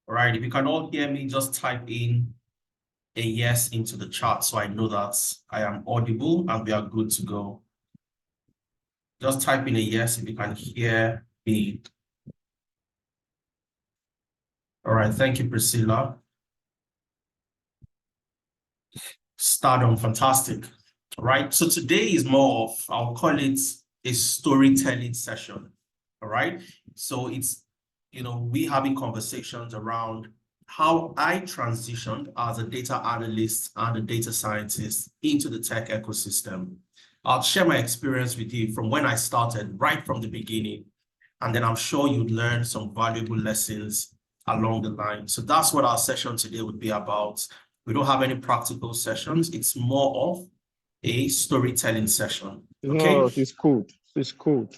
All right, if you can all hear me, just type in a yes into the chat so I know that I am audible and we are good to go. Just type in a yes if you can hear me. All right, thank you, Priscilla. Stardom, fantastic. All right, so today is more of, I'll call it a storytelling session. All right, so it's, we having conversations around how I transitioned as a data analyst and a data scientist into the tech ecosystem. I'll share my experience with you from when I started, right from the beginning, and then I'm sure you'd learn some valuable lessons along the line. So that's what our session today would be about. We don't have any practical sessions. It's more of a storytelling session. Okay. No, it's good. It's good.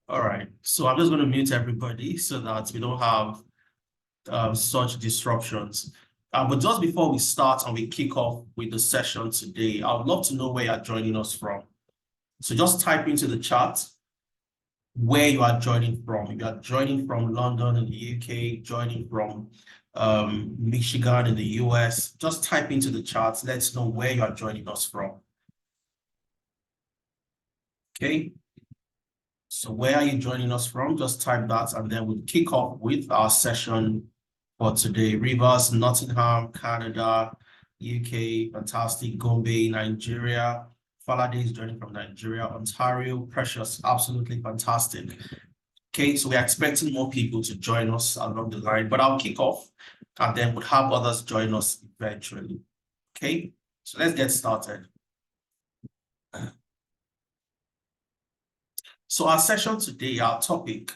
All right. So I'm just going to mute everybody so that we don't have such disruptions. But just before we start and we kick off with the session today, I would love to know where you're joining us from. So just type into the chat where you are joining from. If you are joining from London in the UK, joining from Michigan in the US, just type into the chat. Let's know where you are joining us from. Okay. So where are you joining us from? Just type that and then we'll kick off with our session for today. Rivers, Nottingham, Canada, UK, fantastic. Gombe, Nigeria. Falade is joining from Nigeria. Ontario, Precious, absolutely fantastic. Okay, so we're expecting more people to join us along the line, but I'll kick off and then we'll have others join us eventually. Okay, so let's get started. So our session today, our topic,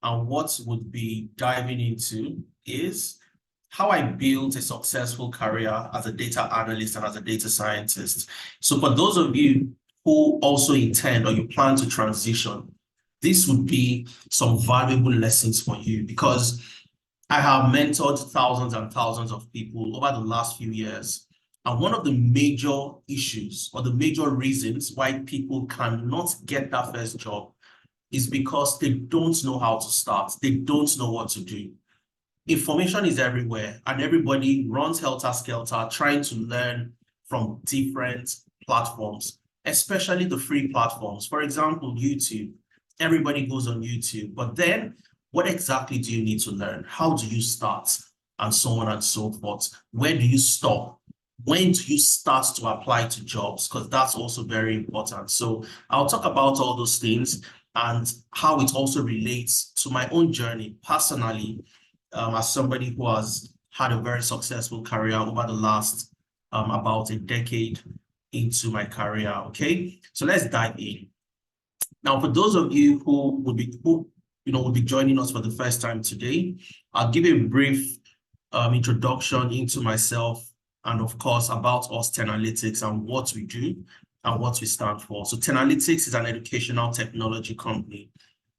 and what we'll be diving into is how I built a successful career as a data analyst and as a data scientist. So for those of you who also intend or you plan to transition, this would be some valuable lessons for you because I have mentored thousands and thousands of people over the last few years. And one of the major issues or the major reasons why people cannot get that first job is because they don't know how to start. They don't know what to do. Information is everywhere and everybody runs helter-skelter trying to learn from different platforms, especially the free platforms. For example, YouTube. Everybody goes on YouTube, but then what exactly do you need to learn? How do you start? And so on and so forth. Where do you stop? When do you start to apply to jobs? Because that's also very important. So I'll talk about all those things and how it also relates to my own journey personally, as somebody who has had a very successful career over the last about a decade into my career. Okay, so let's dive in. Now, for those of you who will be joining us for the first time today, I'll give a brief introduction into myself and of course about us, Tenalytics, and what we do and what we stand for. So Tenalytics is an educational technology company,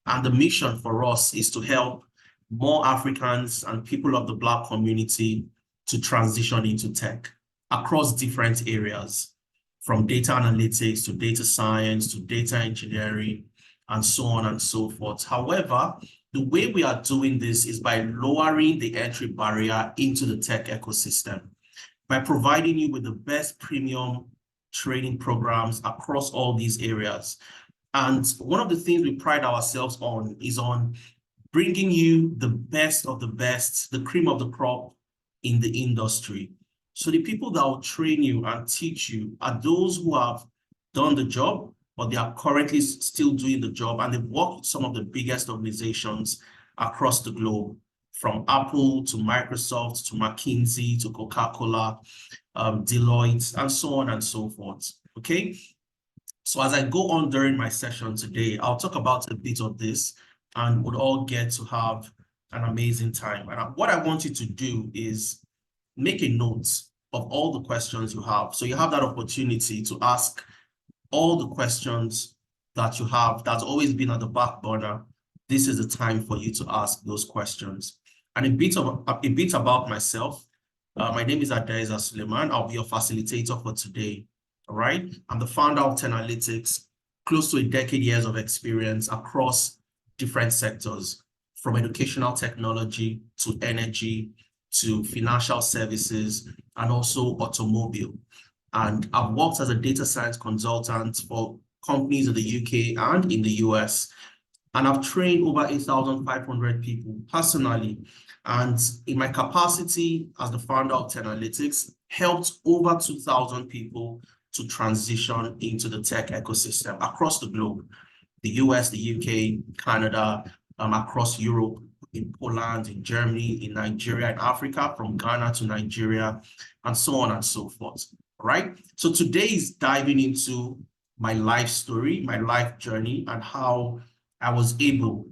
and the mission for us is to help more Africans and people of the Black community to transition into tech across different areas, from data analytics to data science to data engineering and so on and so forth. However, the way we are doing this is by lowering the entry barrier into the tech ecosystem, by providing you with the best premium training programs across all these areas. And one of the things we pride ourselves on is on bringing you the best of the best, the cream of the crop in the industry. So the people that will train you and teach you are those who have done the job, but they are currently still doing the job, and they've worked with some of the biggest organizations across the globe, from Apple to Microsoft to McKinsey to Coca-Cola, Deloitte, and so on and so forth. Okay. So as I go on during my session today, I'll talk about a bit of this and we'll all get to have an amazing time. And what I want you to do is make a note of all the questions you have. So you have that opportunity to ask all the questions that you have that's always been at the back burner. This is the time for you to ask those questions. And a bit about myself. My name is Adaiza Suleiman. I'll be your facilitator for today. All right. I'm the founder of Tenalytics, close to a decade years of experience across different sectors, from educational technology to energy to financial services and also automobile. And I've worked as a data science consultant for companies in the UK and in the US. And I've trained over 8,500 people personally. And in my capacity as the founder of Data Analytics, helped over 2,000 people to transition into the tech ecosystem across the globe, the US, the UK, Canada, across Europe, in Poland, in Germany, in Nigeria, in Africa, from Ghana to Nigeria, and so on and so forth. All right. So today is diving into my life story, my life journey, and how I was able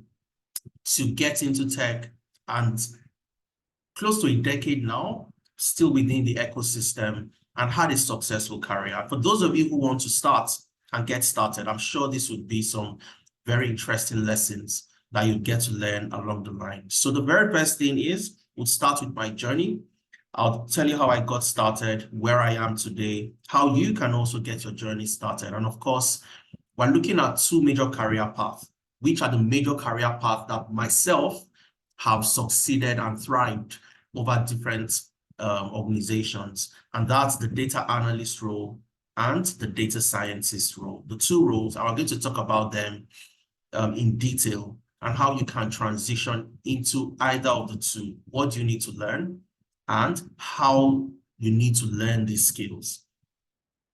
to get into tech and close to a decade now, still within the ecosystem and had a successful career. For those of you who want to start and get started, I'm sure this would be some very interesting lessons that you get to learn along the line. So the very first thing is, we'll start with my journey. I'll tell you how I got started, where I am today, how you can also get your journey started. And of course, we're looking at two major career paths, which are the major career paths that myself have succeeded and thrived over different organizations. And that's the data analyst role and the data scientist role. The two roles, I'm going to talk about them in detail and how you can transition into either of the two. What do you need to learn and how you need to learn these skills,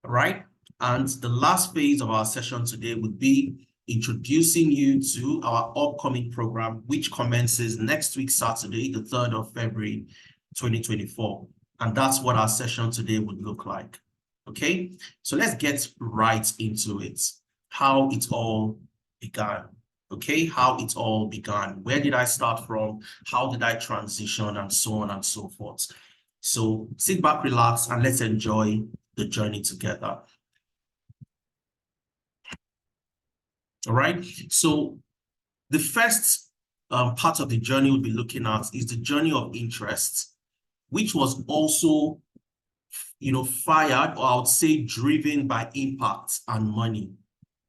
all right? And the last phase of our session today would be introducing you to our upcoming program, which commences next week, Saturday, the 3rd of February, 2024. And that's what our session today would look like. Okay, so let's get right into it. How it all began. Okay, how it all began. Where did I start from? How did I transition, and so on and so forth. So sit back, relax, and let's enjoy the journey together. All right, so the first part of the journey we'll be looking at is the journey of interest, which was also, fired, or I would say driven by impact and money.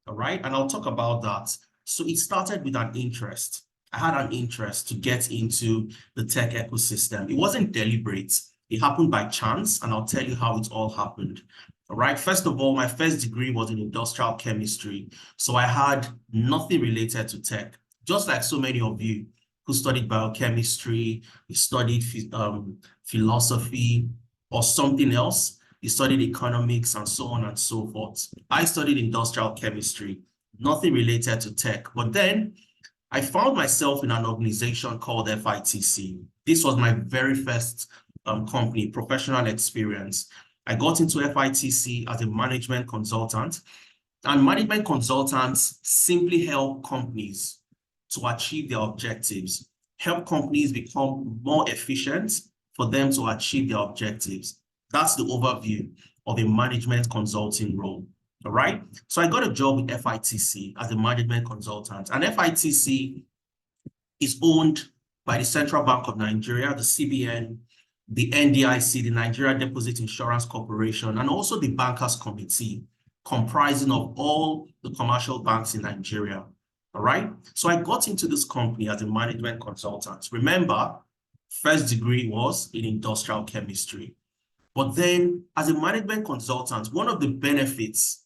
All right, and I'll talk about that. So it started with an interest. I had an interest to get into the tech ecosystem. It wasn't deliberate. It happened by chance, and I'll tell you how it all happened. All right, first of all, my first degree was in industrial chemistry. So I had nothing related to tech, just like so many of you who studied biochemistry, you studied philosophy or something else, you studied economics and so on and so forth. I studied industrial chemistry, nothing related to tech. But then I found myself in an organization called FITC. This was my very first company, professional experience. I got into FITC as a management consultant, and management consultants simply help companies to achieve their objectives, help companies become more efficient for them to achieve their objectives. That's the overview of a management consulting role. All right. So I got a job with FITC as a management consultant, and FITC is owned by the Central Bank of Nigeria, the CBN, the NDIC, the Nigeria Deposit Insurance Corporation, and also the Bankers Committee, comprising of all the commercial banks in Nigeria. All right. So I got into this company as a management consultant. Remember, first degree was in industrial chemistry. But then as a management consultant, one of the benefits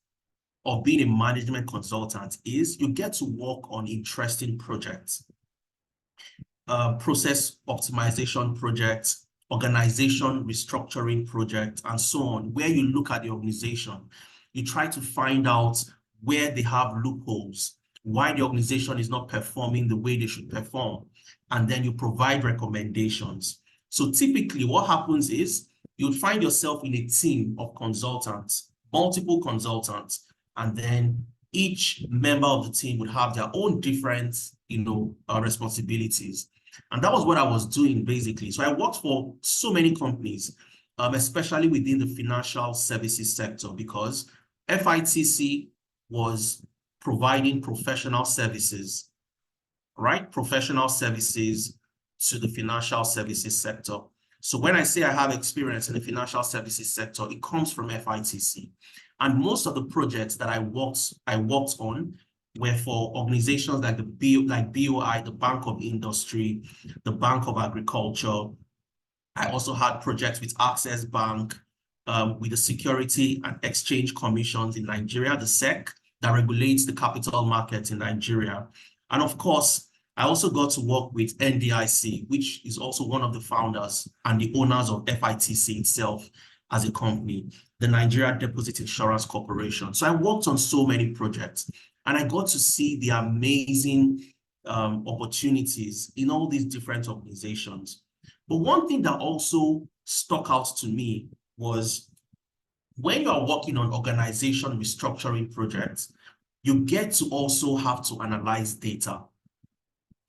of being a management consultant is you get to work on interesting projects, process optimization projects, organization restructuring projects, and so on, where you look at the organization, you try to find out where they have loopholes, why the organization is not performing the way they should perform, and then you provide recommendations. So typically what happens is you'll find yourself in a team of consultants, multiple consultants, and then each member of the team would have their own different, responsibilities. And that was what I was doing basically. So I worked for so many companies, especially within the financial services sector, because FITC was providing professional services, right? Professional services to the financial services sector. So when I say I have experience in the financial services sector, it comes from FITC. And most of the projects that I worked on were for organizations like like BOI, the Bank of Industry, the Bank of Agriculture. I also had projects with Access Bank, with the Security and Exchange Commissions in Nigeria, the SEC, that regulates the capital markets in Nigeria. And of course, I also got to work with NDIC, which is also one of the founders and the owners of FITC itself as a company, the Nigeria Deposit Insurance Corporation. So I worked on so many projects, and I got to see the amazing opportunities in all these different organizations. But one thing that also stuck out to me was when you are working on organization restructuring projects, you get to also have to analyze data,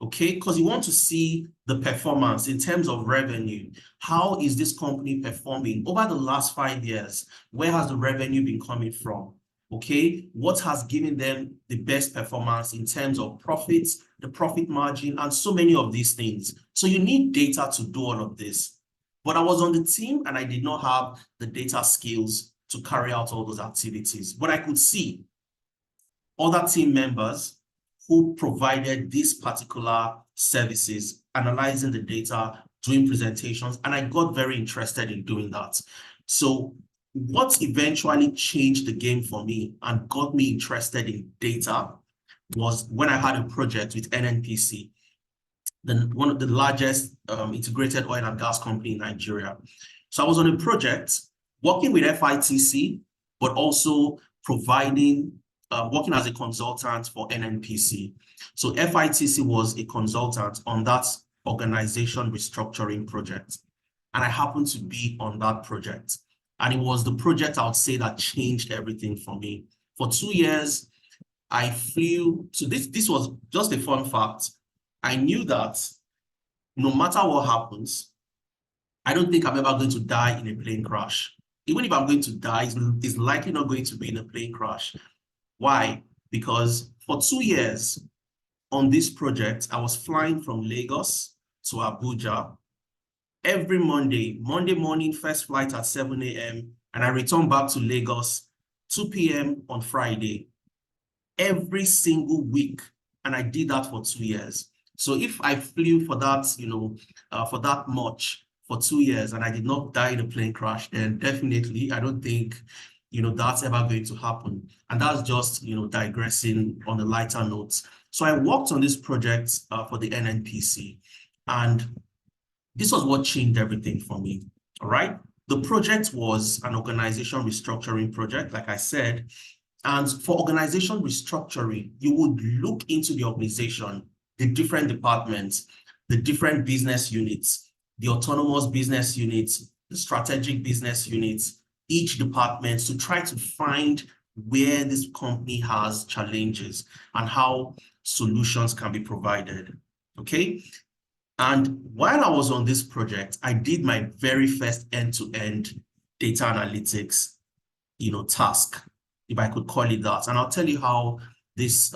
okay? Because you want to see the performance in terms of revenue. How is this company performing over the last 5 years? Where has the revenue been coming from? Okay, what has given them the best performance in terms of profits, the profit margin, and so many of these things. So you need data to do all of this. But I was on the team and I did not have the data skills to carry out all those activities. But I could see other team members who provided these particular services, analyzing the data, doing presentations, and I got very interested in doing that. So what eventually changed the game for me and got me interested in data was when I had a project with NNPC, one of the largest integrated oil and gas company in Nigeria. So I was on a project working with FITC, but also providing, working as a consultant for NNPC. So FITC was a consultant on that organization restructuring project. And I happened to be on that project. And it was the project I would say that changed everything for me. For 2 years, I flew, so this was just a fun fact. I knew that no matter what happens, I don't think I'm ever going to die in a plane crash. Even if I'm going to die, it's likely not going to be in a plane crash. Why? Because for 2 years on this project, I was flying from Lagos to Abuja every Monday morning, first flight at 7 a.m. and I returned back to Lagos 2 p.m. on Friday, every single week. And I did that for 2 years. So if I flew for that, for that much for 2 years and I did not die in a plane crash, then definitely I don't think, that's ever going to happen. And that's just, digressing on a lighter note. So I worked on this project for the NNPC, and this was what changed everything for me, all right? The project was an organization restructuring project, like I said. And for organization restructuring, you would look into the organization, the different departments, the different business units, the autonomous business units, the strategic business units, each department, to try to find where this company has challenges and how solutions can be provided, okay? And while I was on this project, I did my very first end-to-end data analytics, task, if I could call it that. And I'll tell you how this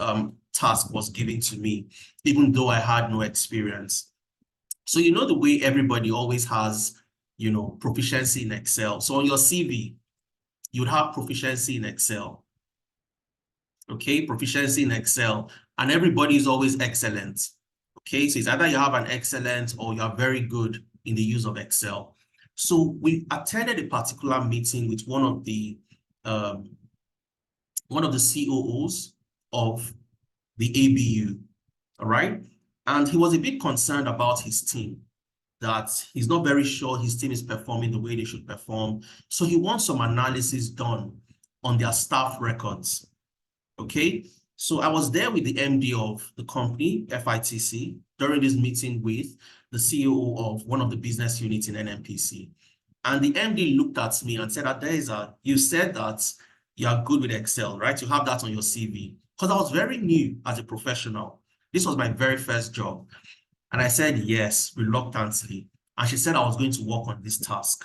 task was given to me, even though I had no experience. So the way everybody always has, proficiency in Excel. So on your CV, you'd have proficiency in Excel. Okay, proficiency in Excel. And everybody is always excellent. Okay, so it's either you have an excellent or you are very good in the use of Excel. So we attended a particular meeting with one of the COOs of the ABU, all right? And he was a bit concerned about his team, that he's not very sure his team is performing the way they should perform. So he wants some analysis done on their staff records, okay? So I was there with the MD of the company, FITC, during this meeting with the CEO of one of the business units in NNPC. And the MD looked at me and said, Adeza, you said that you are good with Excel, right? You have that on your CV. Because I was very new as a professional. This was my very first job. And I said, yes, reluctantly. And she said I was going to work on this task.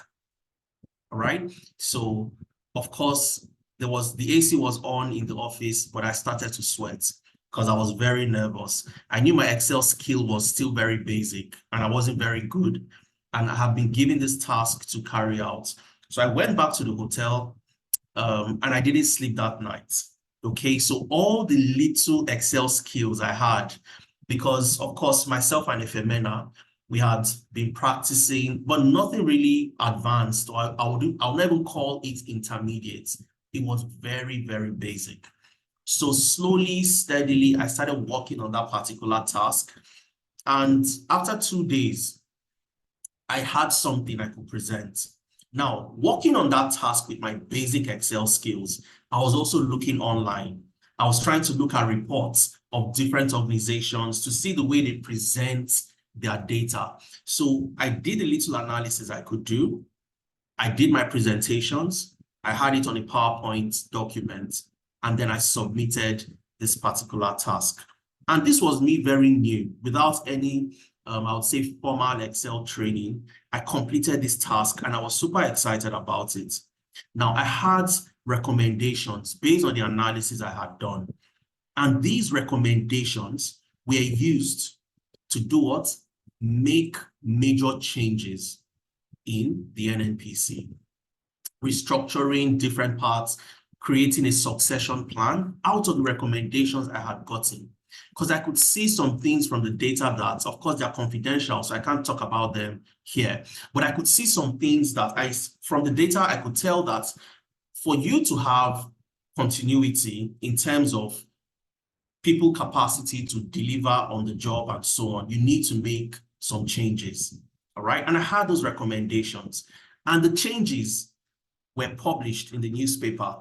All right. So, of course, the AC was on in the office, but I started to sweat because I was very nervous. I knew my Excel skill was still very basic and I wasn't very good. And I have been given this task to carry out. So I went back to the hotel and I didn't sleep that night. Okay, so all the little Excel skills I had, because of course, myself and Efemena, we had been practicing, but nothing really advanced, or I would not even call it intermediate. It was very, very basic. So slowly, steadily, I started working on that particular task. And after 2 days, I had something I could present. Now, working on that task with my basic Excel skills, I was also looking online. I was trying to look at reports of different organizations to see the way they present their data. So I did a little analysis I could do. I did my presentations. I had it on a PowerPoint document, and then I submitted this particular task. And this was me very new, without any, I would say, formal Excel training. I completed this task and I was super excited about it. Now, I had recommendations based on the analysis I had done. And these recommendations were used to do what? Make major changes in the NNPC, restructuring different parts, creating a succession plan out of the recommendations I had gotten. Because I could see some things from the data that, of course, they're confidential, so I can't talk about them here. But I could see some things that from the data, I could tell that for you to have continuity in terms of people capacity to deliver on the job and so on, you need to make some changes. All right. And I had those recommendations, and the changes were published in the newspaper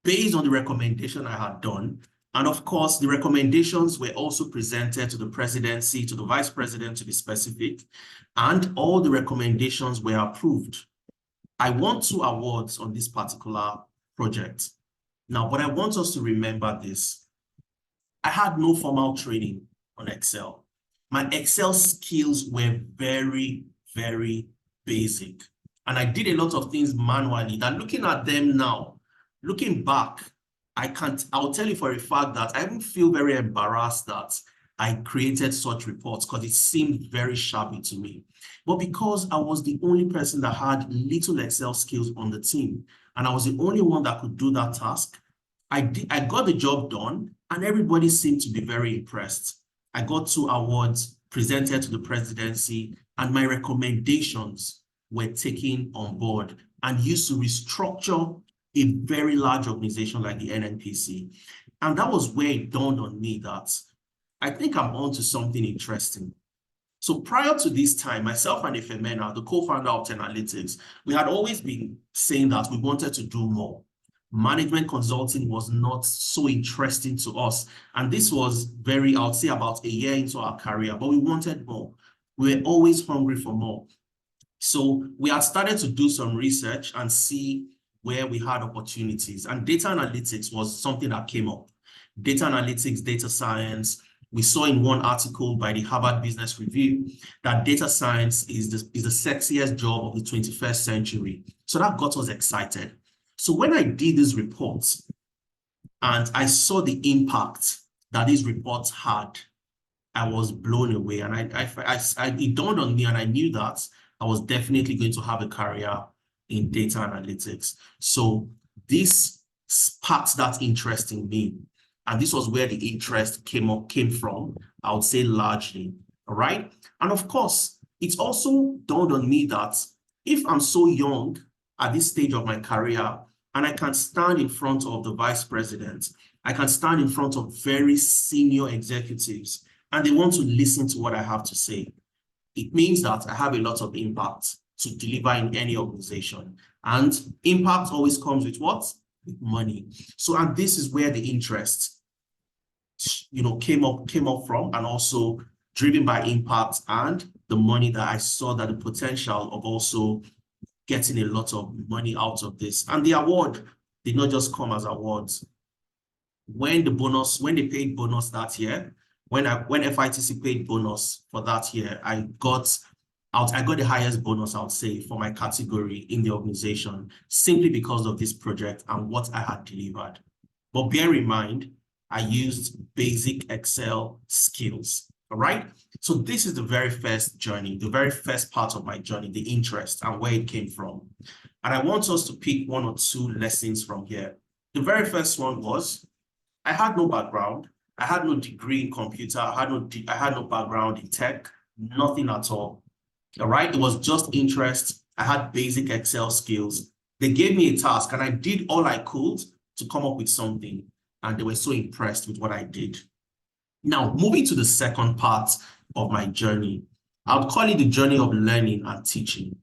based on the recommendation I had done. And of course, the recommendations were also presented to the presidency, to the vice president, to be specific, and all the recommendations were approved. I won 2 awards on this particular project. Now, but I want us to remember this. I had no formal training on Excel. My Excel skills were very, very basic. And I did a lot of things manually that, looking at them now, looking back, I'll tell you for a fact that I even feel very embarrassed that I created such reports, because it seemed very shabby to me. But because I was the only person that had little Excel skills on the team, and I was the only one that could do that task, I got the job done, and everybody seemed to be very impressed. I got 2 awards presented to the presidency, and my recommendations were taken on board and used to restructure a very large organization like the NNPC. And that was where it dawned on me that I think I'm onto something interesting. So prior to this time, myself and Efemena, the co-founder of Data Analytics, we had always been saying that we wanted to do more. Management consulting was not so interesting to us. And this was I'll say about a year into our career, but we wanted more. We were always hungry for more. So we had started to do some research and see where we had opportunities. And data analytics was something that came up. Data analytics, data science. We saw in one article by the Harvard Business Review that data science is the sexiest job of the 21st century. So that got us excited. So when I did these reports and I saw the impact that these reports had, I was blown away. And it dawned on me, and I knew that I was definitely going to have a career in data analytics. So this sparked that interest in me. And this was where the interest came from, I would say largely. All right. And of course, it also dawned on me that if I'm so young at this stage of my career, and I can stand in front of the vice president, I can stand in front of very senior executives, and they want to listen to what I have to say, it means that I have a lot of impact to deliver in any organization. And impact always comes with what? With money. So, and this is where the interest, came up from, and also driven by impact and the money that I saw, that the potential of also getting a lot of money out of this. And the award did not just come as awards. When they paid bonus that year, when FITC paid bonus for that year, I got the highest bonus, I would say, for my category in the organization, simply because of this project and what I had delivered. But bear in mind, I used basic Excel skills. All right. So this is the very first journey, the very first part of my journey, the interest and where it came from. And I want us to pick 1 or 2 lessons from here. The very first one was, I had no background. I had no degree in computer. I had no background in tech, nothing at all. All right. It was just interest. I had basic Excel skills. They gave me a task and I did all I could to come up with something. And they were so impressed with what I did. Now, moving to the second part of my journey, I would call it the journey of learning and teaching.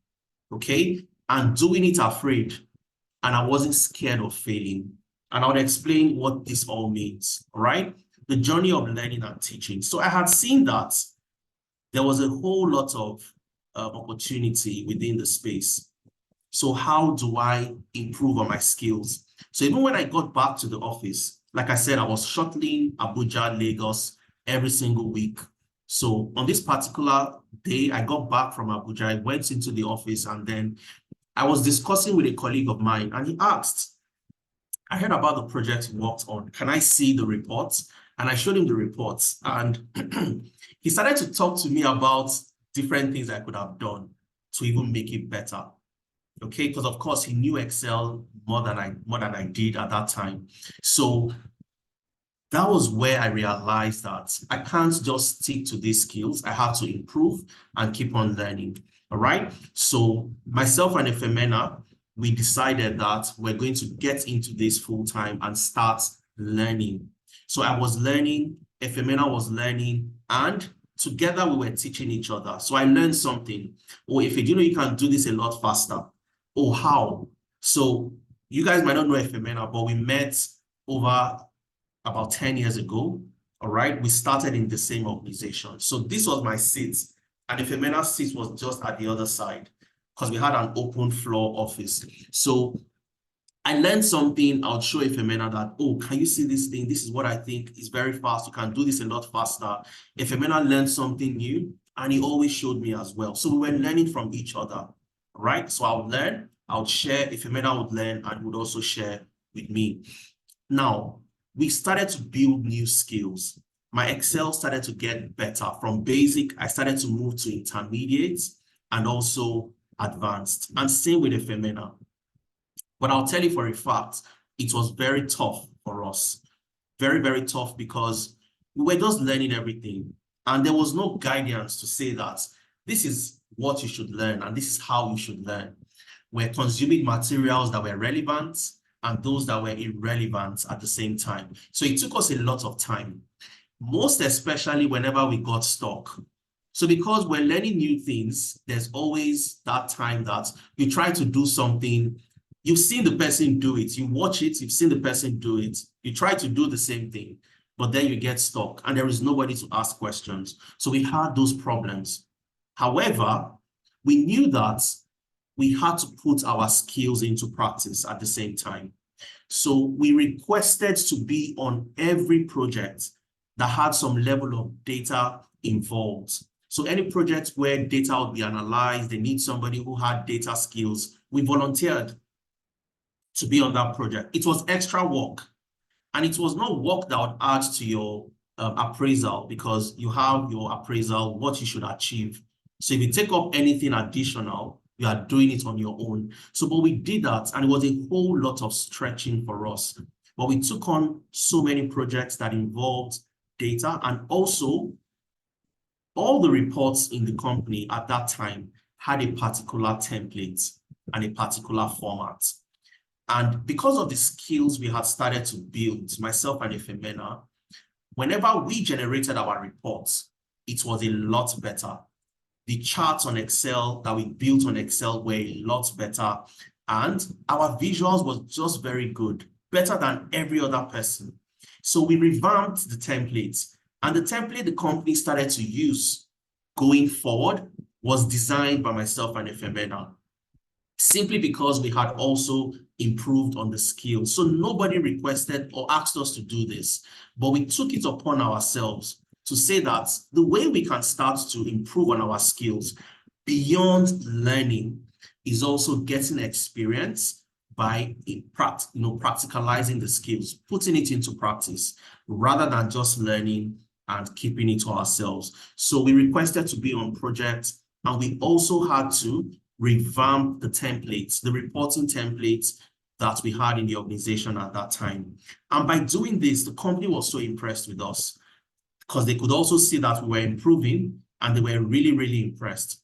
Okay. And doing it afraid. And I wasn't scared of failing. And I would explain what this all means. All right. The journey of learning and teaching. So I had seen that there was a whole lot of opportunity within the space. So how do I improve on my skills? So even when I got back to the office, like I said, I was shuttling Abuja, Lagos every single week. So on this particular day, I got back from Abuja, I went into the office, and then I was discussing with a colleague of mine, and he asked, I heard about the project you worked on. Can I see the reports? And I showed him the reports, and he started to talk to me about different things I could have done to even make it better. Okay, because of course he knew Excel more than I did at that time. So that was where I realized that I can't just stick to these skills. I have to improve and keep on learning. All right. So myself and Efemena, we decided that we're going to get into this full time and start learning. So I was learning, Efemena was learning, and together we were teaching each other. So I learned something. Oh, if you know you can do this a lot faster. Oh, how? So you guys might not know Efemena, but we met over about 10 years ago. All right. We started in the same organization. So this was my seat. And Efemena's seat was just at the other side because we had an open floor office. So I learned something. I'll show Efemena that, oh, can you see this thing? This is what I think is very fast. You can do this a lot faster. Efemena learned something new, and he always showed me as well. So we were learning from each other, right? So I would learn, I would share, Efemena would learn, and would also share with me. Now, we started to build new skills. My Excel started to get better. From basic, I started to move to intermediate and also advanced. And same with Efemena. But I'll tell you for a fact, it was very tough for us. Very, very tough because we were just learning everything. And there was no guidance to say that this is what you should learn and this is how you should learn. We're consuming materials that were relevant and those that were irrelevant at the same time. So it took us a lot of time, most especially whenever we got stuck. So because we're learning new things, there's always that time that you try to do something. You've seen the person do it. You watch it. You've seen the person do it. You try to do the same thing, but then you get stuck and there is nobody to ask questions. So we had those problems. However, we knew that we had to put our skills into practice at the same time. So we requested to be on every project that had some level of data involved. So any project where data would be analyzed, they need somebody who had data skills. We volunteered to be on that project. It was extra work, and it was not work that would add to your appraisal, because you have your appraisal, what you should achieve. So if you take up anything additional, you are doing it on your own. So, but we did that, and it was a whole lot of stretching for us. But we took on so many projects that involved data, and also all the reports in the company at that time had a particular template and a particular format. And because of the skills we had started to build, myself and Efemena, whenever we generated our reports, it was a lot better. The charts on Excel that we built on Excel were a lot better. And our visuals was just very good, better than every other person. So we revamped the templates. And the template the company started to use going forward was designed by myself and Efemena, simply because we had also improved on the skills. So nobody requested or asked us to do this, but we took it upon ourselves to say that the way we can start to improve on our skills beyond learning is also getting experience by practicalizing the skills, putting it into practice, rather than just learning and keeping it to ourselves. So we requested to be on projects, and we also had to revamp the templates, the reporting templates, that we had in the organization at that time. And by doing this, the company was so impressed with us because they could also see that we were improving and they were really, really impressed.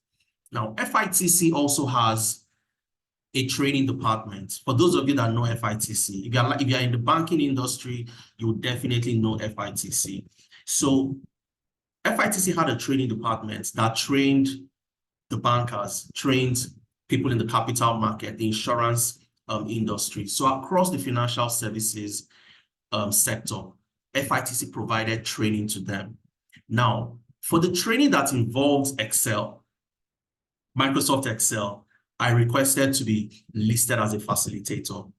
Now, FITC also has a training department. For those of you that know FITC, if you're in the banking industry, you will definitely know FITC. So FITC had a training department that trained the bankers, trained people in the capital market, the insurance industry. So across the financial services sector, FITC provided training to them. Now, for the training that involves Excel, Microsoft Excel, I requested to be listed as a facilitator.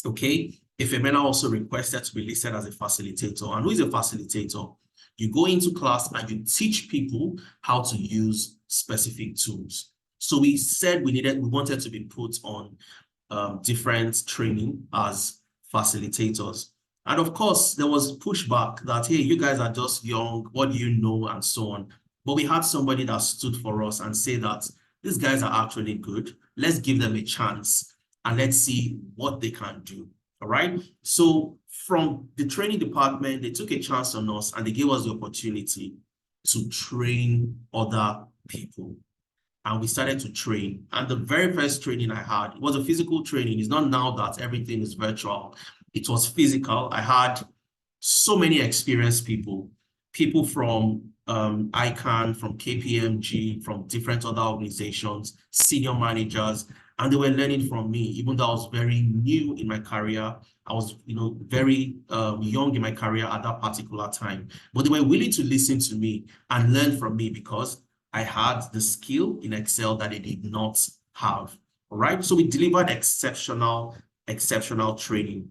Okay, Ifemena also requested to be listed as a facilitator. And who is a facilitator? You go into class and you teach people how to use specific tools. So we said we wanted to be put on different training as facilitators. And of course, there was pushback that, hey, you guys are just young, what do you know, and so on. But we had somebody that stood for us and say that these guys are actually good. Let's give them a chance and let's see what they can do. All right. So from the training department, they took a chance on us and they gave us the opportunity to train other people. And we started to train. And the very first training I had, it was a physical training. It's not now that everything is virtual. It was physical. I had so many experienced people from ICANN, from KPMG, from different other organizations, senior managers, and they were learning from me, even though I was very new in my career. I was, very young in my career at that particular time, but they were willing to listen to me and learn from me because I had the skill in Excel that they did not have. All right. So we delivered exceptional training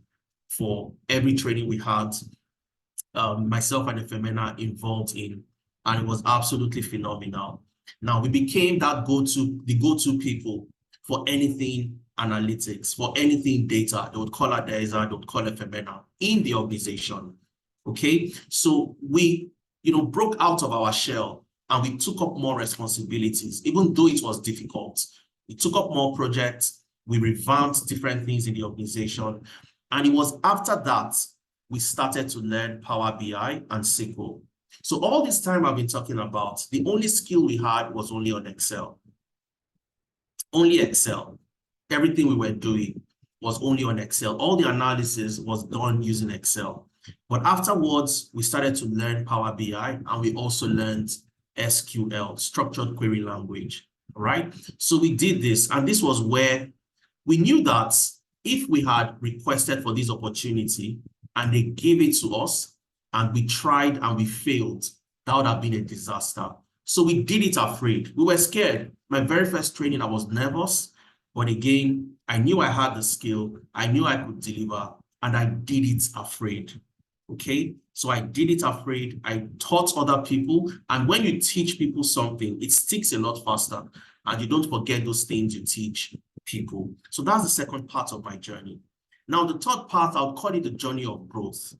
for every training we had, myself and Ifemena involved in, and it was absolutely phenomenal. Now we became the go-to people for anything analytics, for anything data. They would call Adeza, they would call Ifemena in the organization. Okay. So we, broke out of our shell and we took up more responsibilities, even though it was difficult. We took up more projects. We revamped different things in the organization. And it was after that, we started to learn Power BI and SQL. So all this time I've been talking about, the only skill we had was only on Excel. Only Excel. Everything we were doing was only on Excel. All the analysis was done using Excel. But afterwards, we started to learn Power BI and we also learned SQL, structured query language, right? So we did this, and this was where we knew that if we had requested for this opportunity and they gave it to us and we tried and we failed, that would have been a disaster. So we did it afraid. We were scared. My very first training, I was nervous, but again, I knew I had the skill, I knew I could deliver, and I did it afraid. Okay, so I did it afraid. I taught other people. And when you teach people something, it sticks a lot faster. And you don't forget those things you teach people. So that's the second part of my journey. Now, the third part, I'll call it the journey of growth.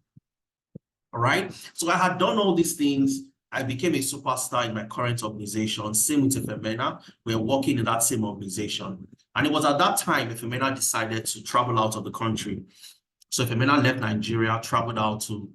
All right. So I had done all these things. I became a superstar in my current organization. Same with Ifemena. We're working in that same organization. And it was at that time Ifemena decided to travel out of the country. So Ifemena left Nigeria, traveled out to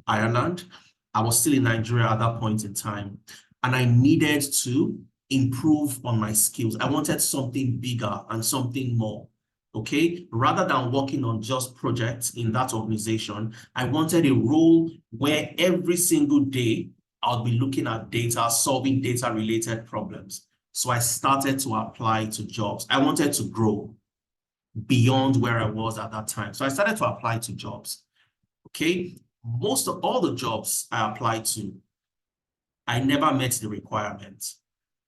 Ireland. I was still in Nigeria at that point in time. And I needed to improve on my skills. I wanted something bigger and something more. Okay, rather than working on just projects in that organization, I wanted a role where every single day I'll be looking at data, solving data-related problems. So I started to apply to jobs. I wanted to grow beyond where I was at that time. So I started to apply to jobs. Okay, most of all the jobs I applied to, I never met the requirements.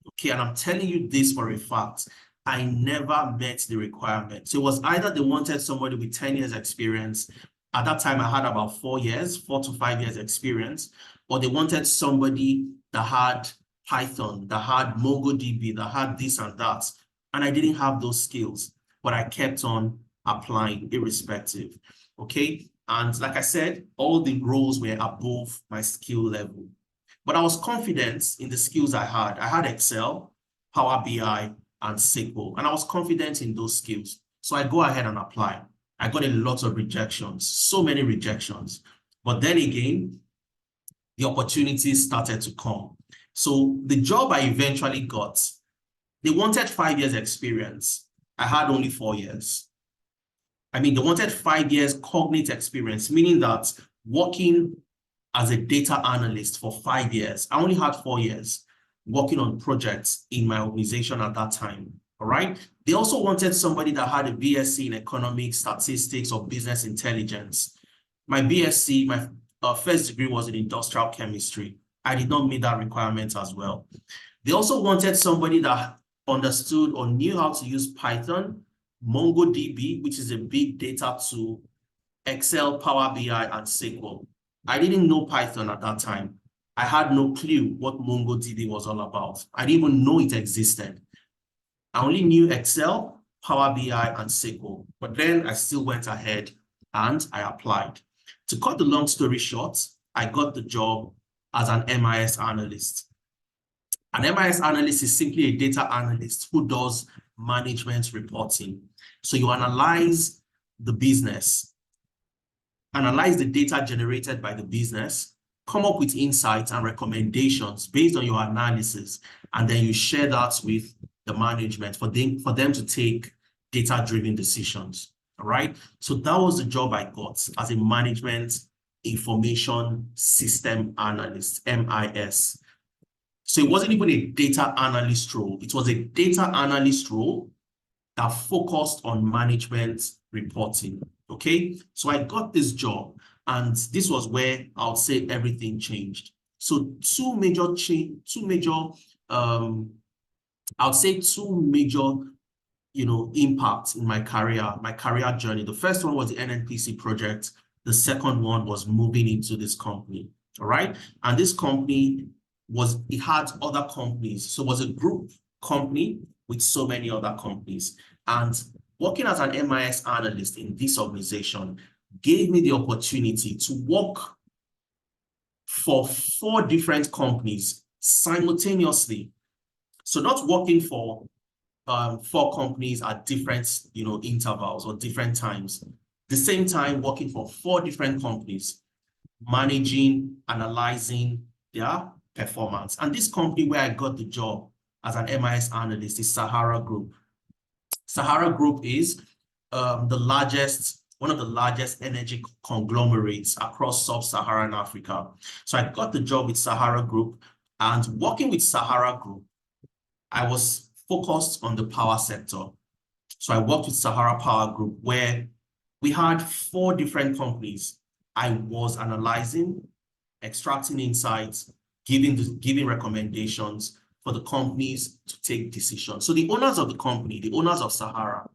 Okay, and I'm telling you this for a fact. I never met the requirement. So it was either they wanted somebody with 10 years experience. At that time, I had about 4 to 5 years experience, or they wanted somebody that had Python, that had MongoDB, that had this and that. And I didn't have those skills, but I kept on applying irrespective. Okay. And like I said, all the roles were above my skill level. But I was confident in the skills I had. I had Excel, Power BI, and SQL, and I was confident in those skills. So I go ahead and apply. I got a lot of rejections, so many rejections. But then again, the opportunities started to come. So the job I eventually got, they wanted 5 years experience. I had only 4 years. I mean, they wanted 5 years cognate experience, meaning that working as a data analyst for 5 years. I only had 4 years working on projects in my organization at that time. All right. They also wanted somebody that had a BSc in economics, statistics, or business intelligence. My BSc, my first degree was in industrial chemistry. I did not meet that requirement as well. They also wanted somebody that understood or knew how to use Python, MongoDB, which is a big data tool, Excel, Power BI, and SQL. I didn't know Python at that time. I had no clue what MongoDB was all about. I didn't even know it existed. I only knew Excel, Power BI, and SQL. But then I still went ahead and I applied. To cut the long story short, I got the job as an MIS analyst. An MIS analyst is simply a data analyst who does management reporting. So you analyze the business, analyze the data generated by the business, come up with insights and recommendations based on your analysis, and then you share that with the management for them to take data-driven decisions. All right. So that was the job I got as a management information system analyst, MIS. So it wasn't even a data analyst role. It was a data analyst role that focused on management reporting. Okay. So I got this job, and this was where I would say everything changed. So two major, I would say two major impacts in my career journey. The first one was the NNPC project. The second one was moving into this company. All right. And this company it had other companies. So it was a group company with so many other companies. And working as an MIS analyst in this organization gave me the opportunity to work for 4 different companies simultaneously. So not working for 4 companies at different intervals or different times. The same time working for 4 different companies, managing, analyzing their performance. And this company where I got the job as an MIS analyst is Sahara Group. Sahara Group is one of the largest energy conglomerates across sub-Saharan Africa. So I got the job with Sahara Group, and working with Sahara Group, I was focused on the power sector. So I worked with Sahara Power Group, where we had 4 different companies. I was analyzing, extracting insights, giving recommendations for the companies to take decisions. So the owners of the company, the owners of Sahara,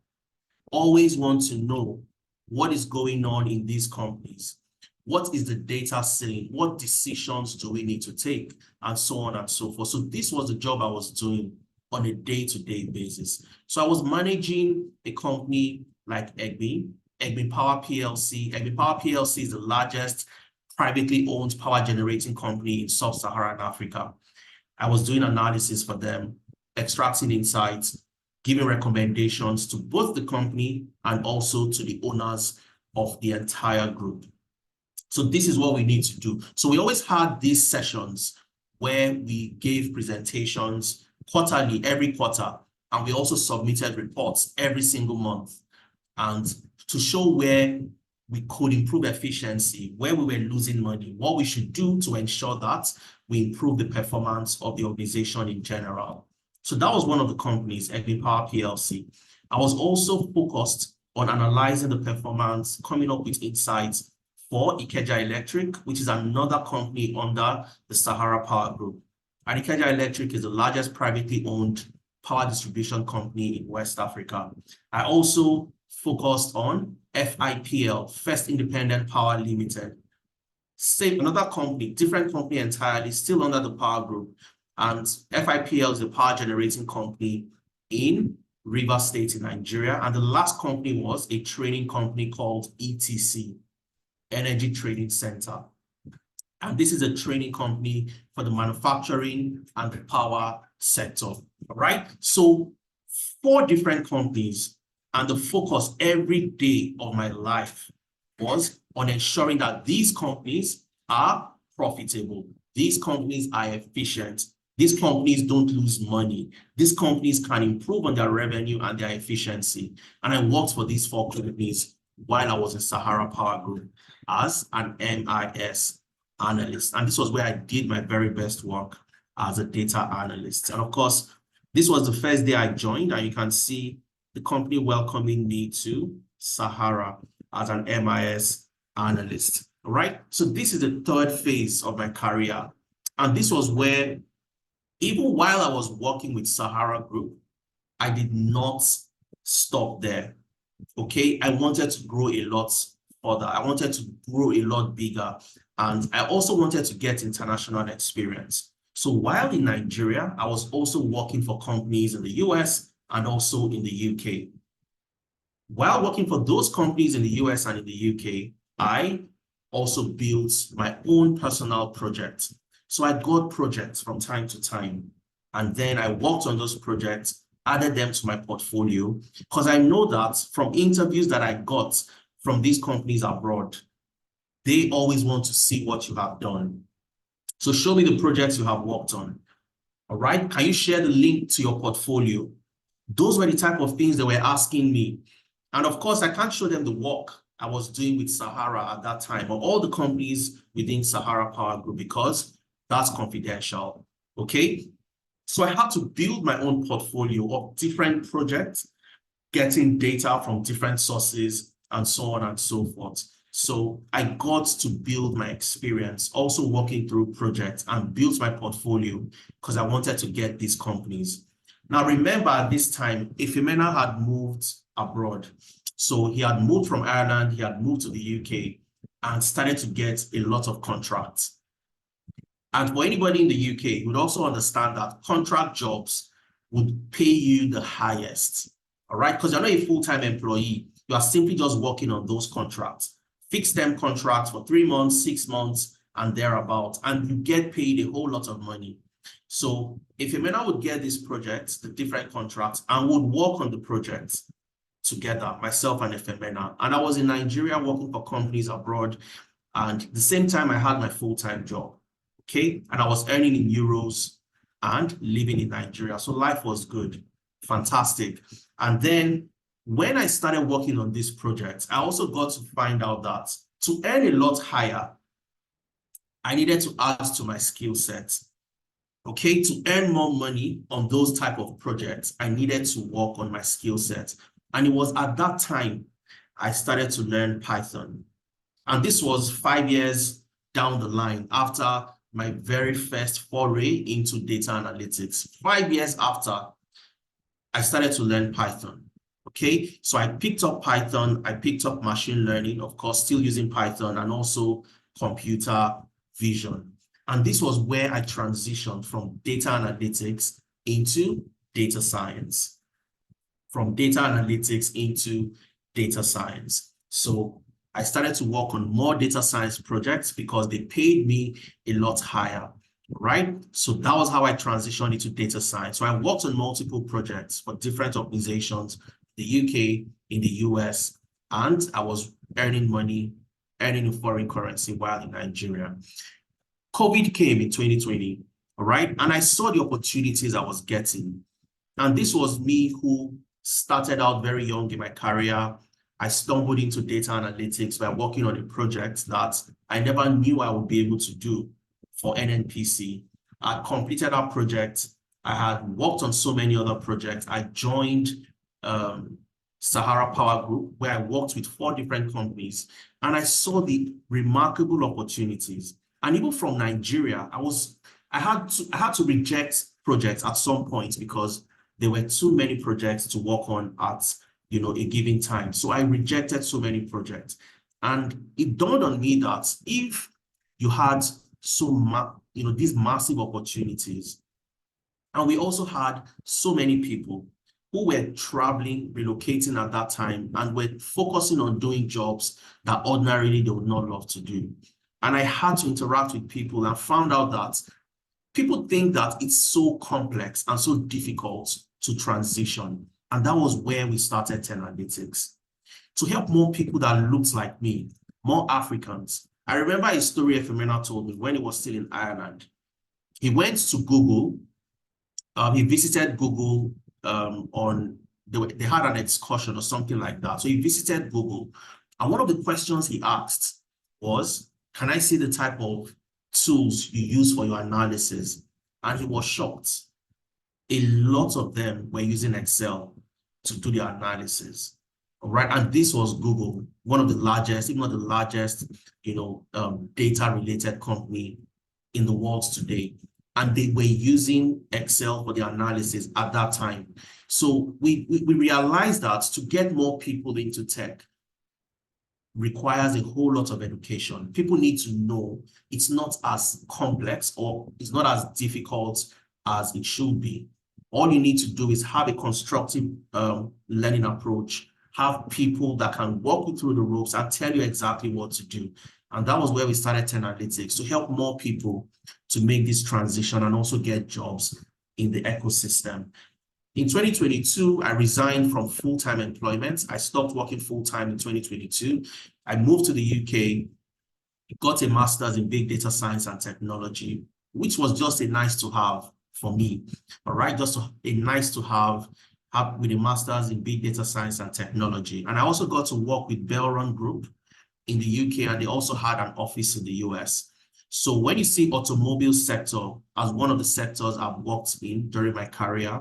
always want to know what is going on in these companies. What is the data saying? What decisions do we need to take? And so on and so forth. So this was the job I was doing on a day-to-day basis. So I was managing a company like Egbin Power PLC. Egbin Power PLC is the largest privately owned power generating company in sub-Saharan Africa. I was doing analysis for them, extracting insights, giving recommendations to both the company and also to the owners of the entire group. So this is what we need to do. So we always had these sessions where we gave presentations quarterly, every quarter, and we also submitted reports every single month, and to show where we could improve efficiency, where we were losing money, what we should do to ensure that we improve the performance of the organization in general. So that was one of the companies, Egbin Power PLC. I was also focused on analyzing the performance, coming up with insights for Ikeja Electric, which is another company under the Sahara Power Group. And Ikeja Electric is the largest privately owned power distribution company in West Africa. I also focused on FIPL, First Independent Power Limited. Same, another company, different company entirely, still under the power group. And FIPL is a power generating company in Rivers State in Nigeria. And the last company was a training company called ETC, Energy Trading Center. And this is a training company for the manufacturing and the power sector. All right. So 4 different companies And the focus every day of my life was on ensuring that these companies are profitable. These companies are efficient. These companies don't lose money. These companies can improve on their revenue and their efficiency. And I worked for these 4 companies while I was in Sahara Power Group as an MIS analyst. And this was where I did my very best work as a data analyst. And of course, this was the first day I joined, and you can see the company welcoming me to Sahara as an MIS analyst. All right. So this is the 3rd phase of my career. And this was where, even while I was working with Sahara Group, I did not stop there. Okay. I wanted to grow a lot further. I wanted to grow a lot bigger. And I also wanted to get international experience. So while in Nigeria, I was also working for companies in the US and also in the UK. While working for those companies in the US and in the UK, I also built my own personal project. So I got projects from time to time, and then I worked on those projects, added them to my portfolio, because I know that from interviews that I got from these companies abroad, they always want to see what you have done. So show me the projects you have worked on. All right. Can you share the link to your portfolio? Those were the type of things they were asking me. And of course, I can't show them the work I was doing with Sahara at that time, or all the companies within Sahara Power Group, because that's confidential. Okay. So I had to build my own portfolio of different projects, getting data from different sources, and so on and so forth. So I got to build my experience, also working through projects, and built my portfolio because I wanted to get these companies. Now, remember at this time, Ifemena had moved abroad. So he had moved from Ireland, he had moved to the UK, and started to get a lot of contracts. And for anybody in the UK, you would also understand that contract jobs would pay you the highest, all right? Because you're not a full-time employee. You are simply just working on those contracts, fixed-term contracts for 3 months, 6 months, and thereabout, and you get paid a whole lot of money. So if Emena would get these projects, the different contracts, and would work on the projects together, myself and Efemena, and I was in Nigeria working for companies abroad, and at the same time, I had my full-time job. Okay, and I was earning in euros and living in Nigeria. So life was good, fantastic. And then when I started working on this project, I also got to find out that to earn a lot higher, I needed to add to my skill set. Okay, to earn more money on those type of projects, I needed to work on my skill set. And it was at that time I started to learn Python. And this was 5 years down the line after my very first foray into data analytics. 5 years after, I started to learn Python. Okay, so I picked up Python, I picked up machine learning, of course, still using Python, and also computer vision. And this was where I transitioned from data analytics into data science. From data analytics into data science. So I started to work on more data science projects because they paid me a lot higher, right? So that was how I transitioned into data science. So I worked on multiple projects for different organizations, the UK, in the US, and I was earning money, earning in foreign currency while in Nigeria. COVID came in 2020, all right? And I saw the opportunities I was getting. And this was me who started out very young in my career. I stumbled into data analytics by working on a project that I never knew I would be able to do for NNPC. I completed our project. I had worked on so many other projects. I joined Sahara Power Group, where I worked with 4 different companies, and I saw the remarkable opportunities. And even from Nigeria, I had to reject projects at some point because there were too many projects to work on at a given time. So I rejected so many projects. And it dawned on me that if you had these massive opportunities, and we also had so many people who were traveling, relocating at that time, and were focusing on doing jobs that ordinarily they would not love to do. And I had to interact with people and found out that people think that it's so complex and so difficult to transition. And that was where we started 10 Analytics to help more people that looked like me, more Africans. I remember a story Efemena told me when he was still in Ireland. He went to Google. He visited Google they had an excursion or something like that. So he visited Google. And one of the questions he asked was, can I see the type of tools you use for your analysis? And he was shocked. A lot of them were using Excel to do their analysis. All right. And this was Google, one of the largest, if not the largest, data related company in the world today. And they were using Excel for the analysis at that time. So we realized that to get more people into tech requires a whole lot of education. People need to know it's not as complex or it's not as difficult as it should be. All you need to do is have a constructive learning approach, have people that can walk you through the ropes and tell you exactly what to do. And that was where we started 10 Analytics, to help more people to make this transition and also get jobs in the ecosystem. In 2022, I resigned from full-time employment. I stopped working full-time in 2022. I moved to the UK, got a master's in big data science and technology, which was just a nice to have for me. All right, just a nice to have with a master's in big data science and technology. And I also got to work with Belron Group in the UK, and they also had an office in the US. So when you see automobile sector as one of the sectors I've worked in during my career,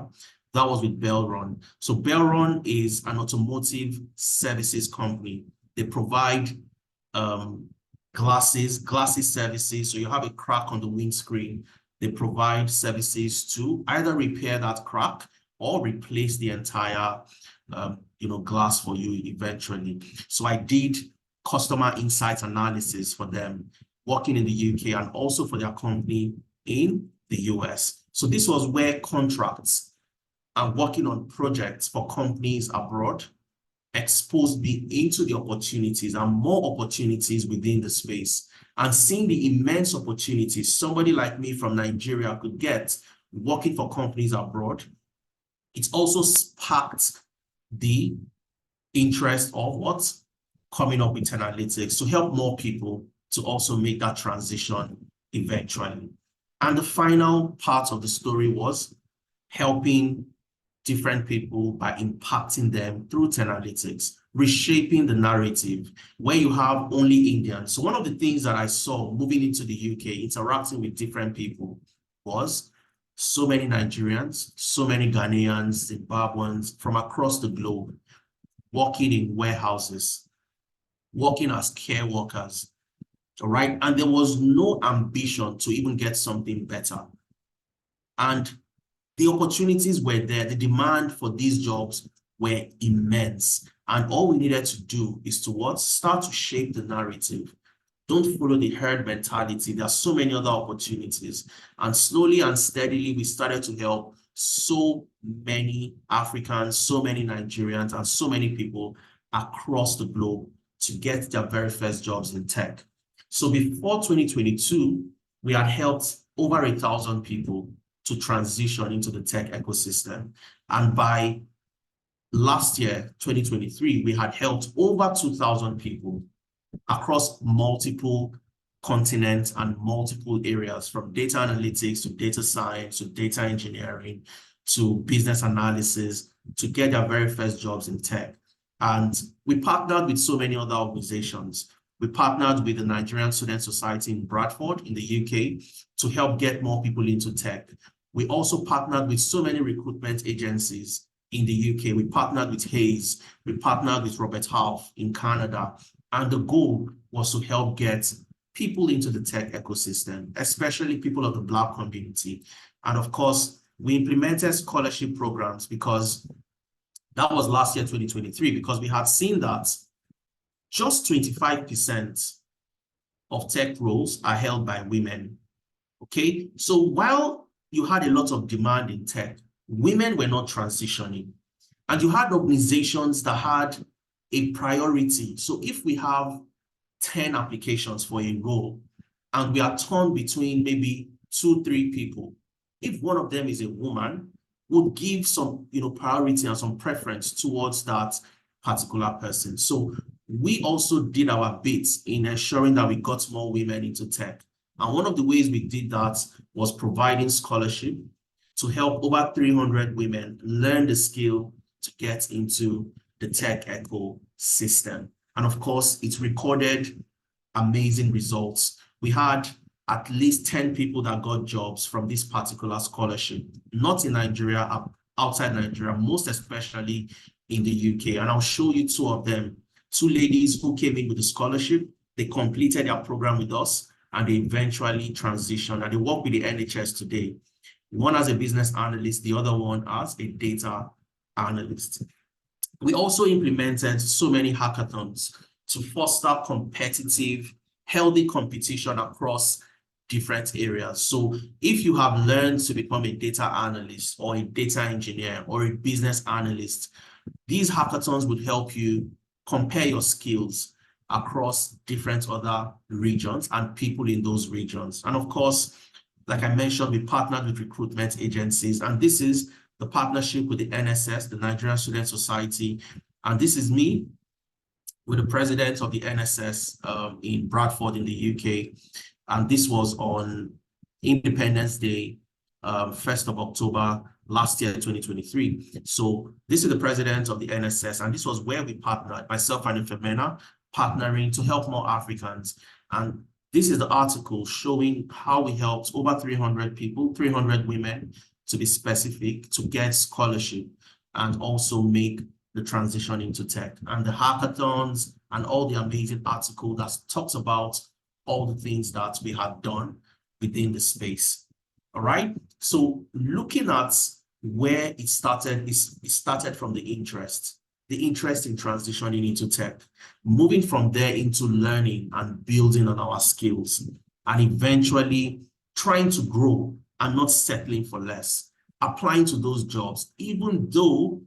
that was with Belron. So Belron is an automotive services company. They provide glasses services. So you have a crack on the windscreen. They provide services to either repair that crack or replace the entire glass for you eventually. So I did customer insights analysis for them, working in the UK and also for their company in the US. So this was where contracts and working on projects for companies abroad exposed me into the opportunities and more opportunities within the space, and seeing the immense opportunities somebody like me from Nigeria could get working for companies abroad. It's also sparked the interest of what's coming up with 10 Analytics to help more people to also make that transition eventually. And the final part of the story was helping different people by impacting them through 10 Analytics, reshaping the narrative where you have only Indians. So one of the things that I saw moving into the UK, interacting with different people, was so many Nigerians, so many Ghanaians, Zimbabweans from across the globe, working in warehouses, working as care workers, all right? And there was no ambition to even get something better. And the opportunities were there. The demand for these jobs were immense. And all we needed to do is to what? Start to shape the narrative. Don't follow the herd mentality. There are so many other opportunities. And slowly and steadily, we started to help so many Africans, so many Nigerians, and so many people across the globe to get their very first jobs in tech. So before 2022, we had helped over 1,000 people to transition into the tech ecosystem. And by last year, 2023, we had helped over 2,000 people across multiple continents and multiple areas, from data analytics to data science to data engineering to business analysis, to get their very first jobs in tech. And we partnered with so many other organizations. We partnered with the Nigerian Student Society in Bradford in the UK to help get more people into tech. We also partnered with so many recruitment agencies in the UK. We partnered with Hayes. We partnered with Robert Half in Canada. And the goal was to help get people into the tech ecosystem, especially people of the Black community. And of course, we implemented scholarship programs, because that was last year, 2023, because we had seen that just 25% of tech roles are held by women. Okay, so while you had a lot of demand in tech, women were not transitioning. And you had organizations that had a priority. So if we have 10 applications for a role and we are torn between maybe 2-3 people, if one of them is a woman, would give some, priority and some preference towards that particular person. So we also did our bits in ensuring that we got more women into tech. And one of the ways we did that was providing scholarship to help over 300 women learn the skill to get into the tech ecosystem. And of course, it recorded amazing results. We had at least 10 people that got jobs from this particular scholarship, not in Nigeria, outside Nigeria, most especially in the UK. And I'll show you two of them, two ladies who came in with the scholarship. They completed their program with us and they eventually transitioned and they work with the NHS today. One as a business analyst, the other one as a data analyst. We also implemented so many hackathons to foster competitive, healthy competition across different areas. So if you have learned to become a data analyst or a data engineer or a business analyst, these hackathons would help you compare your skills across different other regions and people in those regions. And of course, like I mentioned, we partnered with recruitment agencies, and this is the partnership with the NSS, the Nigerian Student Society. And this is me with the president of the NSS in Bradford in the UK. And this was on Independence Day, 1st of October last year, 2023. So this is the president of the NSS, and this was where we partnered, myself and Femena, partnering to help more Africans. And this is the article showing how we helped over 300 people, 300 women, to be specific, to get scholarship and also make the transition into tech. And the hackathons and all the amazing article that talks about all the things that we have done within the space. All right. So looking at where it started, it started from the interest in transitioning into tech, moving from there into learning and building on our skills, and eventually trying to grow and not settling for less, applying to those jobs, even though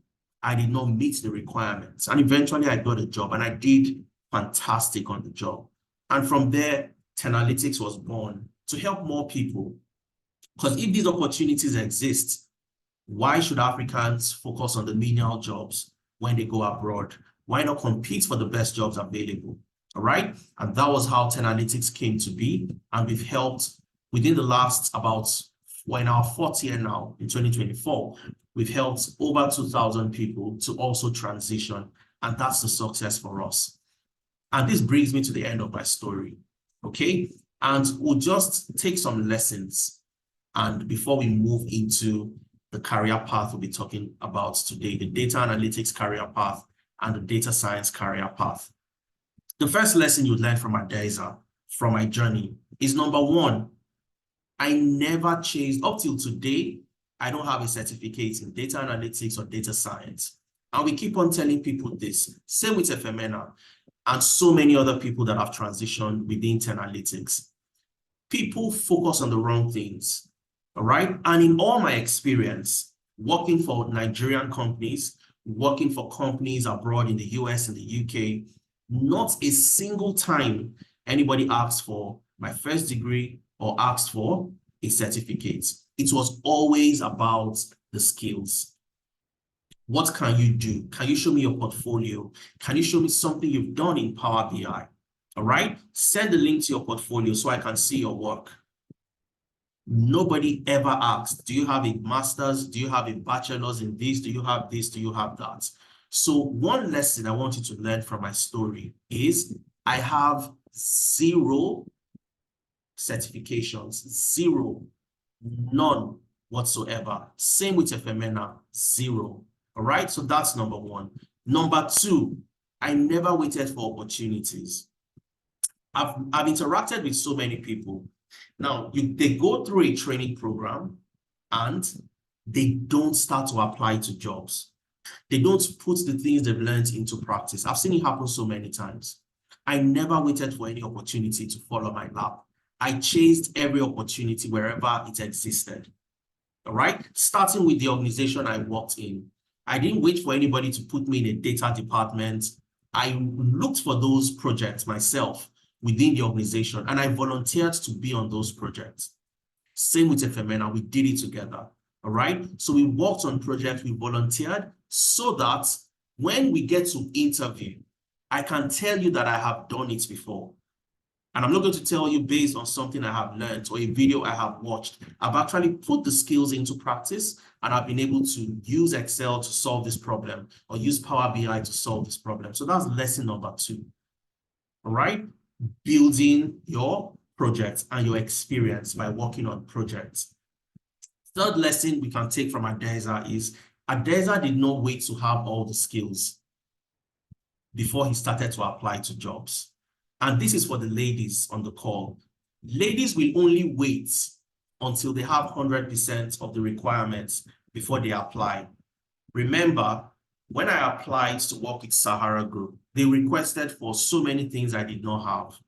I did not meet the requirements. And eventually I got a job and I did fantastic on the job. And from there, Tenalytics was born to help more people. Because if these opportunities exist, why should Africans focus on the menial jobs when they go abroad? Why not compete for the best jobs available? All right. And that was how Tenalytics came to be. And we've helped within the last we're in our fourth year now, in 2024, we've helped over 2,000 people to also transition. And that's the success for us. And this brings me to the end of my story. Okay. And we'll just take some lessons. And before we move into the career path we'll be talking about today, the data analytics career path and the data science career path. The first lesson you learn from Adeza, from my journey, is number one, I never chased, up till today, I don't have a certificate in data analytics or data science. And we keep on telling people this. Same with Femena and so many other people that have transitioned within Tenalytics. People focus on the wrong things. All right. And in all my experience, working for Nigerian companies, working for companies abroad in the US and the UK, not a single time anybody asked for my first degree or asked for a certificate. It was always about the skills. What can you do? Can you show me your portfolio? Can you show me something you've done in Power BI? All right. Send the link to your portfolio so I can see your work. Nobody ever asked, do you have a master's? Do you have a bachelor's in this? Do you have this? Do you have that? So one lesson I want you to learn from my story is I have 0 certifications, 0, none whatsoever. Same with Femena, 0. All right, so that's number one. Number two, I never waited for opportunities. I've interacted with so many people. Now, they go through a training program and they don't start to apply to jobs. They don't put the things they've learned into practice. I've seen it happen so many times. I never waited for any opportunity to fall on my lap. I chased every opportunity wherever it existed. All right, starting with the organization I worked in. I didn't wait for anybody to put me in a data department. I looked for those projects myself within the organization, and I volunteered to be on those projects. Same with Femena, we did it together. All right. So we worked on projects, we volunteered so that when we get to interview, I can tell you that I have done it before. And I'm not going to tell you based on something I have learned or a video I have watched. I've actually put the skills into practice and I've been able to use Excel to solve this problem or use Power BI to solve this problem. So that's lesson number 2. All right. Building your projects and your experience by working on projects. Third lesson we can take from Adeza is Adeza did not wait to have all the skills before he started to apply to jobs. And this is for the ladies on the call. Ladies will only wait until they have 100% of the requirements before they apply. Remember, when I applied to work with Sahara Group, they requested for so many things I did not have.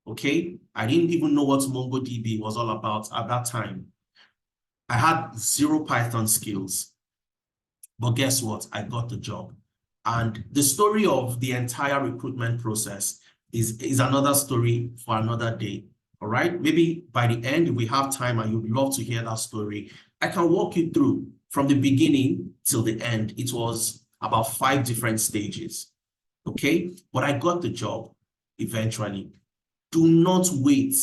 Okay? I didn't even know what MongoDB was all about at that time. I had 0 Python skills. But guess what? I got the job. And the story of the entire recruitment process is another story for another day. All right. Maybe by the end, if we have time and you'd love to hear that story, I can walk you through from the beginning till the end. It was about 5 different stages. Okay. But I got the job eventually. Do not wait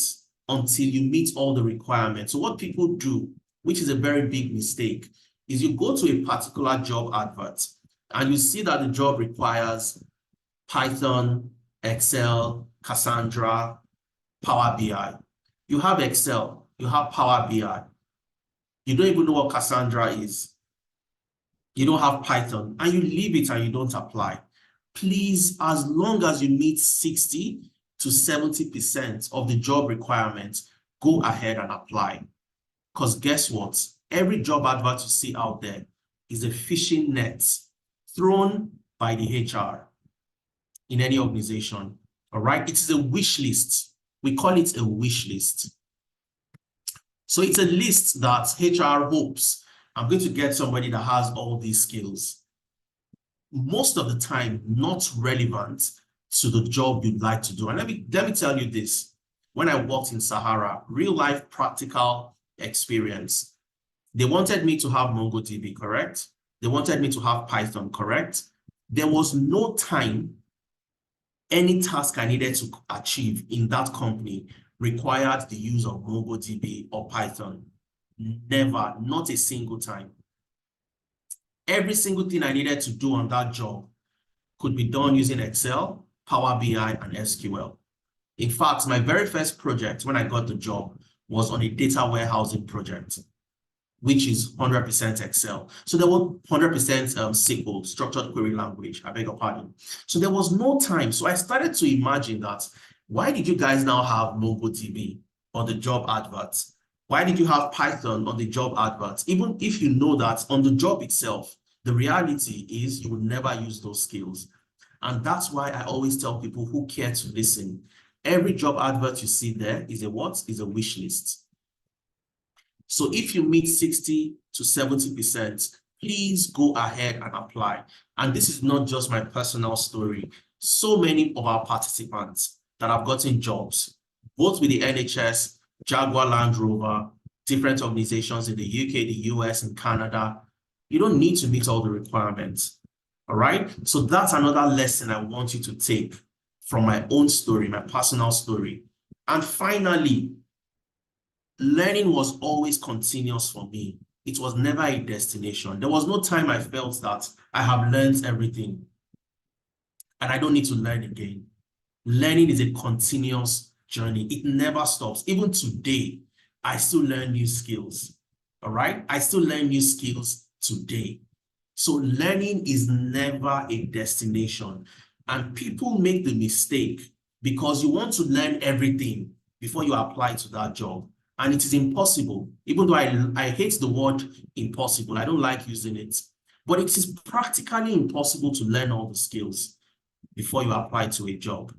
until you meet all the requirements. So what people do, which is a very big mistake, is you go to a particular job advert and you see that the job requires Python, Excel, Cassandra, Power BI. You have Excel, you have Power BI. You don't even know what Cassandra is. You don't have Python, and you leave it and you don't apply. Please, as long as you meet 60 to 70% of the job requirements, go ahead and apply. Because guess what? Every job advert you see out there is a fishing net thrown by the HR in any organization. All right. It is a wish list. We call it a wish list. So it's a list that HR hopes I'm going to get somebody that has all these skills. Most of the time, not relevant to the job you'd like to do. And let me tell you this. When I worked in Sahara, real life practical experience, they wanted me to have MongoDB, correct? They wanted me to have Python, correct? There was no time any task I needed to achieve in that company required the use of MongoDB or Python. Never, not a single time. Every single thing I needed to do on that job could be done using Excel, Power BI, and SQL. In fact, my very first project when I got the job was on a data warehousing project, which is 100% Excel. So there was 100% SQL, structured query language, I beg your pardon. So there was no time. So I started to imagine that, why did you guys now have MongoDB on the job adverts? Why did you have Python on the job adverts? Even if you know that on the job itself, the reality is you will never use those skills. And that's why I always tell people who care to listen, every job advert you see there is a what? Is a wish list. So if you meet 60 to 70%, please go ahead and apply. And this is not just my personal story. So many of our participants that have gotten jobs, both with the NHS, Jaguar Land Rover, different organizations in the UK, the US, and Canada, you don't need to meet all the requirements. All right. So that's another lesson I want you to take from my own story, my personal story. And finally, learning was always continuous for me. It was never a destination. There was no time I felt that I have learned everything and I don't need to learn again. Learning is a continuous journey. It never stops. Even today, I still learn new skills. All right. I still learn new skills today. So learning is never a destination. And people make the mistake because you want to learn everything before you apply to that job. And it is impossible, even though I hate the word impossible. I don't like using it. But it is practically impossible to learn all the skills before you apply to a job.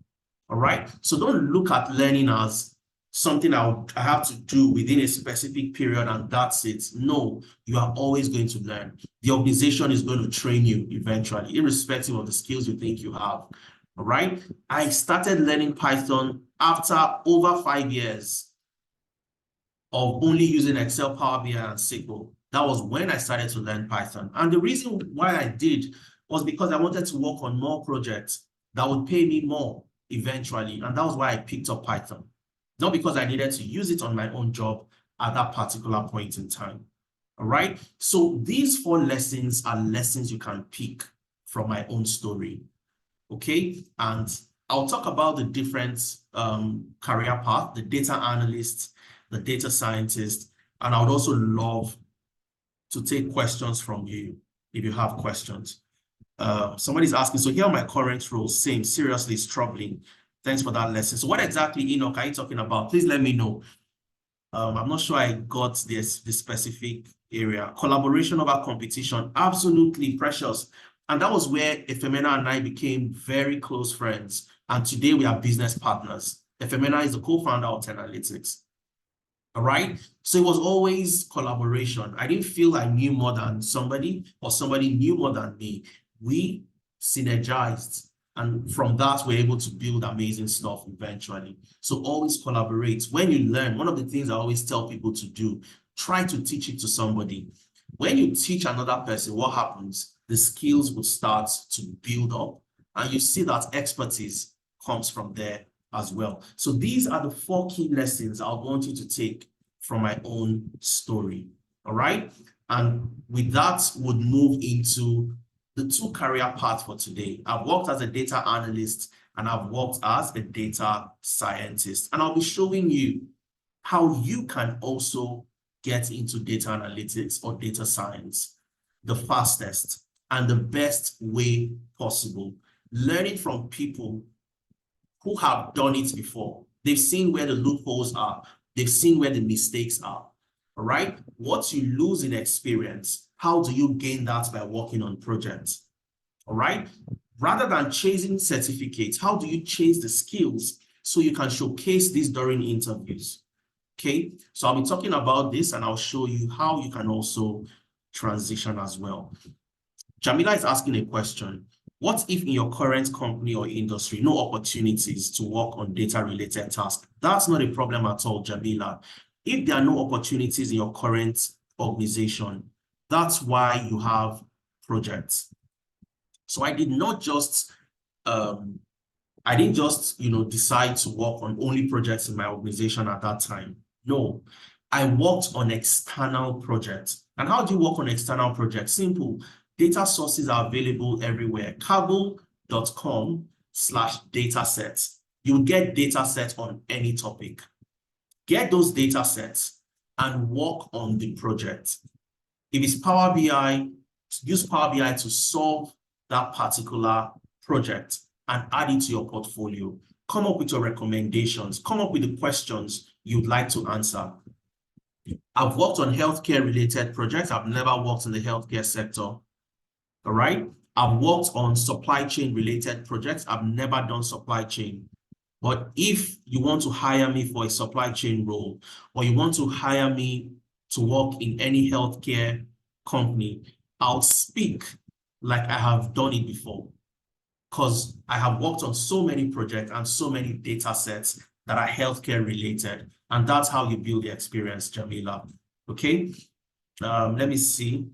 All right? So don't look at learning as something I have to do within a specific period and that's it. No, you are always going to learn. The organization is going to train you eventually, irrespective of the skills you think you have. All right? I started learning Python after over 5 years of only using Excel, Power BI, and SQL. That was when I started to learn Python. And the reason why I did was because I wanted to work on more projects that would pay me more eventually. And that was why I picked up Python. Not because I needed to use it on my own job at that particular point in time. All right. So these 4 lessons are lessons you can pick from my own story. Okay. And I'll talk about the different career path, the data analyst, the data scientist, and I would also love to take questions from you if you have questions. Somebody's asking, so here are my current roles, same, seriously struggling. Thanks for that lesson. So what exactly, Enoch, are you talking about? Please let me know. I'm not sure I got the specific area. Collaboration over competition, absolutely precious. And that was where Efemena and I became very close friends. And today we are business partners. Efemena is the co-founder of 10 Analytics. All right. So it was always collaboration. I didn't feel I knew more than somebody or somebody knew more than me. We synergized. And from that, we're able to build amazing stuff eventually. So always collaborate. When you learn, one of the things I always tell people to do, try to teach it to somebody. When you teach another person, what happens? The skills will start to build up. And you see that expertise comes from there as well. So these are the 4 key lessons I want you to take from my own story. All right. And with that, would move into the 2 career paths for today. I've worked as a data analyst and I've worked as a data scientist. And I'll be showing you how you can also get into data analytics or data science the fastest and the best way possible. Learning from people who have done it before. They've seen where the loopholes are. They've seen where the mistakes are. All right. What you lose in experience, how do you gain that by working on projects? All right. Rather than chasing certificates, how do you chase the skills so you can showcase this during interviews? Okay. So I'll be talking about this and I'll show you how you can also transition as well. Jamila is asking a question. What if in your current company or industry, no opportunities to work on data-related tasks? That's not a problem at all, Jamila. If there are no opportunities in your current organization, that's why you have projects. So I didn't just decide to work on only projects in my organization at that time. No, I worked on external projects. And how do you work on external projects? Simple. Data sources are available everywhere. Kaggle.com/datasets. You'll get data sets on any topic. Get those data sets and work on the project. If it's Power BI, use Power BI to solve that particular project and add it to your portfolio. Come up with your recommendations. Come up with the questions you'd like to answer. I've worked on healthcare related projects. I've never worked in the healthcare sector. All right. I've worked on supply chain related projects. I've never done supply chain. But if you want to hire me for a supply chain role, or you want to hire me to work in any healthcare company, I'll speak like I have done it before. Because I have worked on so many projects and so many data sets that are healthcare related. And that's how you build the experience, Jamila. Okay. Let me see.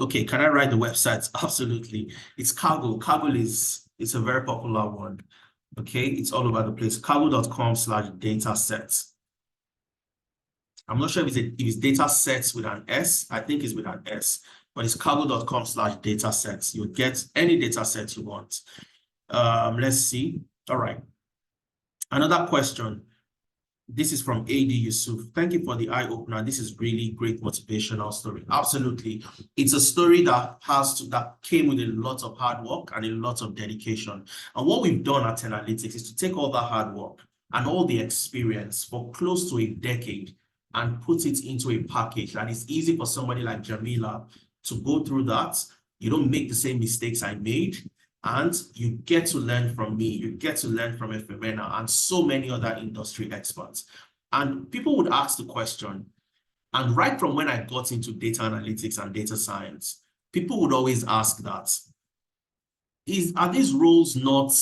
Okay, can I write the website? Absolutely. It's Kaggle. Kaggle it's a very popular one. Okay, it's all over the place. Kaggle.com/datasets. I'm not sure if it's data sets with an S. I think it's with an S, but it's kaggle.com/datasets. You'll get any data set you want. Let's see. All right. Another question. This is from AD Yusuf. Thank you for the eye opener. This is really great motivational story. Absolutely. It's a story that came with a lot of hard work and a lot of dedication. And what we've done at 10 Analytics is to take all that hard work and all the experience for close to a decade and put it into a package that is easy for somebody like Jamila to go through that. You don't make the same mistakes I made. And you get to learn from me, you get to learn from Efemena and so many other industry experts. And people would ask the question, and right from when I got into data analytics and data science, people would always ask that, are these roles not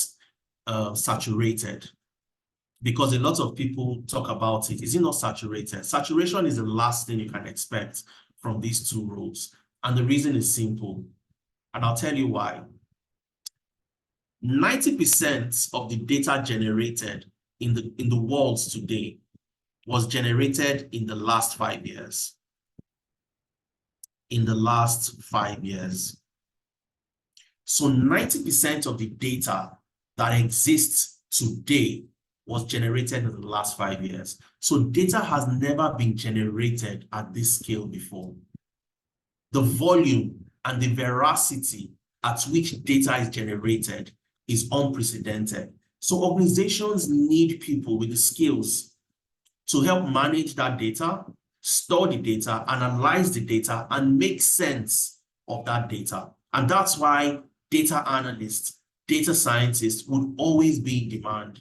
saturated? because a lot of people talk about it. Is it not saturated? Saturation is the last thing you can expect from these two roles. And the reason is simple. And I'll tell you why. 90% of the data generated in the world today was generated in the last 5 years. In the last 5 years. So 90% of the data that exists today was generated in the last 5 years. So data has never been generated at this scale before. The volume and the veracity at which data is generated is unprecedented. So organizations need people with the skills to help manage that data, store the data, analyze the data, and make sense of that data. And that's why data analysts, data scientists would always be in demand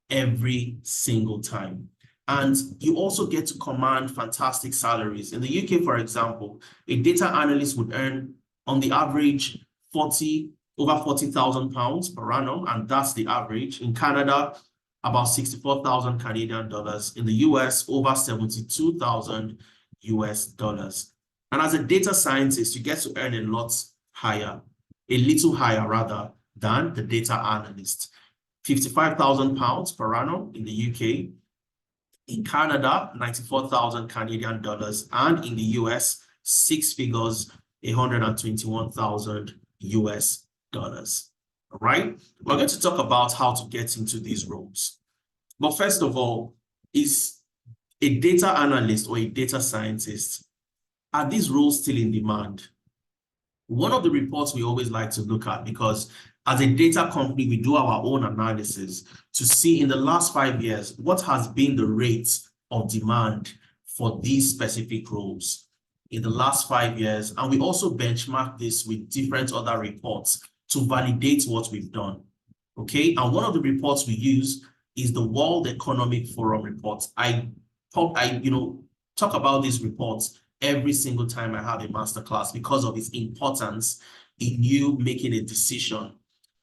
every single time. And you also get to command fantastic salaries. In the UK, for example, a data analyst would earn on the average over 40,000 pounds per annum, and that's the average. In Canada, about 64,000 Canadian dollars. In the US, over 72,000 US dollars. And as a data scientist, you get to earn a little higher rather, than the data analyst. 55,000 pounds per annum in the UK. In Canada, 94,000 Canadian dollars. And in the US, 6 figures, 121,000 US dollars. All right, we're going to talk about how to get into these roles. But first of all, is a data analyst or a data scientist, are these roles still in demand? One of the reports we always like to look at, because as a data company, we do our own analysis to see in the last 5 years, what has been the rate of demand for these specific roles in the last 5 years. And we also benchmark this with different other reports to validate what we've done. Okay, and one of the reports we use is the World Economic Forum report. I talk about these reports every single time I have a masterclass because of its importance in you making a decision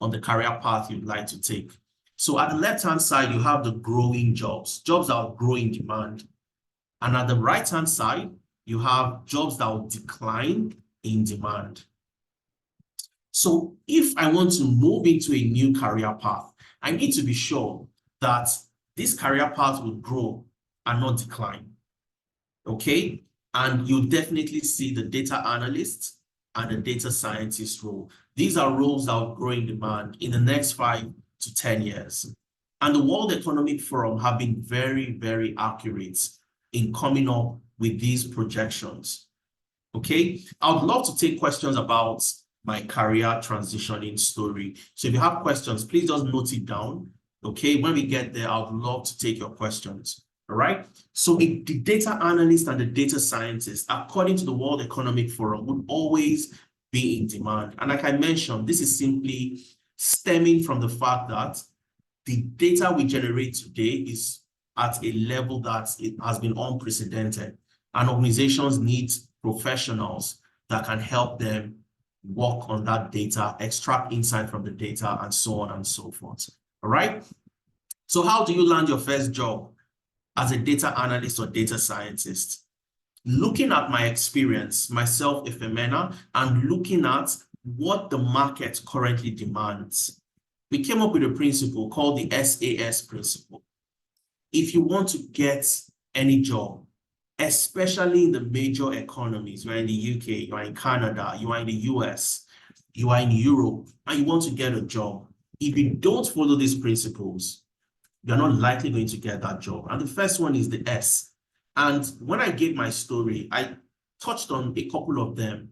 on the career path you'd like to take. So at the left-hand side, you have the growing jobs that will grow in demand. And at the right-hand side, you have jobs that will decline in demand. So if I want to move into a new career path, I need to be sure that this career path will grow and not decline. Okay? And you'll definitely see the data analyst and the data scientist role. These are roles that will grow in demand in the next 5 to 10 years. And the World Economic Forum have been very, very accurate in coming up with these projections. Okay? I would love to take questions about my career transitioning story. So if you have questions, please just note it down. Okay, when we get there, I would love to take your questions. All right. So the data analyst and the data scientist, according to the World Economic Forum, would always be in demand. And like I mentioned, this is simply stemming from the fact that the data we generate today is at a level that it has been unprecedented. And organizations need professionals that can help them work on that data, extract insight from the data, and so on and so forth. All right. So how do you land your first job as a data analyst or data scientist? Looking at my experience, myself, Ifemena, and looking at what the market currently demands, we came up with a principle called the SAS principle. If you want to get any job, especially in the major economies, you are in the UK, you are in Canada, you are in the US, you are in Europe, and you want to get a job, if you don't follow these principles, you're not likely going to get that job. And the first one is the S. And when I gave my story, I touched on a couple of them,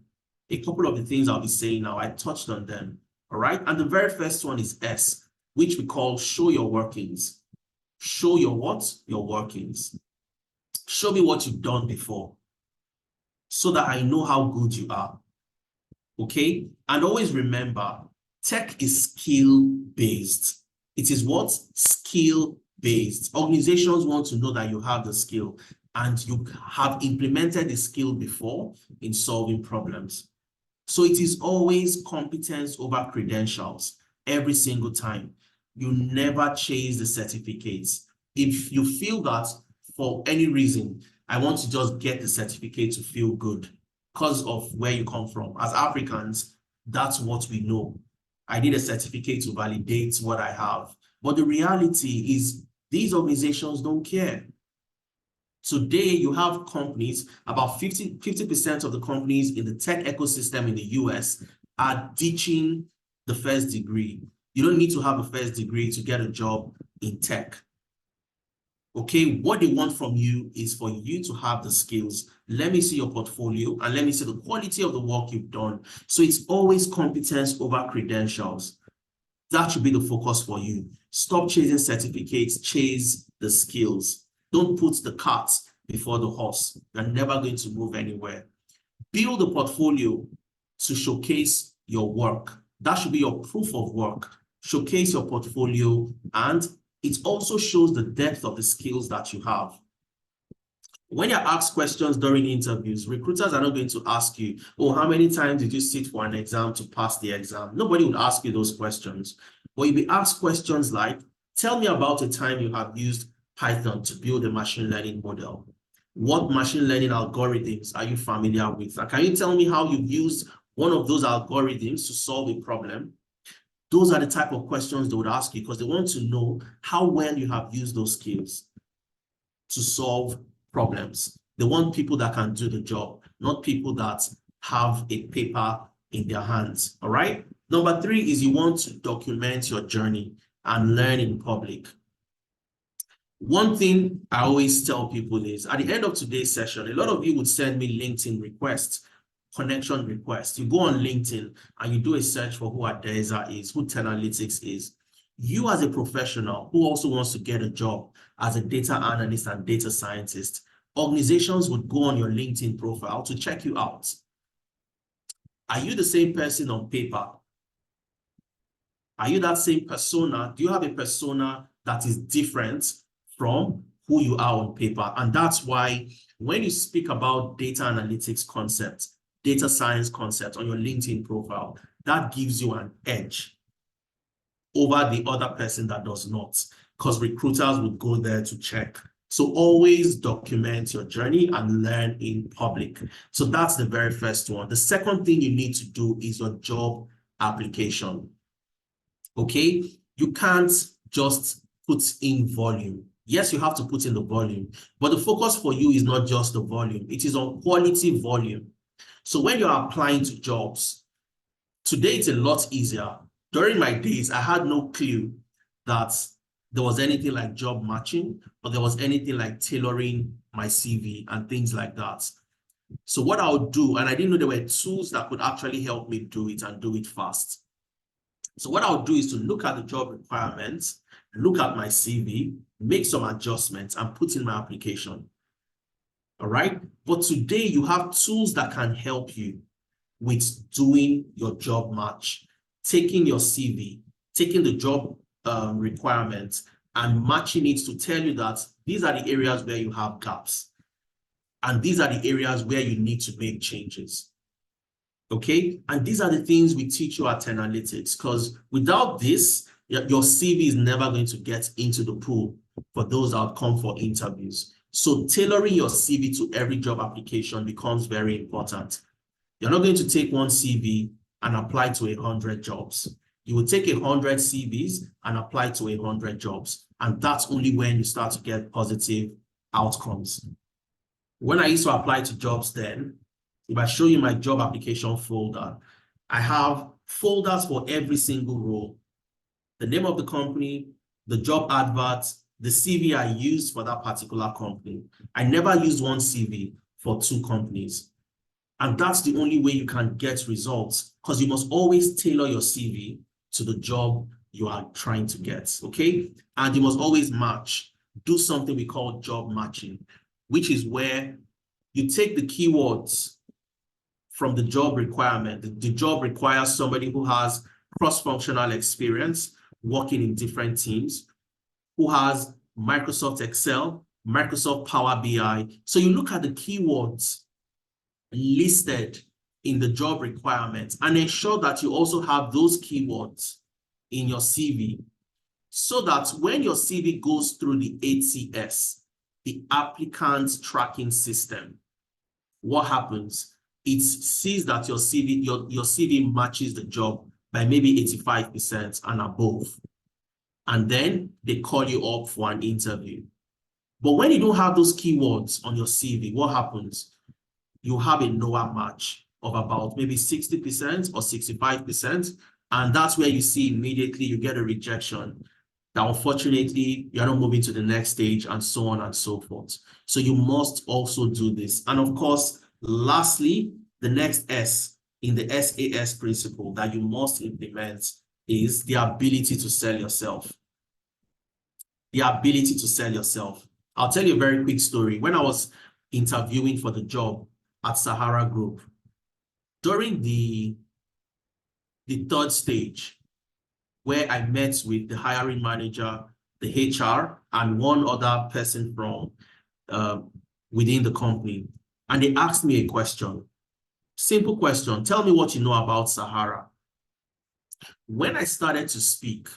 a couple of the things I'll be saying now, I touched on them, all right? And the very first one is S, which we call show your workings. Show your what? Your workings. Show me what you've done before so that I know how good you are, okay? And always remember, tech is skill-based. It is what? Skill-based. Organizations want to know that you have the skill and you have implemented the skill before in solving problems. So it is always competence over credentials every single time. You never chase the certificates. If you feel that for any reason, I want to just get the certificate to feel good because of where you come from. As Africans, that's what we know. I need a certificate to validate what I have. But the reality is these organizations don't care. Today, you have companies, about 50% of the companies in the tech ecosystem in the US are ditching the first degree. You don't need to have a first degree to get a job in tech. Okay, what they want from you is for you to have the skills. Let me see your portfolio and let me see the quality of the work you've done. So it's always competence over credentials. That should be the focus for you. Stop chasing certificates, chase the skills. Don't put the cart before the horse. You're never going to move anywhere. Build a portfolio to showcase your work. That should be your proof of work. Showcase your portfolio, and it also shows the depth of the skills that you have. When you're asked questions during interviews, recruiters are not going to ask you, oh, how many times did you sit for an exam to pass the exam? Nobody would ask you those questions. But you'll be asked questions like, tell me about a time you have used Python to build a machine learning model. What machine learning algorithms are you familiar with? And can you tell me how you've used one of those algorithms to solve a problem? Those are the type of questions they would ask you because they want to know how well you have used those skills to solve problems. They want people that can do the job, not people that have a paper in their hands, all right? Number 3 is you want to document your journey and learn in public. One thing I always tell people is at the end of today's session, a lot of you would send me LinkedIn requests, connection requests. You go on LinkedIn and you do a search for who Adeza is, who Data Analytics is. You as a professional who also wants to get a job as a data analyst and data scientist, organizations would go on your LinkedIn profile to check you out. Are you the same person on paper? Are you that same persona? Do you have a persona that is different from who you are on paper? And that's why when you speak about data analytics concept, data science concept on your LinkedIn profile, that gives you an edge over the other person that does not, because recruiters would go there to check. So always document your journey and learn in public. So that's the very first one. The second thing you need to do is your job application. Okay, you can't just put in volume. Yes, you have to put in the volume, but the focus for you is not just the volume. It is on quality volume. So when you're applying to jobs, today it's a lot easier. During my days, I had no clue that there was anything like job matching, or there was anything like tailoring my CV and things like that. So what I would do, and I didn't know there were tools that could actually help me do it and do it fast. So what I would do is to look at the job requirements, look at my CV, make some adjustments, and put in my application. All right? But today you have tools that can help you with doing your job match, taking your CV, taking the job requirements and matching it to tell you that these are the areas where you have gaps. And these are the areas where you need to make changes. Okay, and these are the things we teach you at Data Analytics, because without this, your CV is never going to get into the pool for those that come for interviews. So tailoring your CV to every job application becomes very important. You're not going to take one CV and apply to 100 jobs. You will take 100 CVs and apply to 100 jobs. And that's only when you start to get positive outcomes. When I used to apply to jobs then, if I show you my job application folder, I have folders for every single role. The name of the company, the job advert, the CV I used for that particular company. I never used one CV for 2 companies. And that's the only way you can get results, because you must always tailor your CV to the job you are trying to get, okay? And you must always match. Do something we call job matching, which is where you take the keywords from the job requirement. The job requires somebody who has cross-functional experience working in different teams, who has Microsoft Excel, Microsoft Power BI. So you look at the keywords listed in the job requirements and ensure that you also have those keywords in your CV so that when your CV goes through the ATS, the applicant tracking system, what happens? It sees that your CV matches the job by maybe 85% and above. And then they call you up for an interview. But when you don't have those keywords on your CV, what happens? You have a lower match of about maybe 60% or 65%. And that's where you see immediately you get a rejection. That unfortunately, you're not moving to the next stage and so on and so forth. So you must also do this. And of course, lastly, the next S in the SAS principle that you must implement is the ability to sell yourself. The ability to sell yourself. I'll tell you a very quick story. When I was interviewing for the job at Sahara Group, during the third stage, where I met with the hiring manager, the HR, and one other person from within the company. And they asked me a question, simple question, tell me what you know about Sahara. When I started to speak,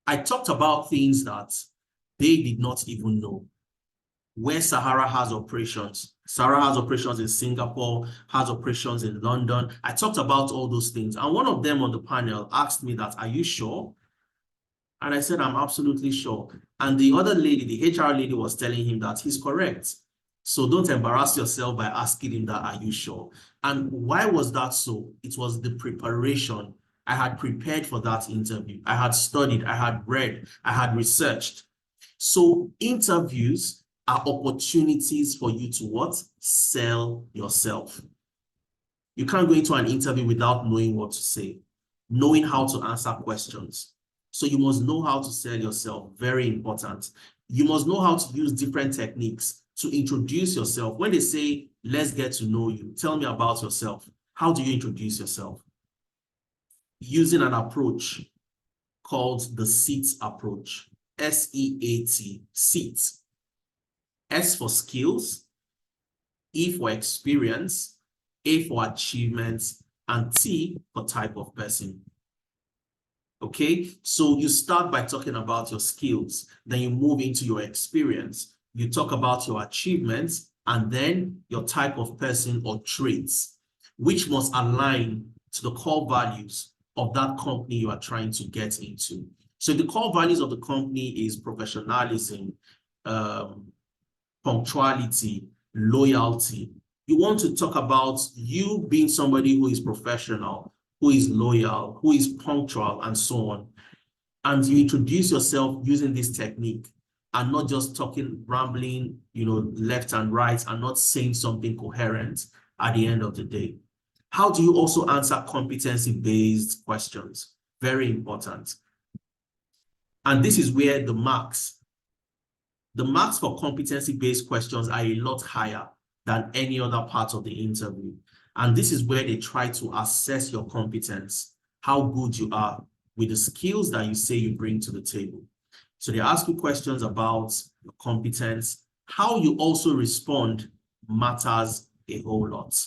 I talked about things that they did not even know. Where Sahara has operations. Sahara has operations in Singapore, has operations in London. I talked about all those things. And one of them on the panel asked me that, are you sure? And I said, I'm absolutely sure. And the other lady, the HR lady, was telling him that he's correct. So don't embarrass yourself by asking him that, are you sure? And why was that so? It was the preparation. I had prepared for that interview. I had studied, I had read, I had researched. So interviews are opportunities for you to what? Sell yourself. You can't go into an interview without knowing what to say, knowing how to answer questions. So you must know how to sell yourself. Very important. You must know how to use different techniques to introduce yourself. When they say, let's get to know you, tell me about yourself. How do you introduce yourself? Using an approach called the SEAT approach. S-E-A-T, SEAT. S for skills, E for experience, A for achievements, and T for type of person. Okay, so you start by talking about your skills, then you move into your experience, you talk about your achievements, and then your type of person or traits, which must align to the core values of that company you are trying to get into. So the core values of the company is professionalism, punctuality, loyalty. You want to talk about you being somebody who is professional, who is loyal, who is punctual, and so on. And you introduce yourself using this technique and not just talking, rambling, left and right, and not saying something coherent at the end of the day. How do you also answer competency-based questions? Very important. And this is where the marks for competency-based questions are a lot higher than any other part of the interview. And this is where they try to assess your competence, how good you are with the skills that you say you bring to the table. So they ask you questions about your competence. How you also respond matters a whole lot.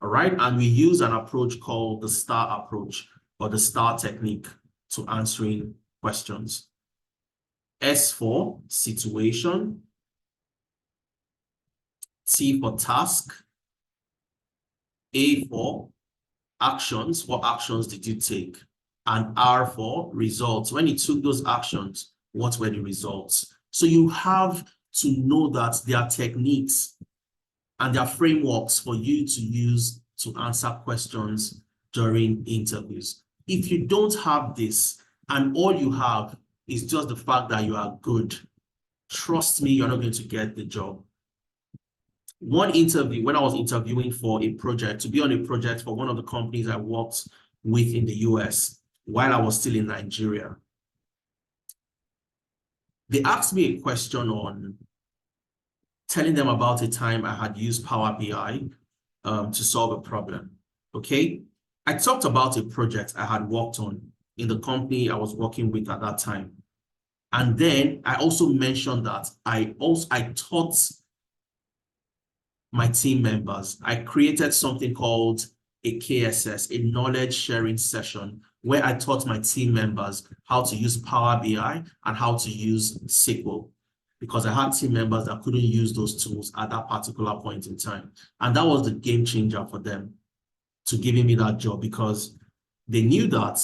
All right. And we use an approach called the STAR approach or the STAR technique to answering questions. S for situation, T for task, A for actions. What actions did you take? And R for results. When you took those actions, what were the results? So you have to know that there are techniques and there are frameworks for you to use to answer questions during interviews. If you don't have this and all you have is just the fact that you are good, trust me, you're not going to get the job. One interview, when I was interviewing for a project, to be on a project for one of the companies I worked with in the US while I was still in Nigeria, they asked me a question on telling them about a time I had used Power BI to solve a problem. Okay, I talked about a project I had worked on in the company I was working with at that time. And then I also mentioned that I taught my team members. I created something called a KSS, a knowledge sharing session where I taught my team members how to use Power BI and how to use SQL, because I had team members that couldn't use those tools at that particular point in time. And that was the game changer for them to giving me that job, because they knew that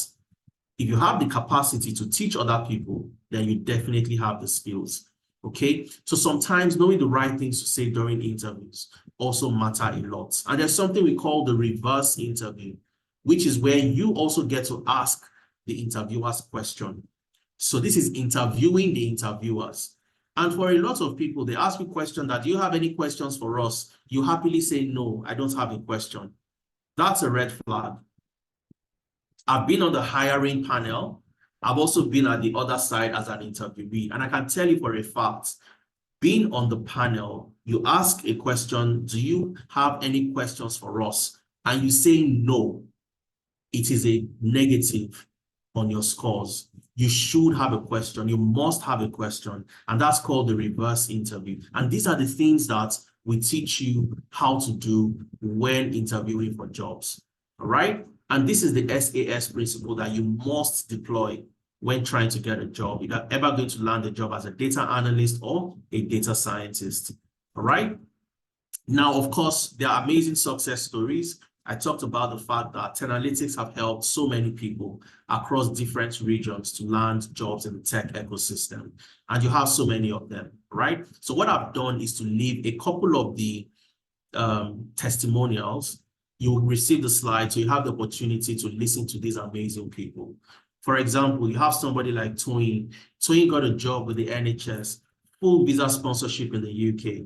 if you have the capacity to teach other people, then you definitely have the skills. Okay, so sometimes knowing the right things to say during interviews also matter a lot. And there's something we call the reverse interview, which is where you also get to ask the interviewers question. So this is interviewing the interviewers. And for a lot of people, they ask you question that, do you have any questions for us? You happily say, no, I don't have a question. That's a red flag. I've been on the hiring panel. I've also been at the other side as an interviewee. And I can tell you for a fact, being on the panel, you ask a question, do you have any questions for us? And you say no, it is a negative on your scores. You should have a question. You must have a question. And that's called the reverse interview. And these are the things that we teach you how to do when interviewing for jobs. All right? And this is the SAS principle that you must deploy when trying to get a job. If you're ever going to land a job as a data analyst or a data scientist. All right? Now, of course, there are amazing success stories. I talked about the fact that Analytics have helped so many people across different regions to land jobs in the tech ecosystem. And you have so many of them, right? So what I've done is to leave a couple of the testimonials. You will receive the slides, so you have the opportunity to listen to these amazing people. For example, you have somebody like Toyin. Toyin got a job with the NHS, full visa sponsorship in the UK,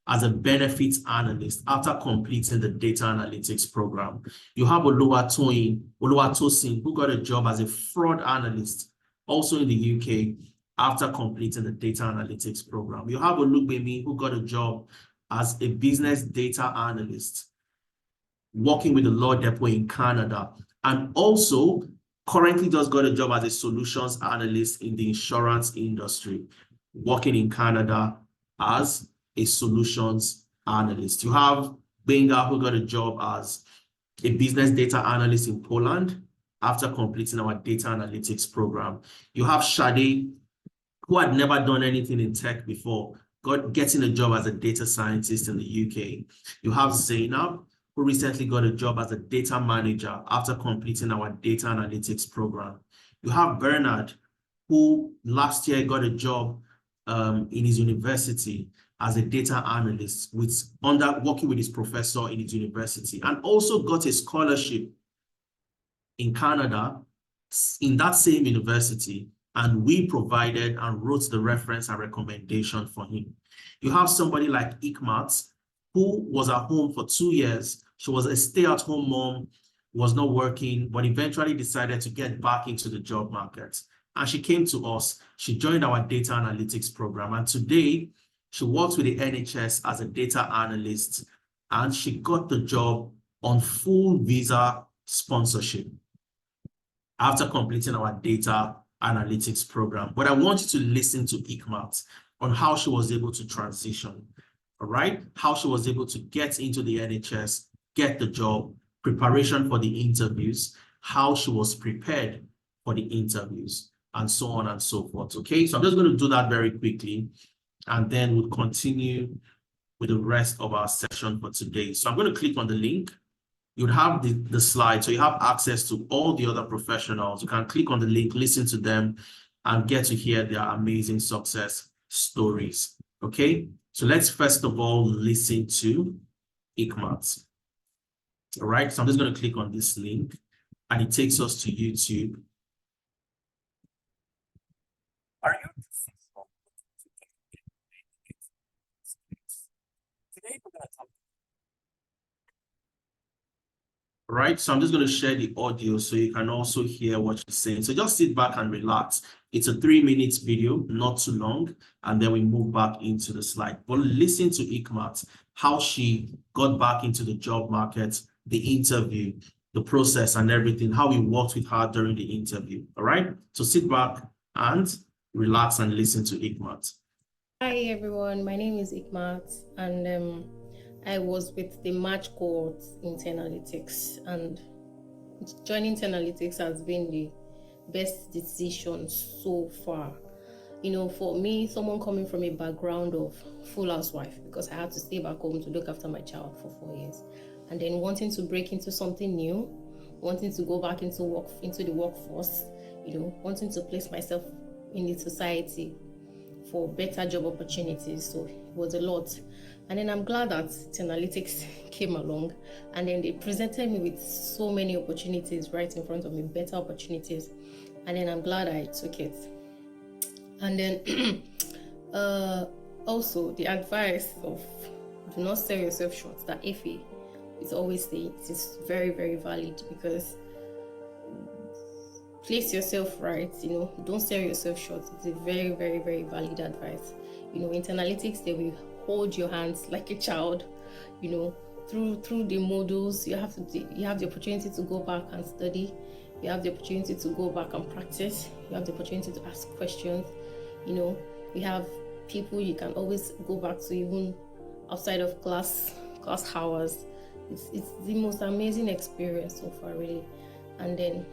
as a benefits analyst after completing the data analytics program. You have Oluwatosin, who got a job as a fraud analyst, also in the UK, after completing the data analytics program. You have Olugbemi, who got a job as a business data analyst, working with the Law Depot in Canada, and also currently just got a job as a solutions analyst in the insurance industry, working in Canada as a solutions analyst. You have Benga, who got a job as a business data analyst in Poland after completing our data analytics program. You have Shade, who had never done anything in tech before, getting a job as a data scientist in the UK. You have Zainab, who recently got a job as a data manager after completing our data analytics program. You have Bernard, who last year got a job in his university as a data analyst, working with his professor in his university, and also got a scholarship in Canada in that same university, and we provided and wrote the reference and recommendation for him. You have somebody like Ikmat, who was at home for 2 years. She was a stay-at-home mom, was not working, but eventually decided to get back into the job market. And she came to us. She joined our data analytics program. And today, she works with the NHS as a data analyst, and she got the job on full visa sponsorship after completing our data analytics program. But I want you to listen to Ikmat on how she was able to transition, all right? How she was able to get into the NHS, get the job, preparation for the interviews, how she was prepared for the interviews, and so on and so forth, okay? So I'm just going to do that very quickly, and then we'll continue with the rest of our session for today. So I'm going to click on the link. You'd have the slide, so you have access to all the other professionals. You can click on the link, listen to them, and get to hear their amazing success stories, okay? So let's first of all listen to Ikmat. All right, so I'm just going to click on this link, and it takes us to YouTube. Are you today we're going to talk. Right, so I'm just going to share the audio so you can also hear what she's saying. So just sit back and relax. It's a 3-minute video, not too long, and then we move back into the slide. But listen to Ikmat, how she got back into the job market, the interview, the process and everything, how we worked with her during the interview. All right, so sit back and relax and listen to Ikmat. Hi everyone, my name is Ikmat, and I was with the March cohort in Analytics, and joining Analytics has been the best decision so far. For me, someone coming from a background of full housewife, because I had to stay back home to look after my child for 4 years, and then wanting to break into something new, wanting to go back into the workforce, wanting to place myself in the society for better job opportunities. So it was a lot. And then I'm glad that Analytics came along, and then they presented me with so many opportunities right in front of me, better opportunities. And then I'm glad I took it. And then also the advice of do not sell yourself short, that Effie is always saying, it is very, very valid, because place yourself right, don't sell yourself short. It's a very, very, very valid advice. In Analytics, they will hold your hands like a child, through the modules. You have the opportunity to go back and study. You have the opportunity to go back and practice. You have the opportunity to ask questions. You have people you can always go back to, even outside of class hours. It's the most amazing experience so far, really. And then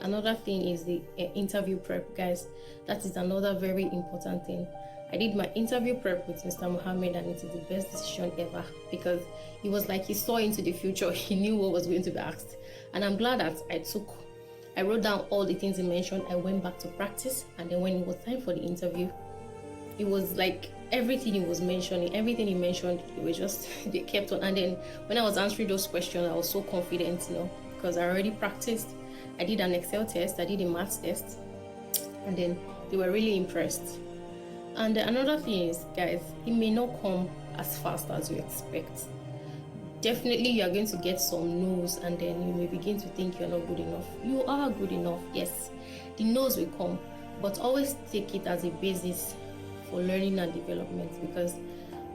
another thing is the interview prep, guys. That is another very important thing. I did my interview prep with Mr. Mohammed, and it is the best decision ever, because he was like, he saw into the future. He knew what was going to be asked. And I'm glad that I wrote down all the things he mentioned. I went back to practice, and then when it was time for the interview, it was like everything he mentioned, they kept on. And then when I was answering those questions, I was so confident, because I already practiced. I did an Excel test, I did a maths test, and then they were really impressed. And another thing is, guys, it may not come as fast as you expect. Definitely you are going to get some no's, and then you may begin to think you're not good enough. You are good enough, yes. The no's will come, but always take it as a basis for learning and development, because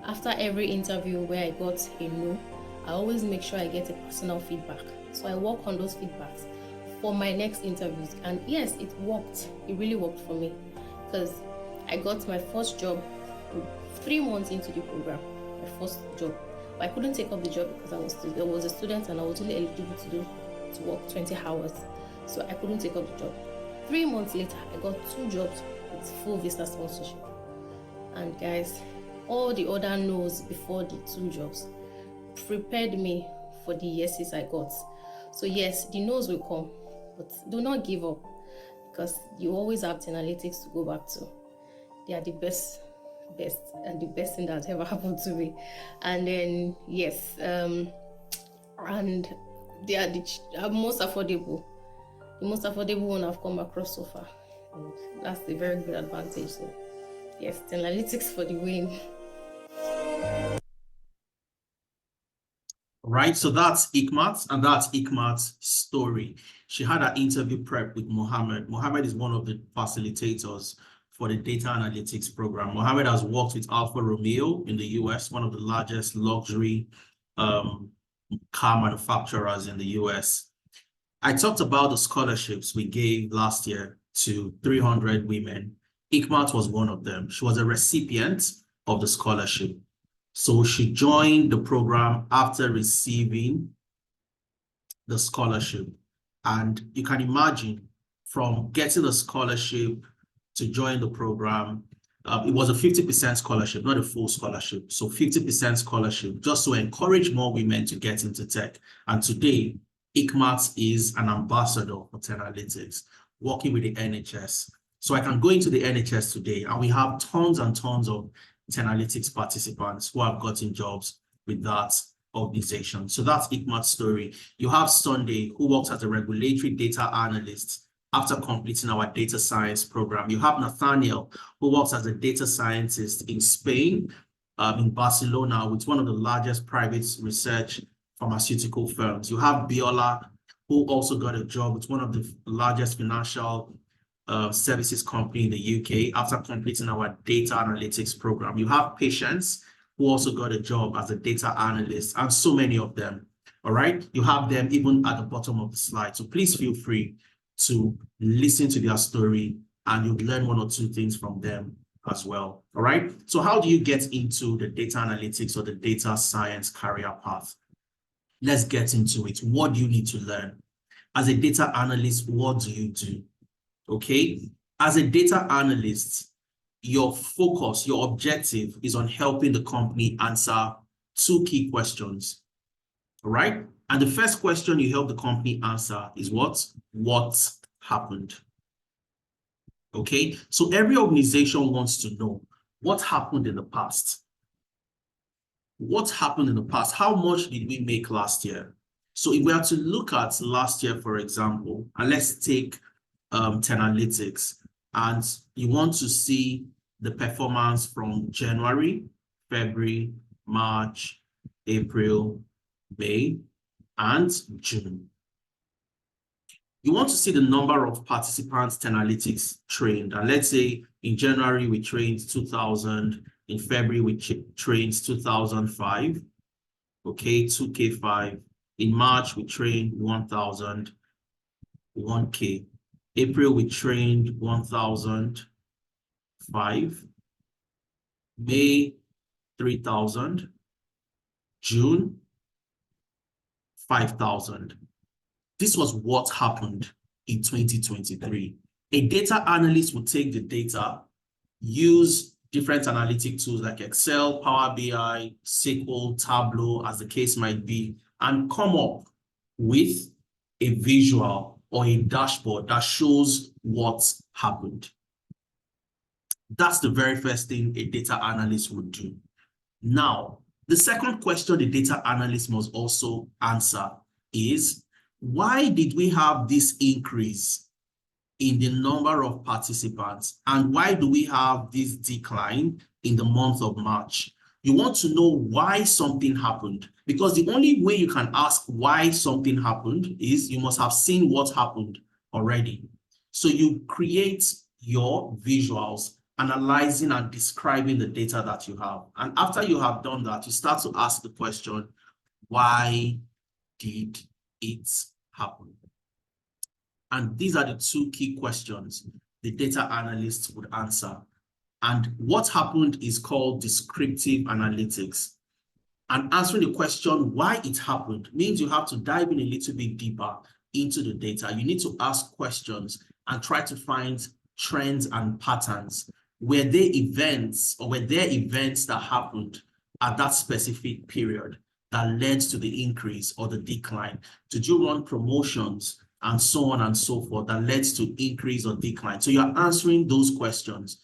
after every interview where I got a no, I always make sure I get a personal feedback. So I work on those feedbacks for my next interviews. And yes, it worked. It really worked for me, because I got my first job 3 months into the program, my first job. But I couldn't take up the job because I was a student, and I was only eligible to work 20 hours. So I couldn't take up the job. 3 months later, I got 2 jobs with full visa sponsorship. And guys, all the other no's before the 2 jobs prepared me for the yeses I got. So yes, the no's will come, but do not give up, because you always have Analytics to go back to. They are the best, and the best thing that's ever happened to me. And then yes, and they are the most affordable. The most affordable one I've come across so far. And that's a very good advantage. So yes, Analytics for the win. Right, so that's Ikmat, and that's Ikmat's story. She had an interview prep with Mohammed. Mohammed is one of the facilitators for the data analytics program. Mohammed has worked with Alfa Romeo in the US, one of the largest luxury car manufacturers in the US. I talked about the scholarships we gave last year to 300 women. Ikmat was one of them. She was a recipient of the scholarship. So she joined the program after receiving the scholarship. And you can imagine, from getting the scholarship to join the program, it was a 50% scholarship, not a full scholarship. So 50% scholarship, just to encourage more women to get into tech. And today, Ikmat is an ambassador for Analytics, working with the NHS. So I can go into the NHS today, and we have tons and tons of Analytics participants who have gotten jobs with that organization. So that's Ikmat's story. You have Sunday, who works as a regulatory data analyst after completing our data science program. You have Nathaniel, who works as a data scientist in Spain, in Barcelona, with one of the largest private research pharmaceutical firms. You have Biola, who also got a job with one of the largest financial services company in the UK after completing our data analytics program. You have Patience, who also got a job as a data analyst, and so many of them. All right, you have them even at the bottom of the slide. So please feel free to listen to their story, and you'll learn 1 or 2 things from them as well. All right, so how do you get into the data analytics or the data science career path? Let's get into it. What do you need to learn? As a data analyst, what do you do? Okay. As a data analyst, your focus, your objective is on helping the company answer two key questions. All right. And the first question you help the company answer is what? What happened? Okay. So every organization wants to know what happened in the past. What happened in the past? How much did we make last year? So if we are to look at last year, for example, and let's take Analytics, and you want to see the performance from January, February, March, April, May, and June. You want to see the number of participants Analytics trained. And let's say in January, we trained 2,000. In February, we trained 2,005. Okay, 2K5. In March, we trained 1,000, 1K. April, we trained 1,005. May, 3,000. June, 5,000. This was what happened in 2023. A data analyst would take the data, use different analytic tools like Excel, Power BI, SQL, Tableau, as the case might be, and come up with a visual or a dashboard that shows what happened. That's the very first thing a data analyst would do. Now, the second question the data analyst must also answer is, why did we have this increase in the number of participants? And why do we have this decline in the month of March? You want to know why something happened, because the only way you can ask why something happened is you must have seen what happened already. So you create your visuals, analyzing and describing the data that you have. And after you have done that, you start to ask the question, why did it happen? And these are the two key questions the data analyst would answer. And what happened is called descriptive analytics. And answering the question why it happened means you have to dive in a little bit deeper into the data. You need to ask questions and try to find trends and patterns. Were there events that happened at that specific period that led to the increase or the decline? Did you run promotions and so on and so forth that led to increase or decline? So you're answering those questions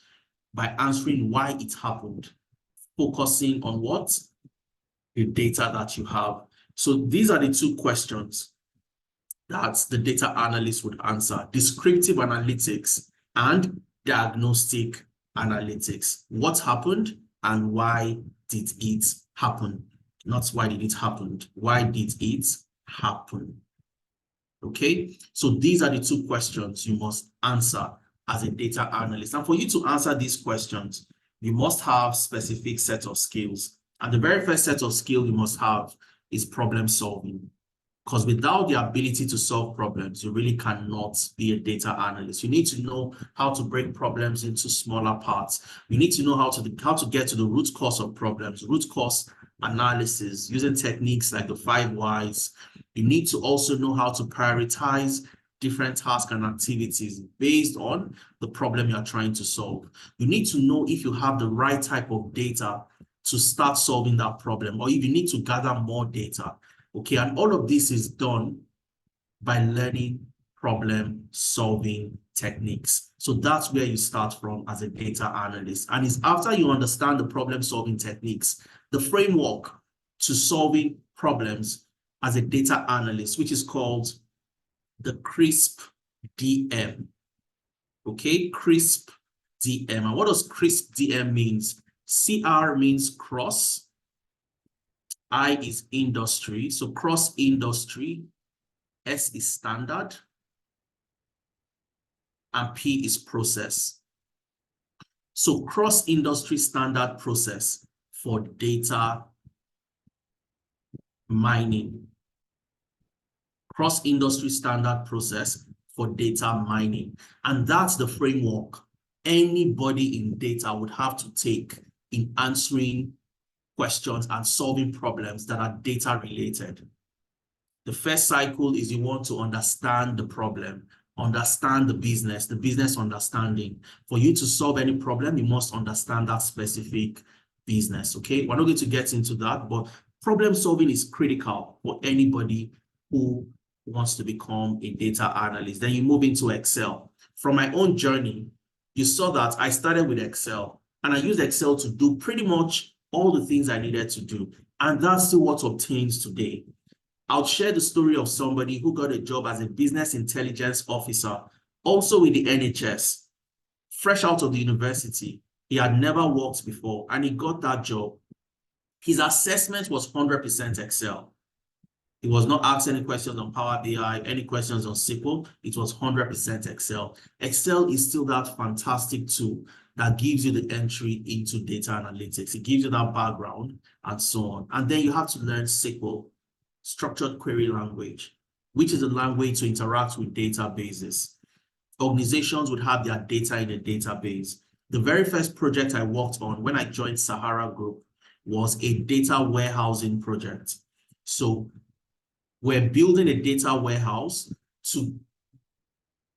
by answering why it happened, focusing on what? The data that you have. So these are the two questions that the data analyst would answer: descriptive analytics and diagnostic analytics. What happened and why did it happen? Not why did it happen, why did it happen? Okay, so these are the two questions you must answer as a data analyst. And for you to answer these questions, you must have specific set of skills. And the very first set of skill you must have is problem solving. Because without the ability to solve problems, you really cannot be a data analyst. You need to know how to break problems into smaller parts. You need to know how to get to the root cause of problems, root cause analysis, using techniques like the 5 whys. You need to also know how to prioritize different tasks and activities based on the problem you're trying to solve. You need to know if you have the right type of data to start solving that problem, or if you need to gather more data. Okay, and all of this is done by learning problem solving techniques. So that's where you start from as a data analyst. And it's after you understand the problem solving techniques, the framework to solving problems as a data analyst, which is called the CRISP DM. Okay, CRISP DM. And what does CRISP DM means? CR means cross, I is industry, so cross industry, S is standard, and P is process. So cross industry standard process for data mining. Cross industry standard process for data mining. And that's the framework anybody in data would have to take in answering questions and solving problems that are data related. The first cycle is you want to understand the problem, understand the business understanding. For you to solve any problem, you must understand that specific business, okay? We're not going to get into that, but problem solving is critical for anybody who wants to become a data analyst. Then you move into Excel. From my own journey, you saw that I started with Excel, and I used Excel to do pretty much all the things I needed to do. And that's still what obtains today. I'll share the story of somebody who got a job as a business intelligence officer, also with the NHS, fresh out of the university. He had never worked before, and he got that job. His assessment was 100% Excel. He was not asked any questions on Power BI, any questions on SQL. It was 100% Excel. Excel is still that fantastic tool that gives you the entry into data analytics. It gives you that background and so on. And then you have to learn SQL, structured query language, which is a language to interact with databases. Organizations would have their data in a database. The very first project I worked on when I joined Sahara Group was a data warehousing project. So we're building a data warehouse to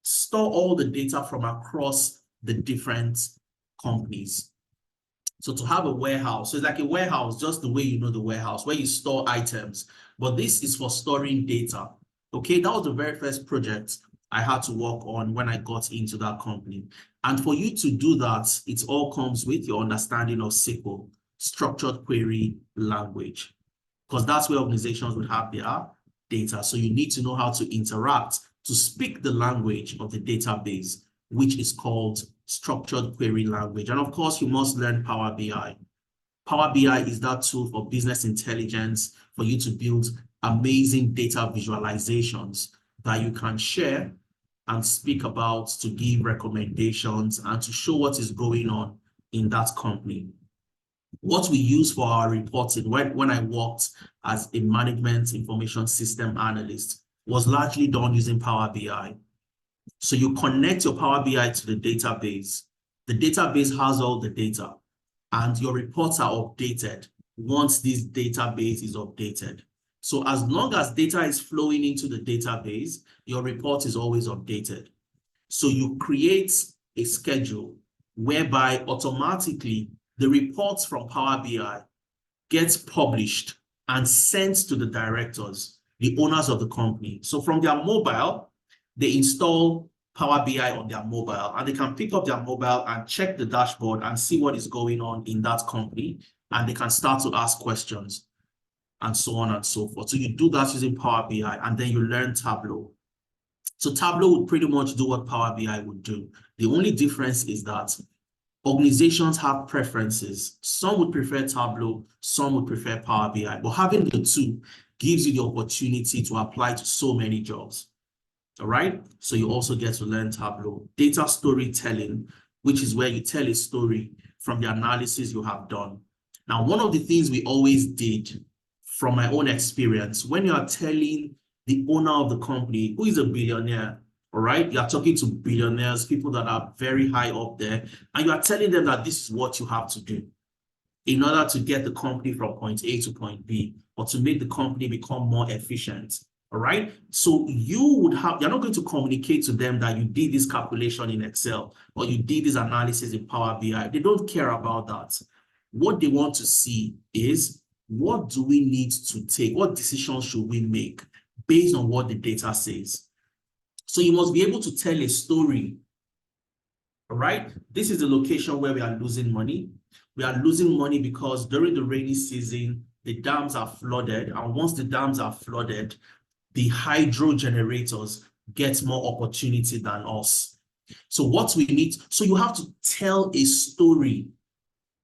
store all the data from across the different companies. So to have a warehouse, so it's like a warehouse, just the way you know the warehouse, where you store items. But this is for storing data. Okay, that was the very first project I had to work on when I got into that company. And for you to do that, it all comes with your understanding of SQL, structured query language, because that's where organizations would have their data. So you need to know how to interact, to speak the language of the database, which is called structured query language. And of course, you must learn Power BI. Power BI is that tool for business intelligence, for you to build amazing data visualizations that you can share and speak about, to give recommendations and to show what is going on in that company. What we use for our reporting when I worked as a management information system analyst was largely done using Power BI. So you connect your Power BI to the database. The database has all the data, and your reports are updated once this database is updated. So as long as data is flowing into the database, your report is always updated. So you create a schedule whereby automatically the reports from Power BI gets published and sent to the directors, the owners of the company. So from their mobile, they install Power BI on their mobile, and they can pick up their mobile and check the dashboard and see what is going on in that company, and they can start to ask questions and so on and so forth. So you do that using Power BI, and then you learn Tableau. So Tableau would pretty much do what Power BI would do. The only difference is that organizations have preferences. Some would prefer Tableau, some would prefer Power BI, but having the two gives you the opportunity to apply to so many jobs. All right, so you also get to learn Tableau. Data storytelling, which is where you tell a story from the analysis you have done. Now, one of the things we always did from my own experience, when you are telling the owner of the company, who is a billionaire, all right, you are talking to billionaires, people that are very high up there, and you are telling them that this is what you have to do in order to get the company from point A to point B, or to make the company become more efficient. All right. So you're not going to communicate to them that you did this calculation in Excel or you did this analysis in Power BI. They don't care about that. What they want to see is, what do we need to take? What decisions should we make based on what the data says? So you must be able to tell a story. All right. This is the location where we are losing money. We are losing money because during the rainy season, the dams are flooded. And once the dams are flooded, the hydro generators get more opportunity than us. So what we need, so you have to tell a story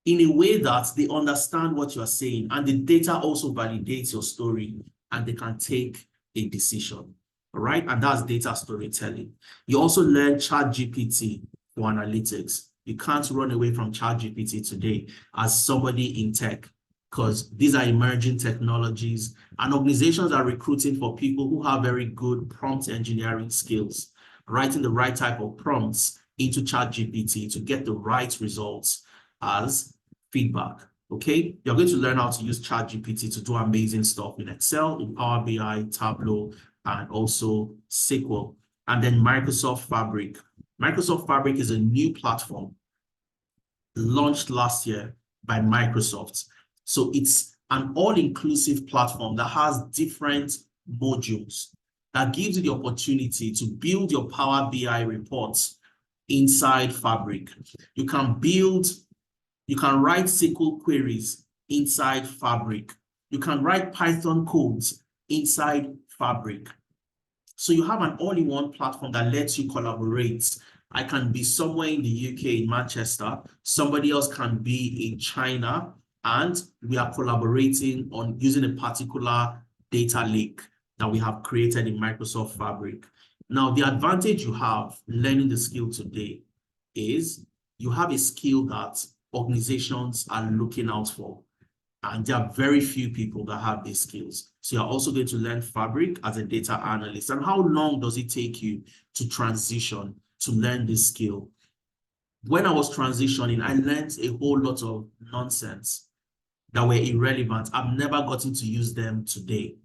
in a way that they understand what you are saying, and the data also validates your story, and they can take a decision. All right, and that's data storytelling. You also learn ChatGPT for analytics. You can't run away from ChatGPT today as somebody in tech, because these are emerging technologies, and organizations are recruiting for people who have very good prompt engineering skills, writing the right type of prompts into ChatGPT to get the right results as feedback. Okay, you're going to learn how to use ChatGPT to do amazing stuff in Excel, in Power BI, Tableau, and also SQL. And then Microsoft Fabric. Microsoft Fabric is a new platform launched last year by Microsoft. So it's an all-inclusive platform that has different modules that gives you the opportunity to build your Power BI reports inside Fabric. You can write SQL queries inside Fabric. You can write Python codes inside Fabric. So you have an all-in-one platform that lets you collaborate. I can be somewhere in the UK, in Manchester. Somebody else can be in China, and we are collaborating on using a particular data lake that we have created in Microsoft Fabric. Now, the advantage you have learning the skill today is you have a skill that organizations are looking out for. And there are very few people that have these skills. So you're also going to learn Fabric as a data analyst. And how long does it take you to transition to learn this skill? When I was transitioning, I learned a whole lot of nonsense that were irrelevant. I've never gotten to use them today.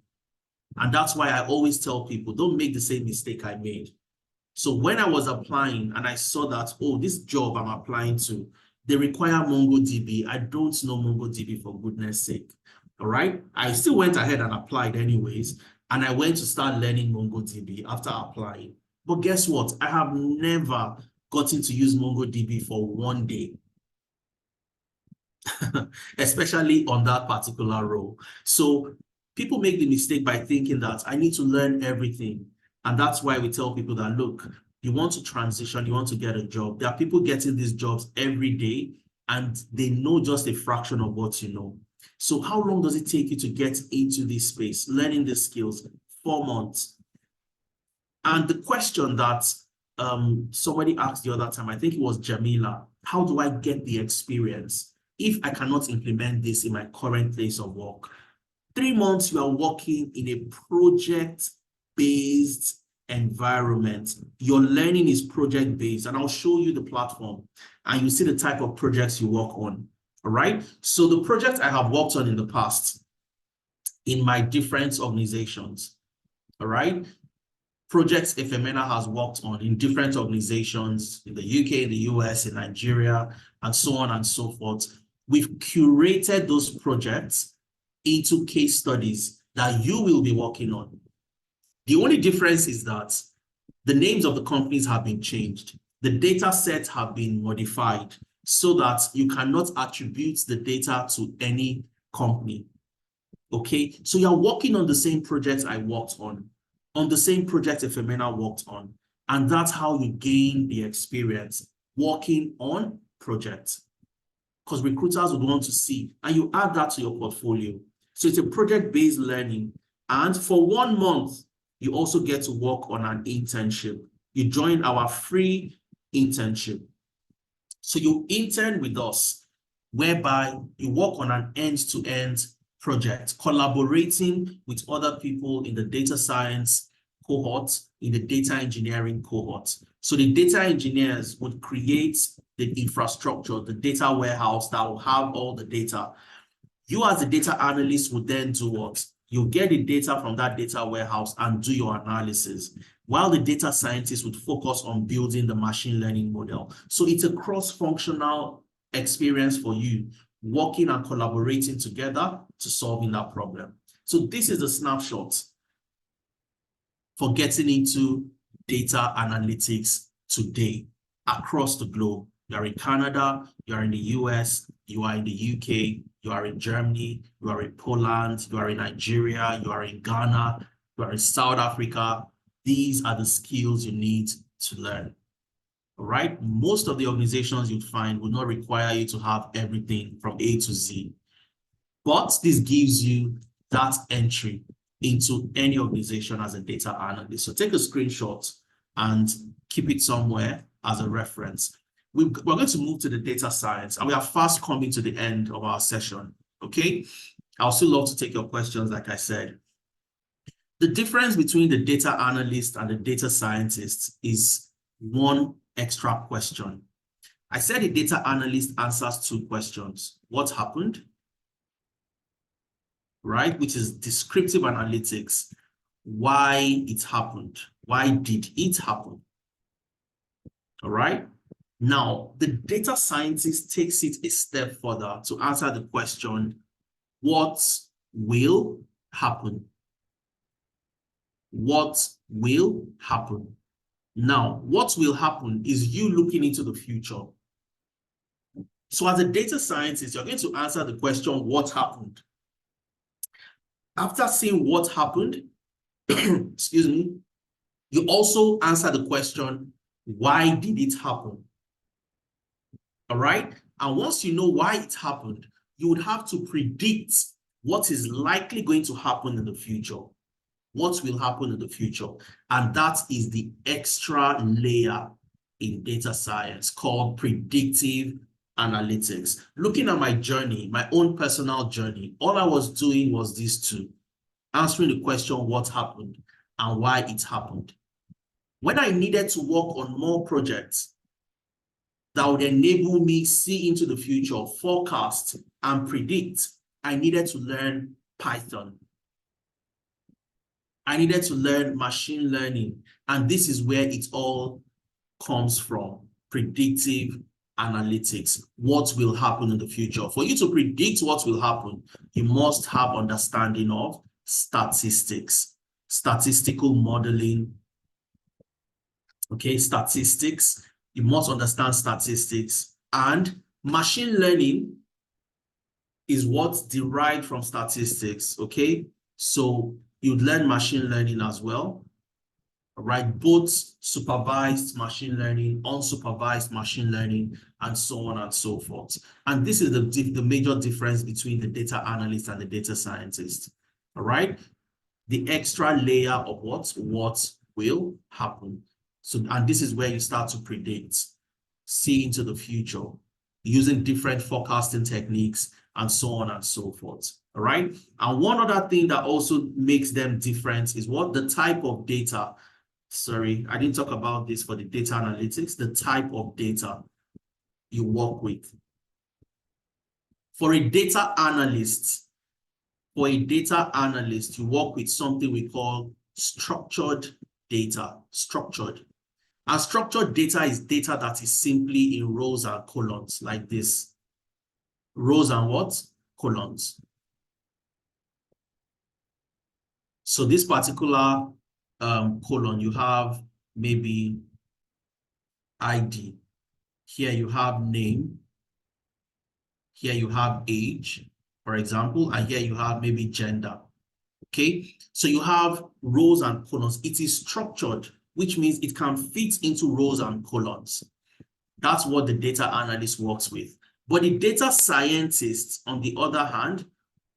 And that's why I always tell people, don't make the same mistake I made. So when I was applying and I saw that, oh, this job I'm applying to, they require MongoDB. I don't know MongoDB, for goodness sake. All right. I still went ahead and applied anyways. And I went to start learning MongoDB after applying. But guess what? I have never gotten to use MongoDB for one day, especially on that particular role. So people make the mistake by thinking that I need to learn everything. And that's why we tell people that, look, you want to transition, you want to get a job. There are people getting these jobs every day, and they know just a fraction of what you know. So how long does it take you to get into this space, learning the skills? 4 months. And the question that somebody asked the other time, I think it was Jamila, how do I get the experience if I cannot implement this in my current place of work? 3 months, you are working in a project-based environment. Your learning is project-based, and I'll show you the platform, and you see the type of projects you work on. All right. So the projects I have worked on in the past in my different organizations. All right. Projects Efemena has worked on in different organizations in the UK, in the US, in Nigeria, and so on and so forth. We've curated those projects into case studies that you will be working on. The only difference is that the names of the companies have been changed. The data sets have been modified so that you cannot attribute the data to any company. Okay, so you're working on the same projects I worked on the same project Efemena worked on. And that's how you gain the experience working on projects. Because recruiters would want to see, and you add that to your portfolio. So it's a project-based learning. And for 1 month, you also get to work on an internship. You join our free internship. So you intern with us, whereby you work on an end-to-end project, collaborating with other people in the data science cohort, in the data engineering cohort. So the data engineers would create the infrastructure, the data warehouse that will have all the data. You as a data analyst would then do what? You get the data from that data warehouse and do your analysis, while the data scientists would focus on building the machine learning model. So it's a cross-functional experience for you, working and collaborating together to solving that problem. So this is a snapshot for getting into data analytics today across the globe. You are in Canada, you are in the US, you are in the UK, you are in Germany, you are in Poland, you are in Nigeria, you are in Ghana, you are in South Africa. These are the skills you need to learn. All right. Most of the organizations you'd find will not require you to have everything from A to Z. But this gives you that entry into any organization as a data analyst. So take a screenshot and keep it somewhere as a reference. We're going to move to the data science, and we are fast coming to the end of our session. Okay. I'll still love to take your questions, like I said. The difference between the data analyst and the data scientist is one extra question. I said a data analyst answers 2 questions. What happened? right? Which is descriptive analytics. Why it happened? Why did it happen? All right. Now, the data scientist takes it a step further to answer the question, what will happen? What will happen? Now, what will happen is you looking into the future. So as a data scientist, you're going to answer the question, what happened? After seeing what happened, excuse me, you also answer the question, why did it happen? All right. And once you know why it happened, you would have to predict what is likely going to happen in the future. What will happen in the future? And that is the extra layer in data science called predictive analytics. Looking at my journey, my own personal journey, all I was doing was these two, answering the question, what happened and why it happened. When I needed to work on more projects that would enable me see into the future, forecast, and predict, I needed to learn Python. I needed to learn machine learning. And this is where it all comes from, predictive analytics. What will happen in the future? For you to predict what will happen, you must have understanding of statistics, statistical modeling, okay, statistics. You must understand statistics, and machine learning is what's derived from statistics, okay? So you'd learn machine learning as well, right? Both supervised machine learning, unsupervised machine learning, and so on and so forth. And this is the major difference between the data analyst and the data scientist, all right? The extra layer of what will happen. So, and this is where you start to predict, see into the future, using different forecasting techniques, and so on and so forth. All right. And one other thing that also makes them different is what the type of data. Sorry, I didn't talk about this for the data analytics, the type of data you work with. For a data analyst, you work with something we call structured data, And structured data is data that is simply in rows and columns like this. Rows and what? Columns. So this particular column, you have maybe ID. Here you have name. Here you have age, for example, and here you have maybe gender. Okay, so you have rows and columns. It is structured, which means it can fit into rows and columns. That's what the data analyst works with. But the data scientist, on the other hand,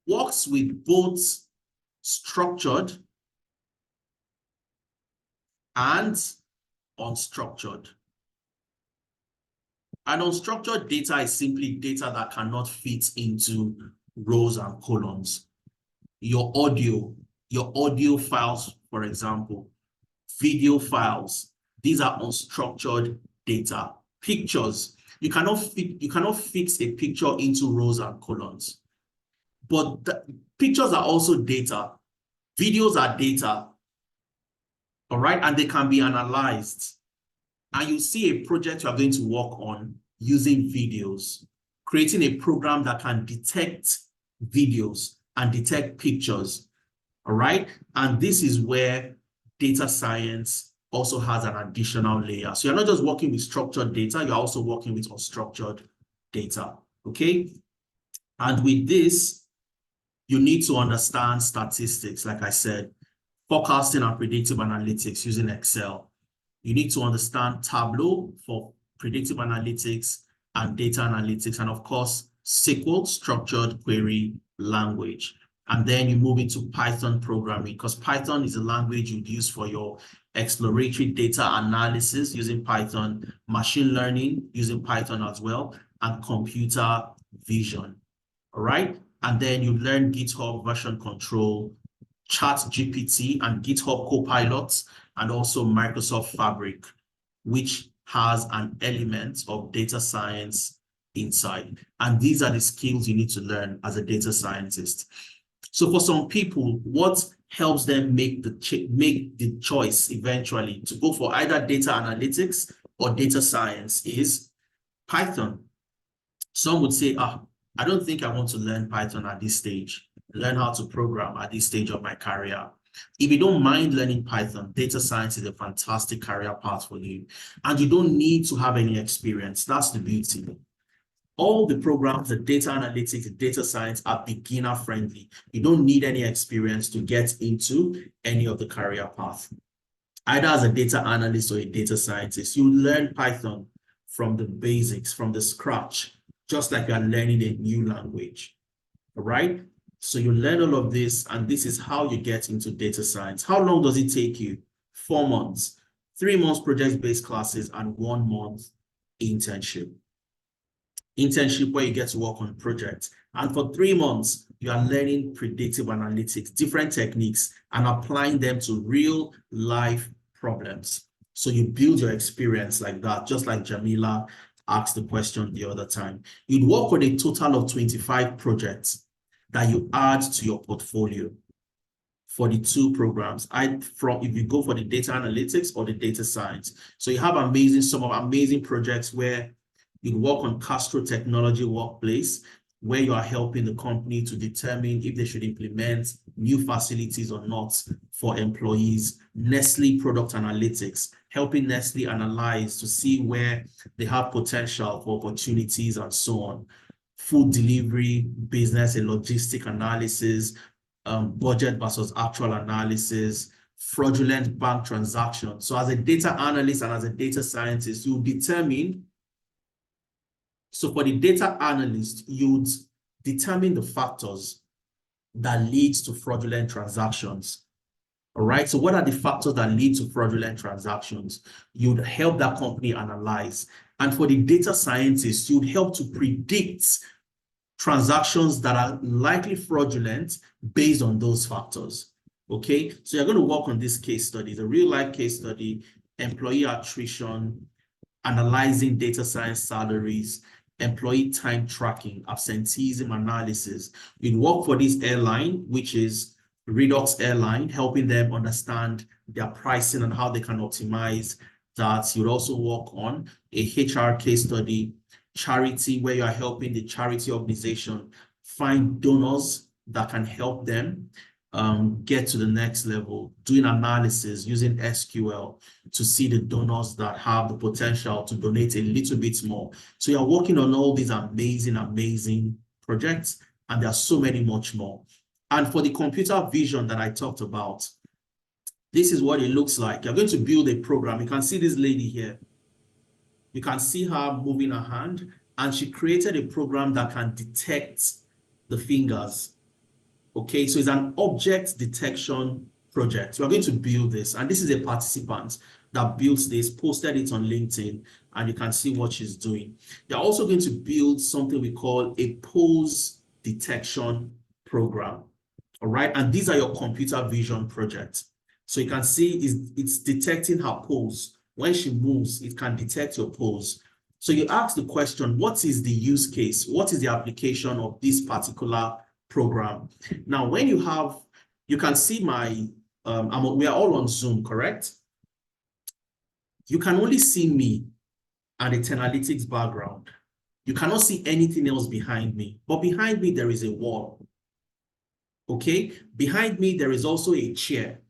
works with both structured and unstructured. And unstructured data is simply data that cannot fit into rows and columns. Your audio files, for example, video files, these are unstructured data. Pictures, you cannot fix a picture into rows and columns. But pictures are also data. Videos are data. All right, and they can be analyzed. And you see a project you are going to work on using videos, creating a program that can detect videos and detect pictures. All right, and this is where data science also has an additional layer. So you're not just working with structured data, you're also working with unstructured data, okay? And with this, you need to understand statistics, like I said, forecasting and predictive analytics using Excel. You need to understand Tableau for predictive analytics and data analytics, and of course, SQL, structured query language. And then you move into Python programming, because Python is a language you'd use for your exploratory data analysis using Python, machine learning using Python as well, and computer vision. All right. And then you learn GitHub version control, ChatGPT and GitHub Copilot, and also Microsoft Fabric, which has an element of data science inside. And these are the skills you need to learn as a data scientist. So for some people, what helps them make the choice eventually to go for either data analytics or data science is Python. Some would say, I don't think I want to learn Python at this stage, learn how to program at this stage of my career. If you don't mind learning Python, data science is a fantastic career path for you. And you don't need to have any experience. That's the beauty. All the programs, the data analytics, the data science are beginner friendly. You don't need any experience to get into any of the career path. Either as a data analyst or a data scientist, you learn Python from the basics, from the scratch, just like you are learning a new language, all right? So you learn all of this, and this is how you get into data science. How long does it take you? 4 months, 3 months project-based classes, and 1 month internship. Internship where you get to work on projects. And for 3 months, you are learning predictive analytics, different techniques, and applying them to real life problems. So you build your experience like that, just like Jamila asked the question the other time. You'd work on a total of 25 projects that you add to your portfolio for the 2 programs. If you go for the data analytics or the data science. So you have some amazing projects where you work on Castro Technology Workplace, where you are helping the company to determine if they should implement new facilities or not for employees. Nestle Product Analytics, helping Nestle analyze to see where they have potential for opportunities and so on. Food delivery, business and logistic analysis, budget versus actual analysis, fraudulent bank transactions. So as a data analyst and as a data scientist, you determine. So for the data analyst, you'd determine the factors that lead to fraudulent transactions. All right. So what are the factors that lead to fraudulent transactions? You'd help that company analyze. And for the data scientist, you'd help to predict transactions that are likely fraudulent based on those factors. Okay. So you're going to work on this case study, the real life case study, employee attrition, analyzing data science salaries, employee time tracking, absenteeism analysis. We work for this airline, which is Redux Airline, helping them understand their pricing and how they can optimize that. You'd also work on a HR case study, charity, where you are helping the charity organization find donors that can help them get to the next level, doing analysis using SQL to see the donors that have the potential to donate a little bit more. So you're working on all these amazing projects, and there are so many much more. And for the computer vision that I talked about, this is what it looks like. You're going to build a program. You can see this lady here. You can see her moving her hand, and she created a program that can detect the fingers. Okay, so it's an object detection project. So we're going to build this, and this is a participant that built this, posted it on LinkedIn, and you can see what she's doing. They're also going to build something we call a pose detection program. All right, and these are your computer vision projects. So you can see it's detecting her pose. When she moves, it can detect your pose. So you ask the question, what is the use case? What is the application of this particular program? Now, when you can see my, we are all on Zoom, correct? You can only see me and the Analytics background. You cannot see anything else behind me, but behind me, there is a wall. Okay, behind me, there is also a chair.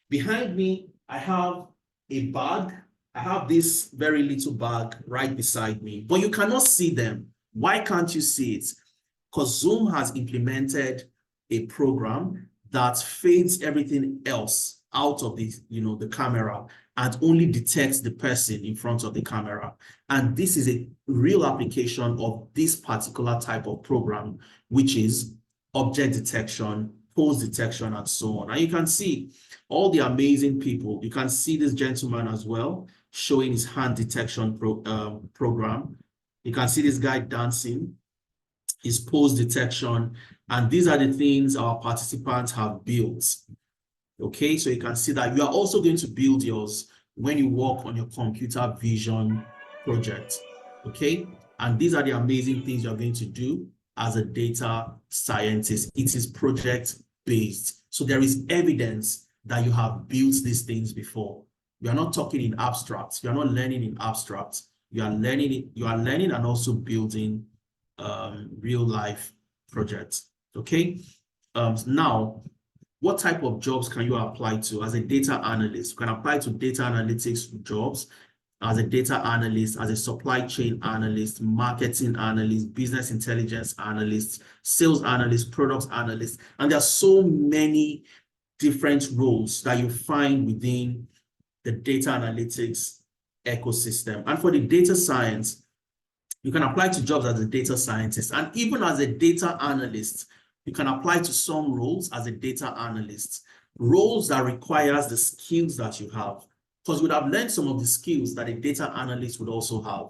Behind me, I have a bag. I have this very little bag right beside me, but you cannot see them. Why can't you see it? Because Zoom has implemented a program that fades everything else out of the camera and only detects the person in front of the camera. And this is a real application of this particular type of program, which is object detection, pose detection, and so on. And you can see all the amazing people. You can see this gentleman as well, showing his hand detection program. You can see this guy dancing, his pose detection, and these are the things our participants have built. Okay, so you can see that you are also going to build yours when you work on your computer vision project. Okay, and these are the amazing things you're going to do as a data scientist. It is project-based. So there is evidence that you have built these things before. You are not talking in abstract. You are not learning in abstract. You are learning and also building real life projects. Okay. Now, what type of jobs can you apply to as a data analyst? You can apply to data analytics jobs as a data analyst, as a supply chain analyst, marketing analyst, business intelligence analyst, sales analyst, product analyst. And there are so many different roles that you find within the data analytics ecosystem. And for the data science, you can apply to jobs as a data scientist. And even as a data analyst, you can apply to some roles as a data analyst, roles that requires the skills that you have, because you would have learned some of the skills that a data analyst would also have.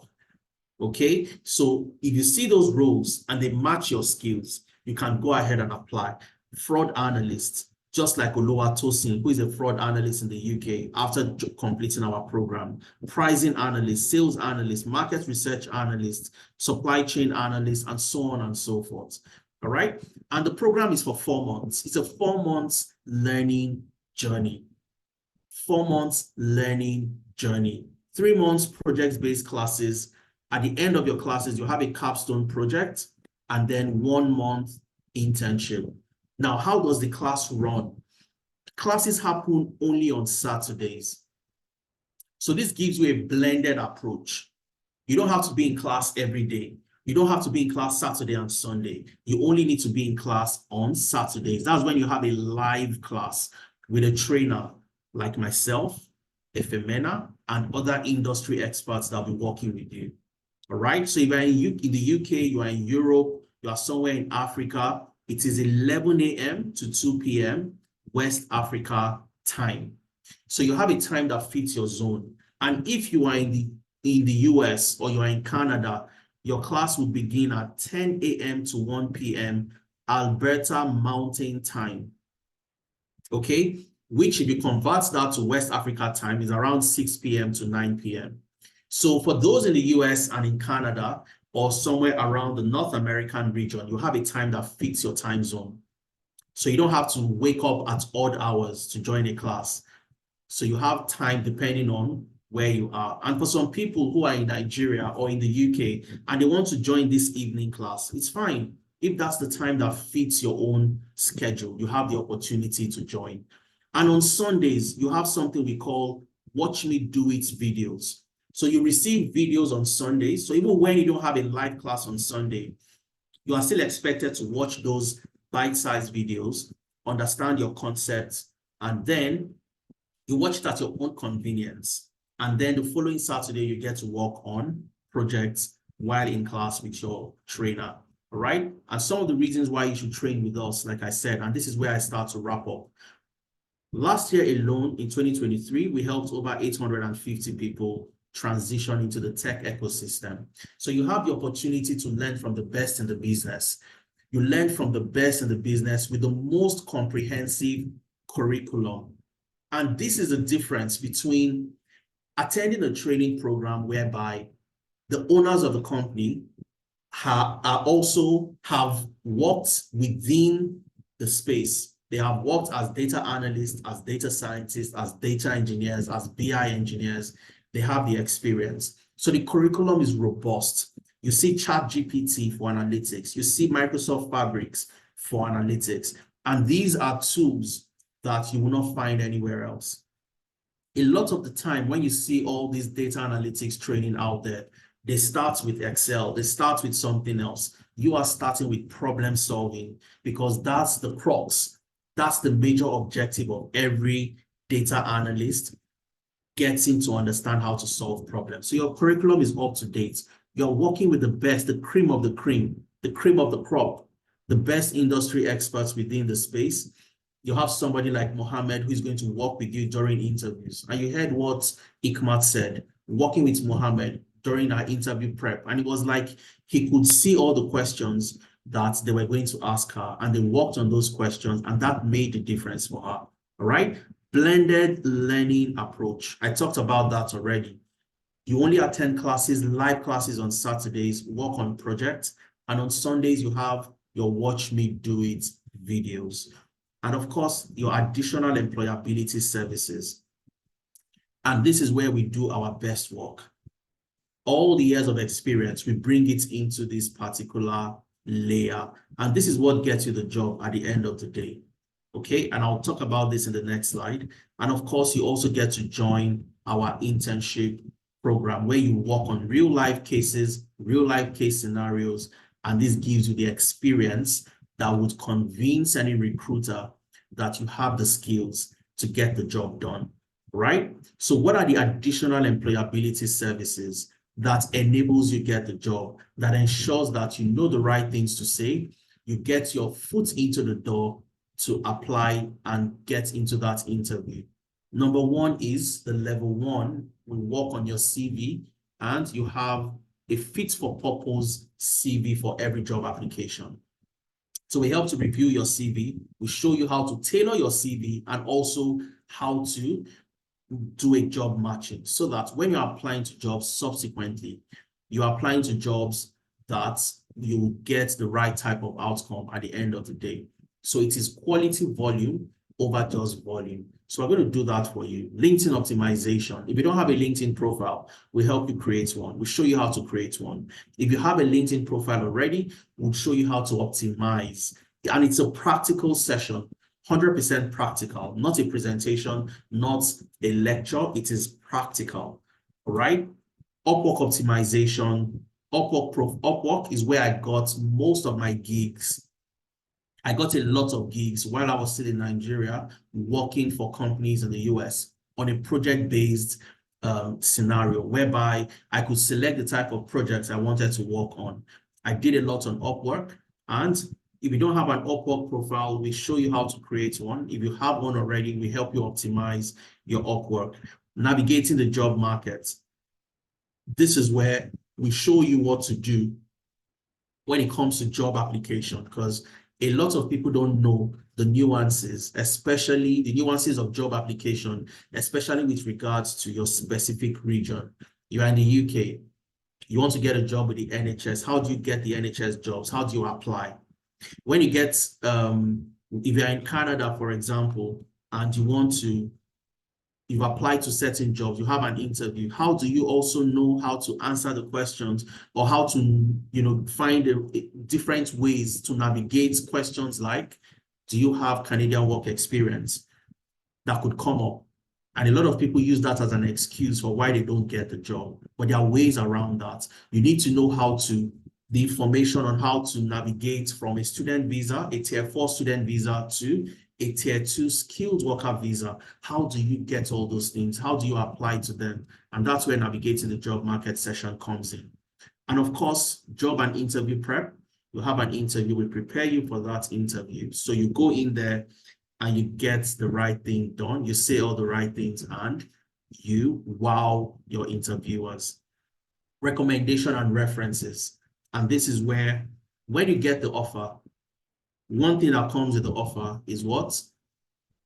Okay, so if you see those roles and they match your skills, you can go ahead and apply. Fraud analyst, just like Oluwatosin, who is a fraud analyst in the UK after completing our program. Pricing analyst, sales analyst, market research analyst, supply chain analyst, and so on and so forth. All right. And the program is for 4 months. It's a 4 months learning journey. 4 months learning journey. 3 months project-based classes. At the end of your classes, you have a capstone project and then 1 month internship. Now, how does the class run? Classes happen only on Saturdays. So this gives you a blended approach. You don't have to be in class every day. You don't have to be in class Saturday and Sunday. You only need to be in class on Saturdays. That's when you have a live class with a trainer like myself, Efemena, and other industry experts that will be working with you. All right. So if you're in the UK, you are in Europe, you are somewhere in Africa, it is 11 a.m. to 2 p.m. West Africa time. So you have a time that fits your zone. And if you are in the US or you are in Canada, your class will begin at 10 a.m. to 1 p.m. Alberta Mountain Time. Okay, which if you convert that to West Africa time is around 6 p.m. to 9 p.m. So for those in the US and in Canada or somewhere around the North American region, you have a time that fits your time zone. So you don't have to wake up at odd hours to join a class. So you have time depending on where you are. And for some people who are in Nigeria or in the UK and they want to join this evening class, it's fine. If that's the time that fits your own schedule, you have the opportunity to join. And on Sundays, you have something we call Watch Me Do It videos. So you receive videos on Sundays. So even when you don't have a live class on Sunday, you are still expected to watch those bite-sized videos, understand your concepts, and then you watch it at your own convenience. And then the following Saturday, you get to work on projects while in class with your trainer. All right. And some of the reasons why you should train with us, like I said, and this is where I start to wrap up. Last year alone, in 2023, we helped over 850 people transition into the tech ecosystem. So you have the opportunity to learn from the best in the business. You learn from the best in the business with the most comprehensive curriculum. And this is the difference between attending a training program whereby the owners of the company also have worked within the space. They have worked as data analysts, as data scientists, as data engineers, as BI engineers. They have the experience. So the curriculum is robust. You see ChatGPT for analytics. You see Microsoft Fabrics for analytics. And these are tools that you will not find anywhere else. A lot of the time when you see all these data analytics training out there, they start with Excel, they start with something else. You are starting with problem solving because that's the crux. That's the major objective of every data analyst, getting to understand how to solve problems. So your curriculum is up to date. You're working with the best, the cream of the cream of the crop, the best industry experts within the space. You have somebody like Mohammed who is going to work with you during interviews. And you heard what Ikmat said, working with Mohammed during our interview prep. And it was like he could see all the questions that they were going to ask her, and they worked on those questions, and that made the difference for her. All right? Blended learning approach. I talked about that already. You only attend classes, live classes on Saturdays, work on projects, And on Sundays, you have your Watch Me Do It videos. And of course, your additional employability services. And this is where we do our best work. All the years of experience, we bring it into this particular layer. And this is what gets you the job at the end of the day. Okay, and I'll talk about this in the next slide. And of course, you also get to join our internship program where you work on real life cases, real life case scenarios, and this gives you the experience that would convince any recruiter that you have the skills to get the job done, right? So what are the additional employability services that enables you get the job, that ensures that you know the right things to say, you get your foot into the door to apply and get into that interview? Number one is the level one. We work on your CV and you have a fit for purpose CV for every job application. So we help to review your CV. We show you how to tailor your CV and also how to do a job matching so that when you're applying to jobs subsequently, you're applying to jobs that you get the right type of outcome at the end of the day. So it is quality volume over just volume. So we're going to do that for you. LinkedIn optimization. If you don't have a LinkedIn profile, we help you create one. We show you how to create one. If you have a LinkedIn profile already, we'll show you how to optimize. And it's a practical session, 100% practical, not a presentation, not a lecture. It is practical, all right? Upwork optimization. Upwork is where I got most of my gigs. I got a lot of gigs while I was still in Nigeria, working for companies in the US on a project-based scenario whereby I could select the type of projects I wanted to work on. I did a lot on Upwork, and if you don't have an Upwork profile, we show you how to create one. If you have one already, we help you optimize your Upwork. Navigating the job market. This is where we show you what to do when it comes to job application, because a lot of people don't know the nuances, especially the nuances of job application, especially with regards to your specific region. You are in the UK, you want to get a job with the NHS. How do you get the NHS jobs? How do you apply? When you get, if you're in Canada, for example, and you've applied to certain jobs, you have an interview, how do you also know how to answer the questions or how to, find different ways to navigate questions like, do you have Canadian work experience? That could come up. And a lot of people use that as an excuse for why they don't get the job. But there are ways around that. You need to know the information on how to navigate from a student visa, a tier 4 student visa, to a tier 2 skilled worker visa. How do you get all those things? How do you apply to them? And that's where navigating the job market session comes in. And of course, job and interview prep. You have an interview, we prepare you for that interview. So you go in there and you get the right thing done. You say all the right things and you wow your interviewers. Recommendation and references. And this is where, when you get the offer, one thing that comes with the offer is what?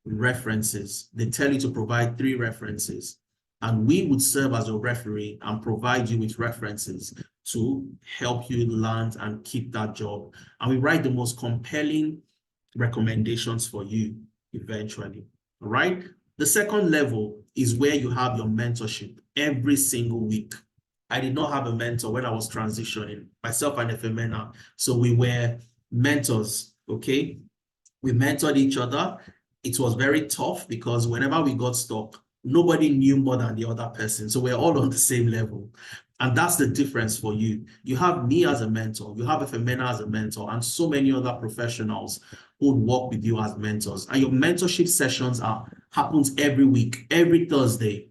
References. They tell you to provide 3 references. And we would serve as a referee and provide you with references to help you land and keep that job. And we write the most compelling recommendations for you eventually, all right? The second level is where you have your mentorship every single week. I did not have a mentor when I was transitioning, myself and Efemena. So we were mentors, okay? We mentored each other. It was very tough because whenever we got stuck, nobody knew more than the other person. So we're all on the same level. And that's the difference for you. You have me as a mentor, you have Efemena as a mentor, and so many other professionals who would work with you as mentors. And your mentorship sessions happens every week, every Thursday.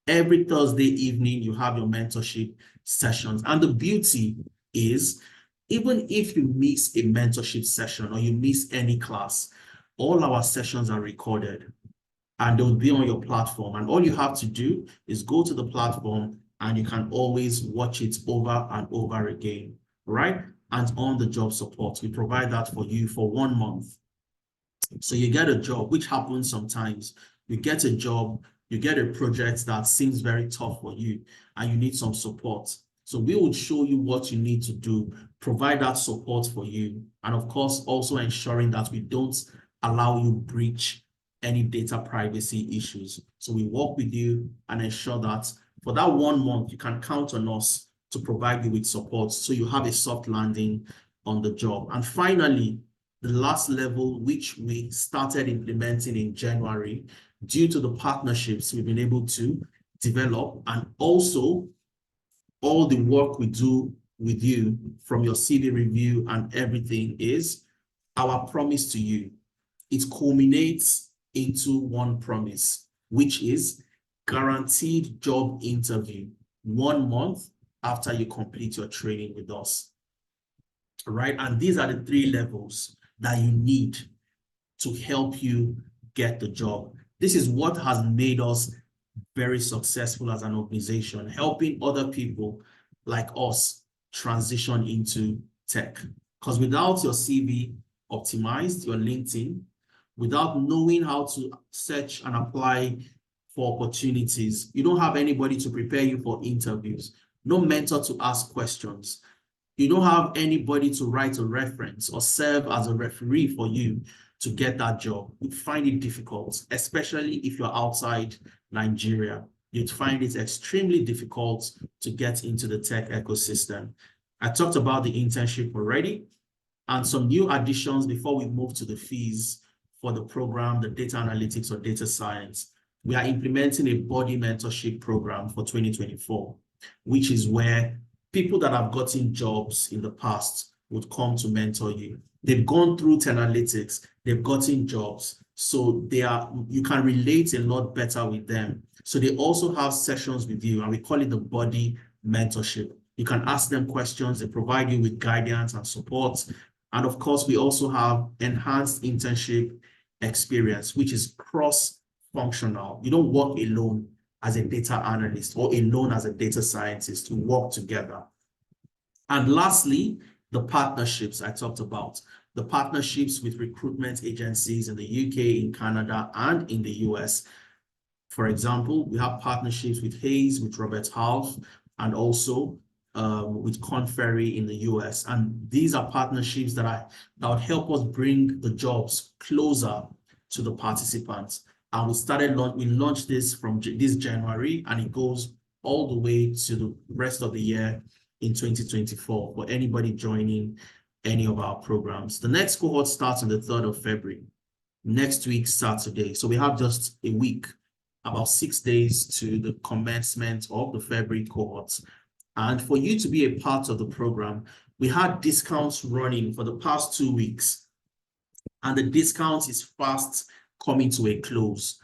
Every Thursday evening, you have your mentorship sessions. And the beauty is, even if you miss a mentorship session or you miss any class, all our sessions are recorded and they'll be on your platform. And all you have to do is go to the platform and you can always watch it over and over again, right? And on the job support, we provide that for you for 1 month. So you get a job, which happens sometimes. You get a job, you get a project that seems very tough for you and you need some support. So we would show you what you need to do, provide that support for you, and of course, also ensuring that we don't allow you breach any data privacy issues. So we work with you and ensure that for that 1 month, you can count on us to provide you with support so you have a soft landing on the job. And finally, the last level, which we started implementing in January, due to the partnerships we've been able to develop, and also all the work we do with you from your CV review and everything, is our promise to you. It culminates into one promise, which is guaranteed job interview 1 month after you complete your training with us. Right? And these are the 3 levels that you need to help you get the job. This is what has made us very successful as an organization, helping other people like us transition into tech. Because without your CV optimized, your LinkedIn, without knowing how to search and apply for opportunities, you don't have anybody to prepare you for interviews, no mentor to ask questions. You don't have anybody to write a reference or serve as a referee for you to get that job. You find it difficult, especially if you're outside Nigeria. You'd find it extremely difficult to get into the tech ecosystem. I talked about the internship already, and some new additions before we move to the fees for the program, the data analytics or data science. We are implementing a body mentorship program for 2024, which is where people that have gotten jobs in the past would come to mentor you. They've gone through Analytics, they've gotten jobs, so you can relate a lot better with them. So they also have sessions with you, and we call it the body mentorship. You can ask them questions, they provide you with guidance and support. And of course, we also have enhanced internship experience, which is cross-functional. You don't work alone as a data analyst or alone as a data scientist, to work together. And lastly, the partnerships I talked about, the partnerships with recruitment agencies in the UK, in Canada, and in the US. For example, we have partnerships with Hayes, with Robert Half, and also with Conferry in the US. And these are partnerships that would help us bring the jobs closer to the participants. And we launched this from this January, and it goes all the way to the rest of the year in 2024 for anybody joining any of our programs. The next cohort starts on the 3rd of February, next week, Saturday. So we have just a week, about 6 days to the commencement of the February cohorts. And for you to be a part of the program, we had discounts running for the past 2 weeks, and the discount is fast coming to a close.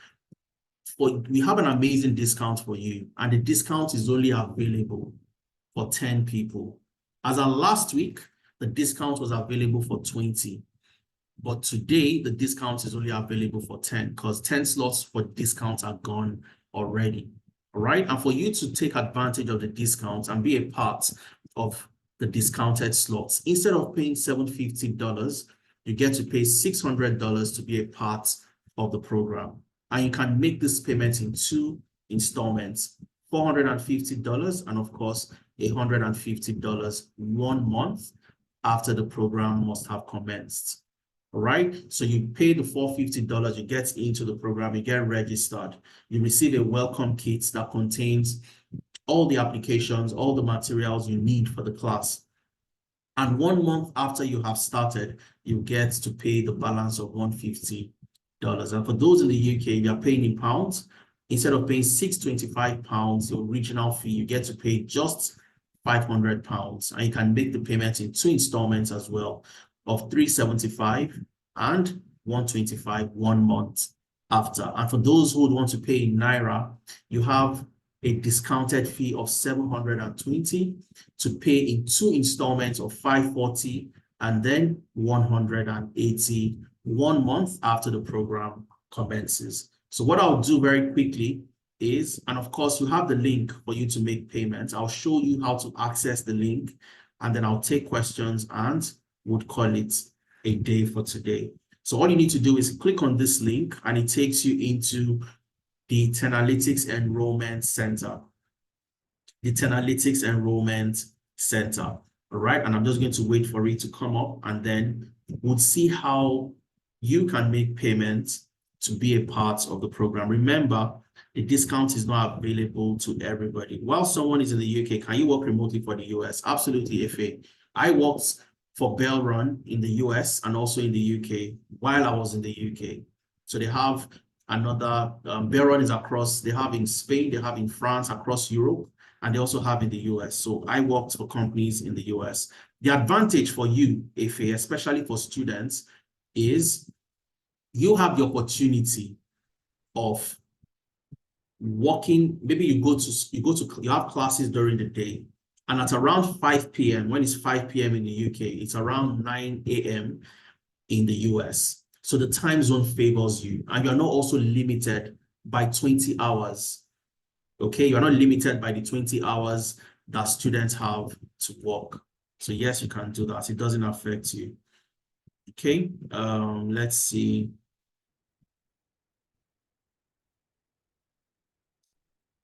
We have an amazing discount for you, and the discount is only available for 10 people. As of last week, the discount was available for 20, but today the discount is only available for 10, because 10 slots for discounts are gone already. All right, and for you to take advantage of the discount and be a part of the discounted slots, instead of paying $750, you get to pay $600 to be a part of the program. And you can make this payment in 2 installments, $450 and of course $150 1 month after the program must have commenced. All right, so you pay the $450, you get into the program, you get registered, you receive a welcome kit that contains all the applications, all the materials you need for the class. And 1 month after you have started, you get to pay the balance of $150. And for those in the UK, you are paying in pounds. Instead of paying £625, the original fee, you get to pay just £500. And you can make the payment in 2 installments as well, of $375 and $125 1 month after. And for those who would want to pay in Naira, you have a discounted fee of $720 to pay in 2 installments of $540 and then $180 1 month after the program commences. So what I'll do very quickly is, and of course you have the link for you to make payments. I'll show you how to access the link, and then I'll take questions and would call it a day for today. So all you need to do is click on this link, and it takes you into the Analytics Enrollment Center. the Analytics Enrollment Center. All right, and I'm just going to wait for it to come up, and then we'll see how you can make payments to be a part of the program. Remember, the discount is not available to everybody. While someone is in the UK, can you work remotely for the US? Absolutely, FA. I worked for Bellrun in the US and also in the UK while I was in the UK. So they have another, Bellrun is across, they have in Spain, they have in France, across Europe, and they also have in the US. So I worked for companies in the US. The advantage for you, FA, especially for students, is you have the opportunity of working. Maybe you have classes during the day, and at around 5 p.m., when it's 5 p.m. in the UK, it's around 9 a.m. in the US. So the time zone favors you, and you're not also limited by 20 hours. Okay, you're not limited by the 20 hours that students have to work. So yes, you can do that. It doesn't affect you. Okay, let's see.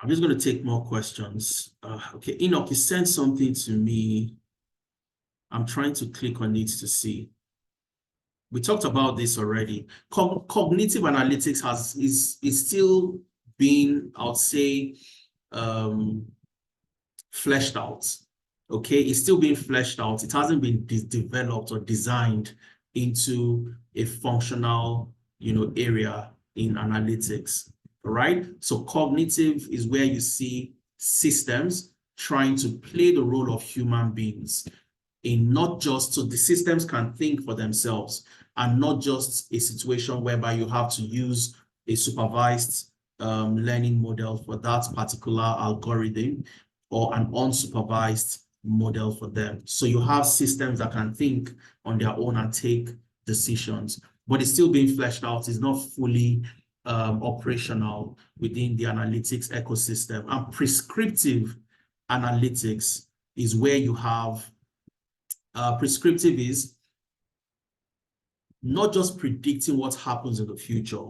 I'm just going to take more questions. Okay, Enoch, you sent something to me. I'm trying to click on it to see. We talked about this already. Cognitive analytics is still being, I would say, fleshed out. Okay, it's still being fleshed out. It hasn't been developed or designed into a functional, area in analytics. All right, so cognitive is where you see systems trying to play the role of human beings in not just, so the systems can think for themselves and not just a situation whereby you have to use a supervised learning model for that particular algorithm or an unsupervised model for them. So you have systems that can think on their own and take decisions, but it's still being fleshed out. It's not fully operational within the analytics ecosystem. And prescriptive analytics is where you have, prescriptive is not just predicting what happens in the future,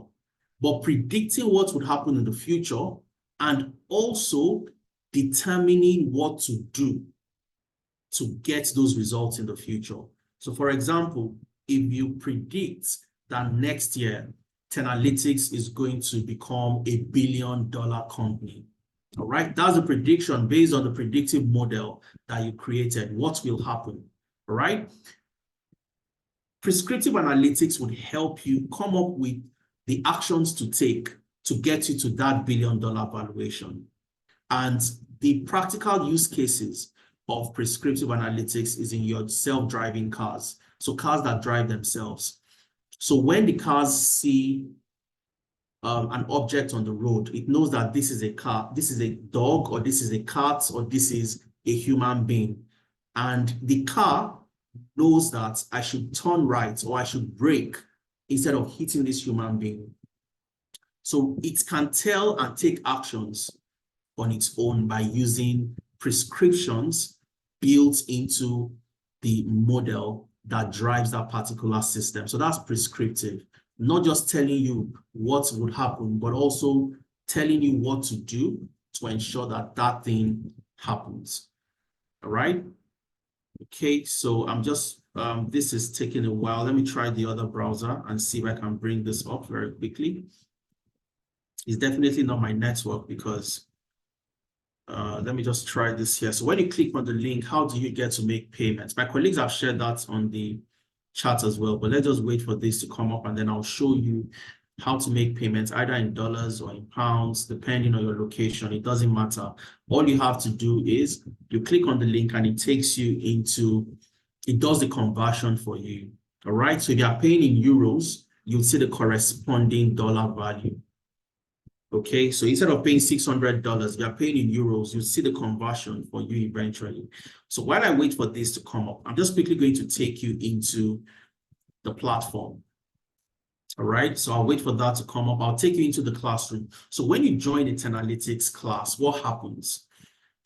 but predicting what would happen in the future and also determining what to do to get those results in the future. So for example, if you predict that next year, Analytics is going to become a $1 billion company, all right? That's a prediction based on the predictive model that you created. What will happen, all right? Prescriptive analytics would help you come up with the actions to take to get you to that $1 billion valuation. And the practical use cases of prescriptive analytics is in your self-driving cars. So cars that drive themselves. So when the cars see an object on the road, it knows that this is a car, this is a dog, or this is a cat, or this is a human being. And the car knows that I should turn right or I should brake instead of hitting this human being. So it can tell and take actions on its own by using prescriptions built into the model that drives that particular system. So that's prescriptive, not just telling you what would happen, but also telling you what to do to ensure that that thing happens. All right. Okay, so I'm just, this is taking a while. Let me try the other browser and see if I can bring this up very quickly. It's definitely not my network because, let me just try this here. So when you click on the link, how do you get to make payments? My colleagues have shared that on the chat as well, but let's just wait for this to come up and then I'll show you how to make payments either in dollars or in pounds, depending on your location. It doesn't matter. All you have to do is you click on the link and it takes you into, it does the conversion for you. All right. So if you are paying in euros, you'll see the corresponding dollar value. Okay. So instead of paying $600, you are paying in euros, you'll see the conversion for you eventually. So while I wait for this to come up, I'm just quickly going to take you into the platform. All right, so I'll wait for that to come up. I'll take you into the classroom. So when you join the analytics class, what happens?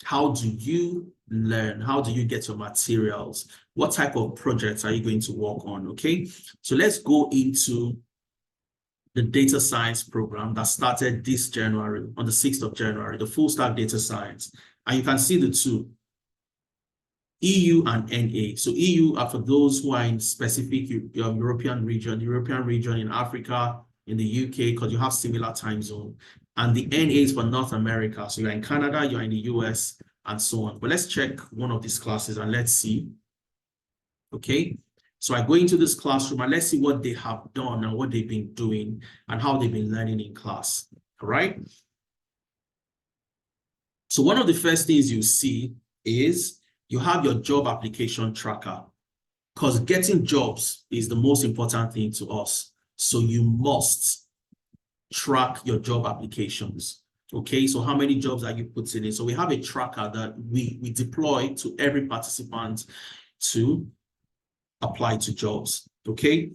How do you learn? How do you get your materials? What type of projects are you going to work on? Okay, so let's go into the data science program that started this January, on the 6th of January, the full stack data science. And you can see the two, EU and NA. So EU are for those who are in specific European region in Africa, in the UK, because you have similar time zone. And the NA is for North America. So you're in Canada, you're in the US, and so on. But let's check one of these classes and let's see. Okay. So I go into this classroom and let's see what they have done and what they've been doing and how they've been learning in class. All right. So one of the first things you see is you have your job application tracker, because getting jobs is the most important thing to us. So you must track your job applications. Okay, so how many jobs are you putting in? So we have a tracker that we deploy to every participant to apply to jobs. Okay,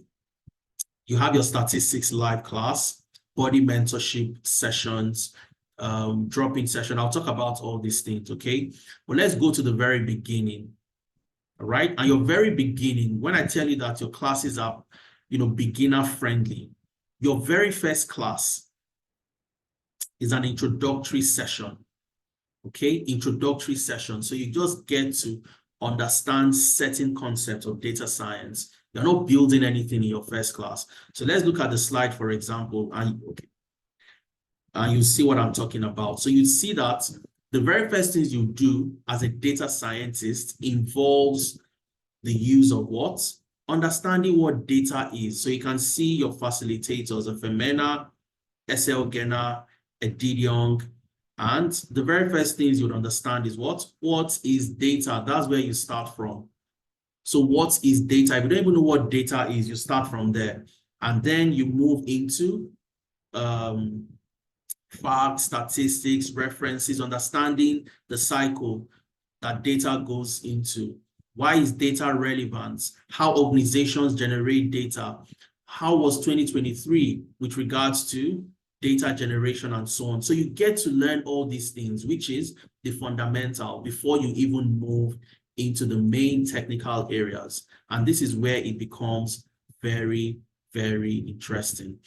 you have your statistics live class, body mentorship sessions, drop-in session. I'll talk about all these things, okay? But let's go to the very beginning, all right? And your very beginning, when I tell you that your classes are, beginner friendly, your very first class is an introductory session, okay? Introductory session. So you just get to understand certain concepts of data science. You're not building anything in your first class. So let's look at the slide, for example, and you see what I'm talking about. So you see that the very first things you do as a data scientist involves the use of what? Understanding what data is. So you can see your facilitators, a Femena, SL Genna, Edidiong, and the very first things you'd understand is what? What is data? That's where you start from. So what is data? If you don't even know what data is, you start from there. And then you move into facts, statistics, references, understanding the cycle that data goes into. Why is data relevant? How organizations generate data? How was 2023 with regards to data generation and so on? So you get to learn all these things, which is the fundamental before you even move into the main technical areas. And this is where it becomes very, very interesting.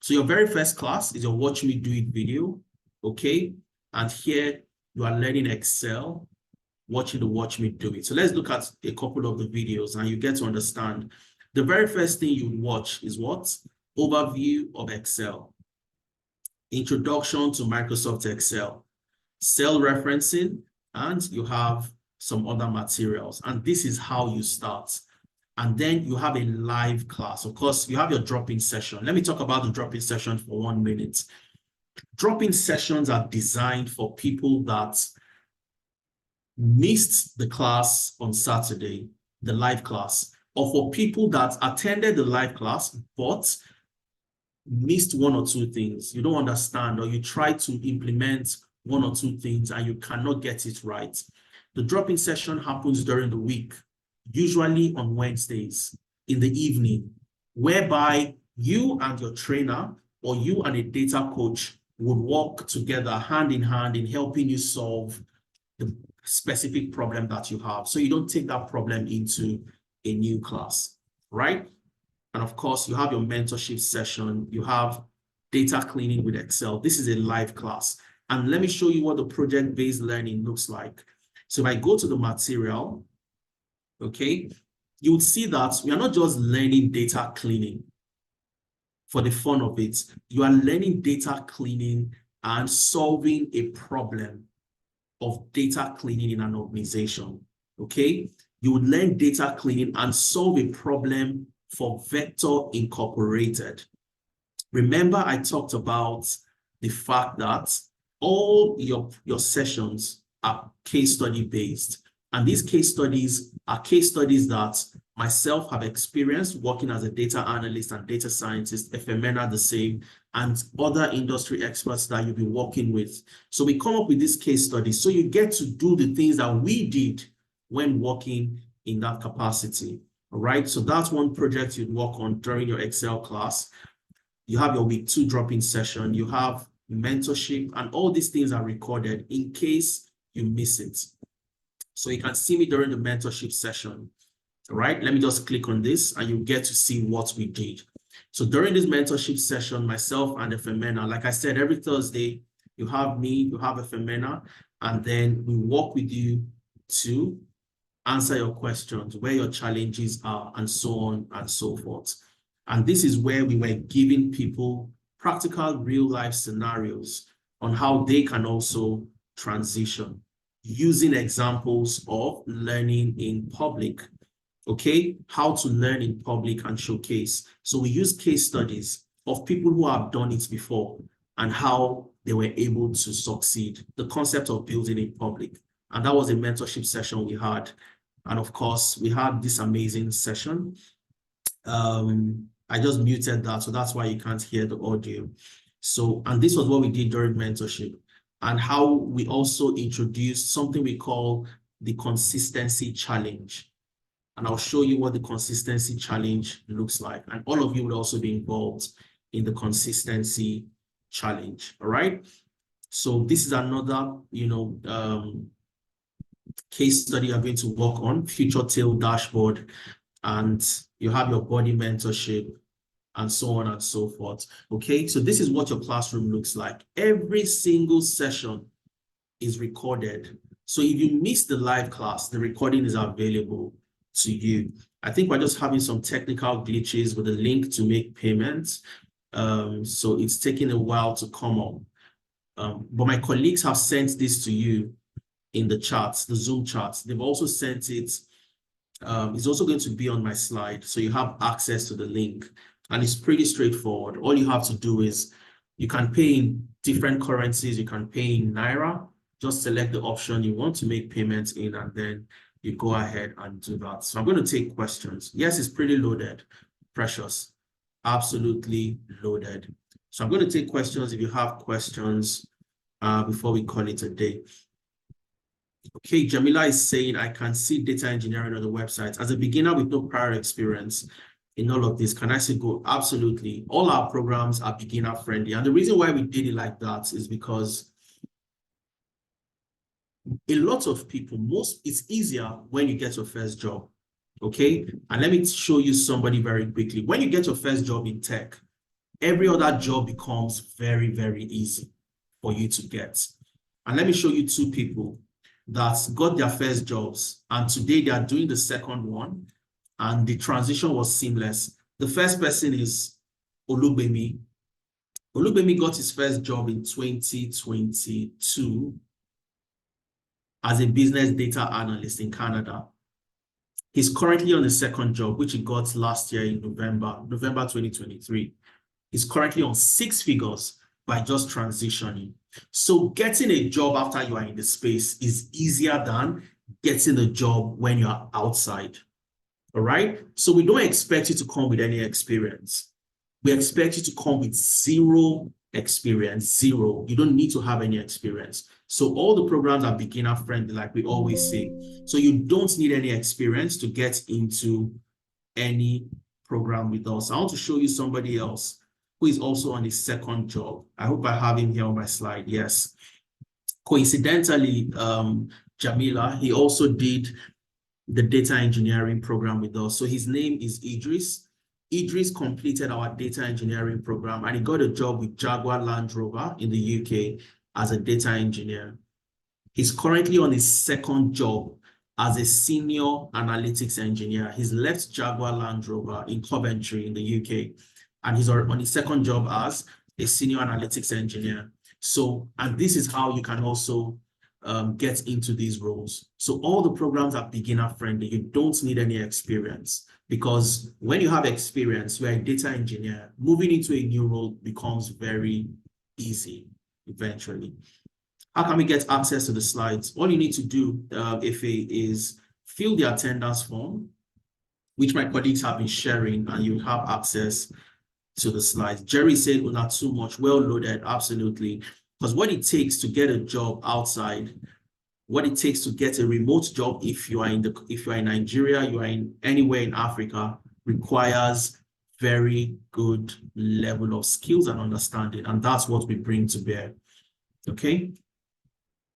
So your very first class is your Watch Me Do It video, okay? And here you are learning Excel, watching the Watch Me Do It. So let's look at a couple of the videos and you get to understand. The very first thing you watch is what? Overview of Excel. Introduction to Microsoft Excel. Cell referencing, and you have some other materials. And this is how you start. And then you have a live class. Of course, you have your drop-in session. Let me talk about the drop-in session for 1 minute. Drop-in sessions are designed for people that missed the class on Saturday, the live class, or for people that attended the live class but missed one or two things. You don't understand, or you try to implement one or two things and you cannot get it right. The drop-in session happens during the week, usually on Wednesdays in the evening, whereby you and your trainer or you and a data coach would work together hand in hand in helping you solve the specific problem that you have. So you don't take that problem into a new class, right? And of course, you have your mentorship session. You have data cleaning with Excel. This is a live class. And let me show you what the project-based learning looks like. So if I go to the material, okay, you would see that we are not just learning data cleaning for the fun of it. You are learning data cleaning and solving a problem of data cleaning in an organization, okay? You would learn data cleaning and solve a problem for Vector Incorporated. Remember, I talked about the fact that all your sessions are case study based. And these case studies are case studies that myself have experienced working as a data analyst and data scientist, Femena the same, and other industry experts that you'll be working with. So we come up with this case study. So you get to do the things that we did when working in that capacity. All right. So that's one project you'd work on during your Excel class. You have your week 2 drop-in session. You have mentorship, and all these things are recorded in case you miss it. So you can see me during the mentorship session. All right. Let me just click on this and you get to see what we did. So during this mentorship session, myself and Femena, like I said, every Thursday, you have me, you have Femena, and then we work with you to answer your questions, where your challenges are, and so on and so forth. And this is where we were giving people practical real-life scenarios on how they can also transition using examples of learning in public. Okay, how to learn in public and showcase. So we use case studies of people who have done it before and how they were able to succeed, the concept of building in public. And that was a mentorship session we had. And of course, we had this amazing session. I just muted that, so that's why you can't hear the audio. So, and this was what we did during mentorship, and how we also introduced something we call the consistency challenge. And I'll show you what the consistency challenge looks like. And all of you would also be involved in the consistency challenge, all right? So this is another, case study you're going to work on, future tail dashboard, and you have your body mentorship, and so on and so forth. Okay, so this is what your classroom looks like. Every single session is recorded. So if you miss the live class, the recording is available to you. I think we're just having some technical glitches with the link to make payments. So it's taking a while to come up. But my colleagues have sent this to you in the charts, the Zoom charts. They've also sent it. It's also going to be on my slide, so you have access to the link. And it's pretty straightforward. All you have to do is you can pay in different currencies. You can pay in Naira. Just select the option you want to make payments in, and then you go ahead and do that. So I'm going to take questions. Yes, it's pretty loaded. Precious. Absolutely loaded. So I'm going to take questions if you have questions before we call it a day. Okay, Jamila is saying, I can see data engineering on the website. As a beginner with no prior experience in all of this, can I say go? Absolutely. All our programs are beginner friendly. And the reason why we did it like that is because a lot of people, it's easier when you get your first job. Okay, and let me show you somebody very quickly. When you get your first job in tech, every other job becomes very, very easy for you to get. And let me show you two people that got their first jobs, and today they are doing the second one, and the transition was seamless. The first person is Olugbemi. Olugbemi got his first job in 2022 as a business data analyst in Canada. He's currently on the second job, which he got last year in November 2023. He's currently on 6 figures by just transitioning. So getting a job after you are in the space is easier than getting a job when you are outside. All right? So we don't expect you to come with any experience. We expect you to come with zero experience, zero. You don't need to have any experience. So all the programs are beginner friendly, like we always say. So you don't need any experience to get into any program with us. I want to show you somebody else who is also on his second job. I hope I have him here on my slide. Yes. Coincidentally, Jamila, he also did the data engineering program with us. So his name is Idris. Idris completed our data engineering program, and he got a job with Jaguar Land Rover in the UK as a data engineer. He's currently on his second job as a senior analytics engineer. He's left Jaguar Land Rover in Coventry in the UK, and he's on his second job as a senior analytics engineer. So, and this is how you can also get into these roles. So all the programs are beginner friendly. You don't need any experience, because when you have experience, you are a data engineer. Moving into a new role becomes very easy eventually. How can we get access to the slides? All you need to do, Ife, is fill the attendance form, which my colleagues have been sharing, and you have access to the slides. Jerry said, well, not too much, well loaded, absolutely. Because what it takes to get a job outside, what it takes to get a remote job, if you are in Nigeria, you are in anywhere in Africa, requires very good level of skills and understanding. And that's what we bring to bear. Okay.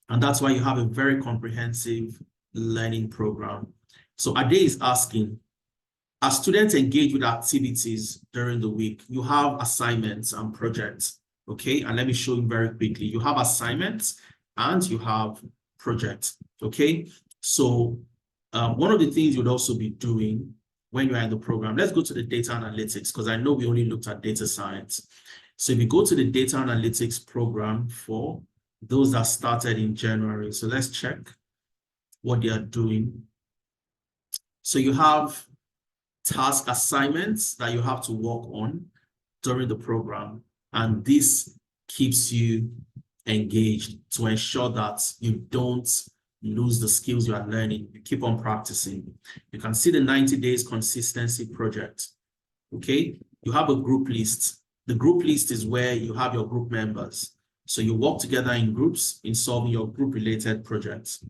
And that's why you have a very comprehensive learning program. So Ade is asking, as students engage with activities during the week, you have assignments and projects, okay? And let me show you very quickly. You have assignments and you have project. Okay, so one of the things you'd also be doing when you're in the program, let's go to the data analytics, because I know we only looked at data science. So if you go to the data analytics program for those that started in January, so let's check what they are doing. So you have task assignments that you have to work on during the program, and this keeps you engaged to ensure that you don't lose the skills you are learning. You keep on practicing. You can see the 90 days consistency project. Okay, you have a group list. The group list is where you have your group members. So you work together in groups in solving your group related projects.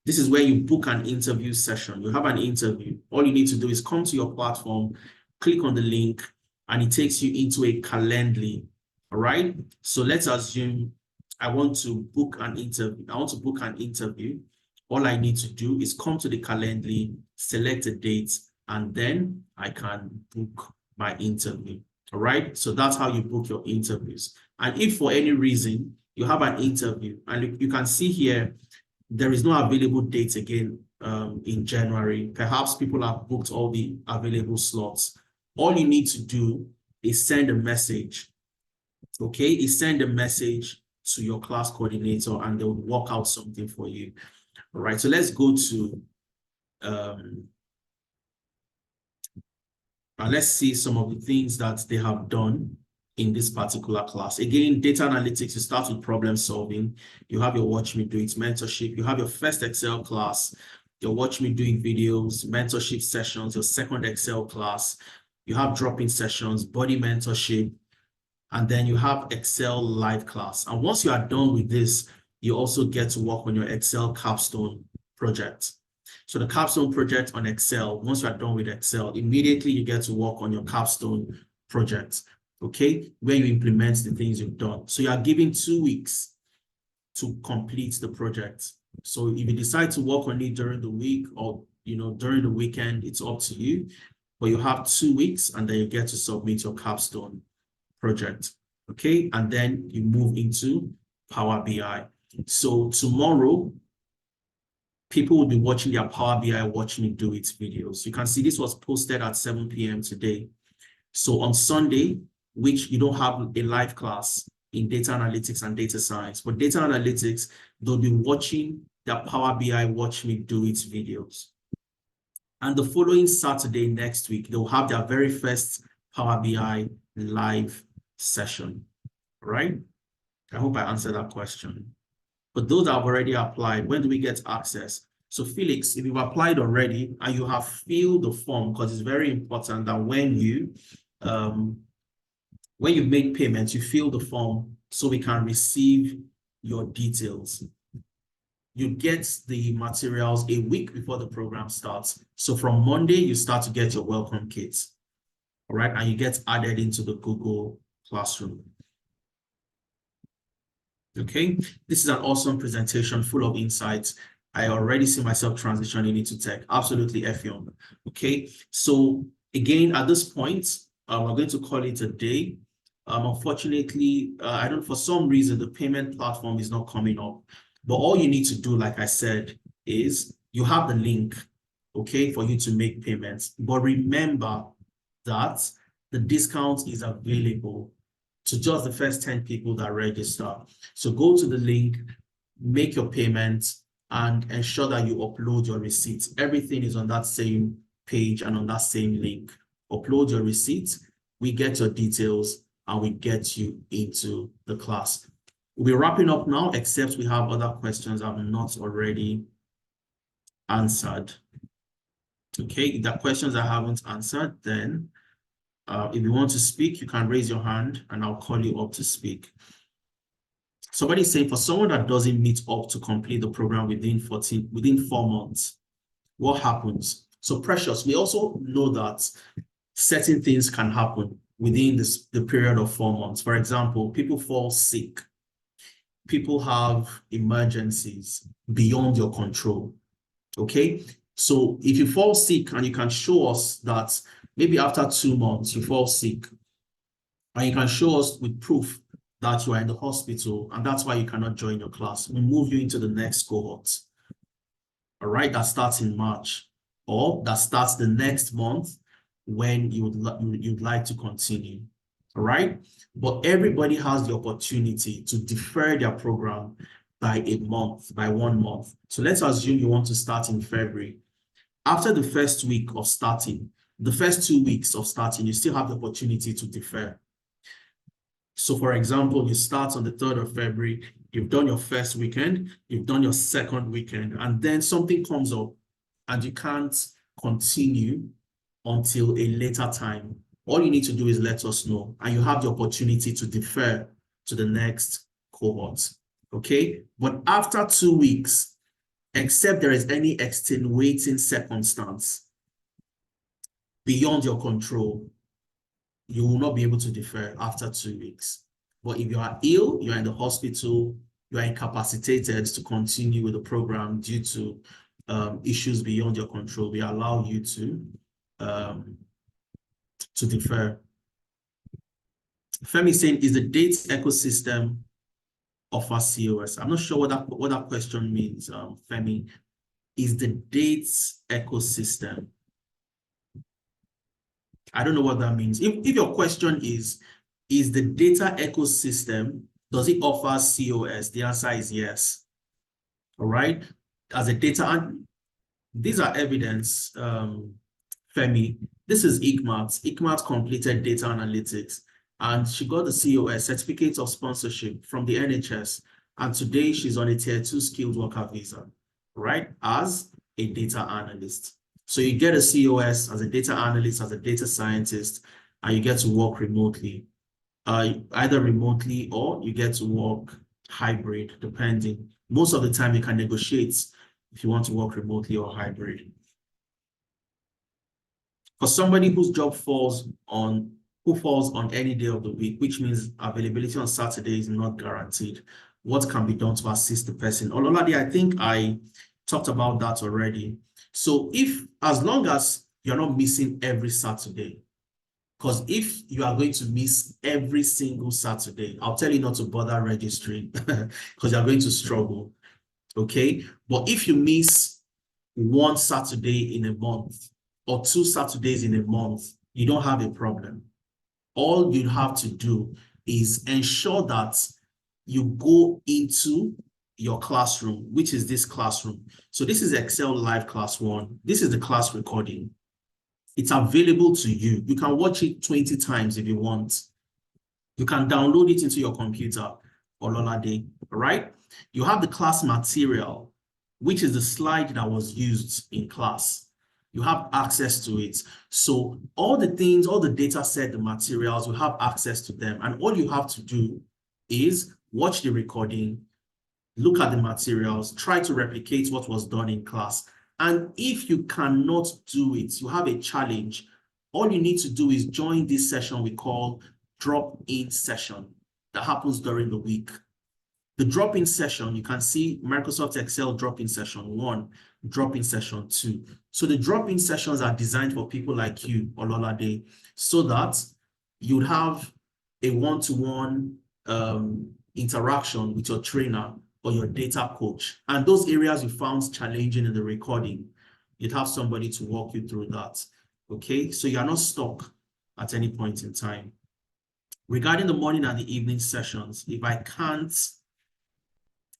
This is where you book an interview session. You have an interview. All you need to do is come to your platform, click on the link, and it takes you into a Calendly. All right. So let's assume I want to book an interview. All I need to do is come to the Calendly, select a date, and then I can book my interview. All right. So that's how you book your interviews. And if for any reason you have an interview, and you can see here, there is no available date again in January. Perhaps people have booked all the available slots. All you need to do is send a message. Okay, is send a message to your class coordinator and they'll work out something for you. All right, so let's go to let's see some of the things that they have done in this particular class. Again, data analytics, you start with problem solving. You have your Watch Me Do It mentorship. You have your first Excel class, your Watch Me Doing videos, mentorship sessions, your second Excel class. You have drop-in sessions, body mentorship, and then you have Excel live class. And once you are done with this, you also get to work on your Excel capstone project. So the capstone project on Excel, once you are done with Excel, immediately you get to work on your capstone project, okay, where you implement the things you've done. So you are given 2 weeks to complete the project. So if you decide to work on it during the week or during the weekend, it's up to you. But you have 2 weeks and then you get to submit your capstone project, okay? And then you move into Power BI. So tomorrow, people will be watching their Power BI Watch Me Do It videos. You can see this was posted at 7 p.m. today. So on Sunday, which you don't have a live class in data analytics and data science, but data analytics, they'll be watching their Power BI Watch Me Do It videos. And the following Saturday next week, they'll have their very first Power BI live session, right? I hope I answered that question. But those that have already applied, when do we get access? So Felix, if you've applied already and you have filled the form, because it's very important that when you make payments, you fill the form so we can receive your details. You get the materials a week before the program starts. So from Monday, you start to get your welcome kits, all right? And you get added into the Google Classroom. Okay, this is an awesome presentation full of insights. I already see myself transitioning into tech. Absolutely Effion. Okay, so again, at this point, we're going to call it a day. Unfortunately, for some reason, the payment platform is not coming up. But all you need to do, like I said, is you have the link, okay, for you to make payments. But remember that the discount is available to just the first 10 people that register. So go to the link, make your payment, and ensure that you upload your receipts. Everything is on that same page and on that same link. Upload your receipts, we get your details, and we get you into the class. We're wrapping up now, except we have other questions I've not already answered. Okay, if there are questions I haven't answered, then if you want to speak, you can raise your hand and I'll call you up to speak. Somebody's saying for someone that doesn't meet up to complete the program within 4 months, what happens? So Precious, we also know that certain things can happen within the period of 4 months. For example, people fall sick. People have emergencies beyond your control, okay? So if you fall sick and you can show us that maybe after 2 months you fall sick, and you can show us with proof that you are in the hospital and that's why you cannot join your class. We move you into the next cohort. All right, that starts in March, or that starts the next month when you'd like to continue. All right, but everybody has the opportunity to defer their program by a month, by 1 month. So let's assume you want to start in February. After the first week of starting, the first 2 weeks of starting, you still have the opportunity to defer. So for example, you start on the 3rd of February, you've done your first weekend, you've done your second weekend, and then something comes up and you can't continue until a later time. All you need to do is let us know, and you have the opportunity to defer to the next cohort, okay? But after 2 weeks, except there is any extenuating circumstance beyond your control, you will not be able to defer after 2 weeks. But if you are ill, you are in the hospital, you are incapacitated to continue with the program due to issues beyond your control, we allow you to defer. Femi saying, is the dates ecosystem offer COS? I'm not sure what that question means, Femi. Is the dates ecosystem? I don't know what that means. If your question is the data ecosystem, does it offer COS? The answer is yes. All right. As a data, and these are evidence, Femi. This is ICMAT. ICMAT completed data analytics, and she got the COS, Certificate of Sponsorship, from the NHS. And today she's on a Tier 2 skilled worker visa, right, as a data analyst. So you get a COS as a data analyst, as a data scientist, and you get to work remotely, either remotely or you get to work hybrid, depending. Most of the time you can negotiate if you want to work remotely or hybrid. For somebody whose job falls on any day of the week, which means availability on Saturday is not guaranteed, what can be done to assist the person? Ololade, I think I talked about that already. So as long as you're not missing every Saturday, because if you are going to miss every single Saturday, I'll tell you not to bother registering because you're going to struggle, okay? But if you miss 1 Saturday in a month or 2 Saturdays in a month, you don't have a problem. All you have to do is ensure that you go into your classroom, which is this classroom. So this is Excel Live Class 1. This is the class recording. It's available to you. You can watch it 20 times if you want. You can download it into your computer, Ololade, right? You have the class material, which is the slide that was used in class. You have access to it. So all the things, all the data set, the materials, you have access to them. And all you have to do is watch the recording, look at the materials, try to replicate what was done in class. And if you cannot do it, you have a challenge, all you need to do is join this session we call drop-in session that happens during the week. The drop-in session, you can see Microsoft Excel drop-in session 1, drop-in session 2. So the drop-in sessions are designed for people like you, Ololade, so that you'd have a one-to-one interaction with your trainer or your data coach. And those areas you found challenging in the recording, you'd have somebody to walk you through that, okay? So you're not stuck at any point in time. Regarding the morning and the evening sessions, if I can't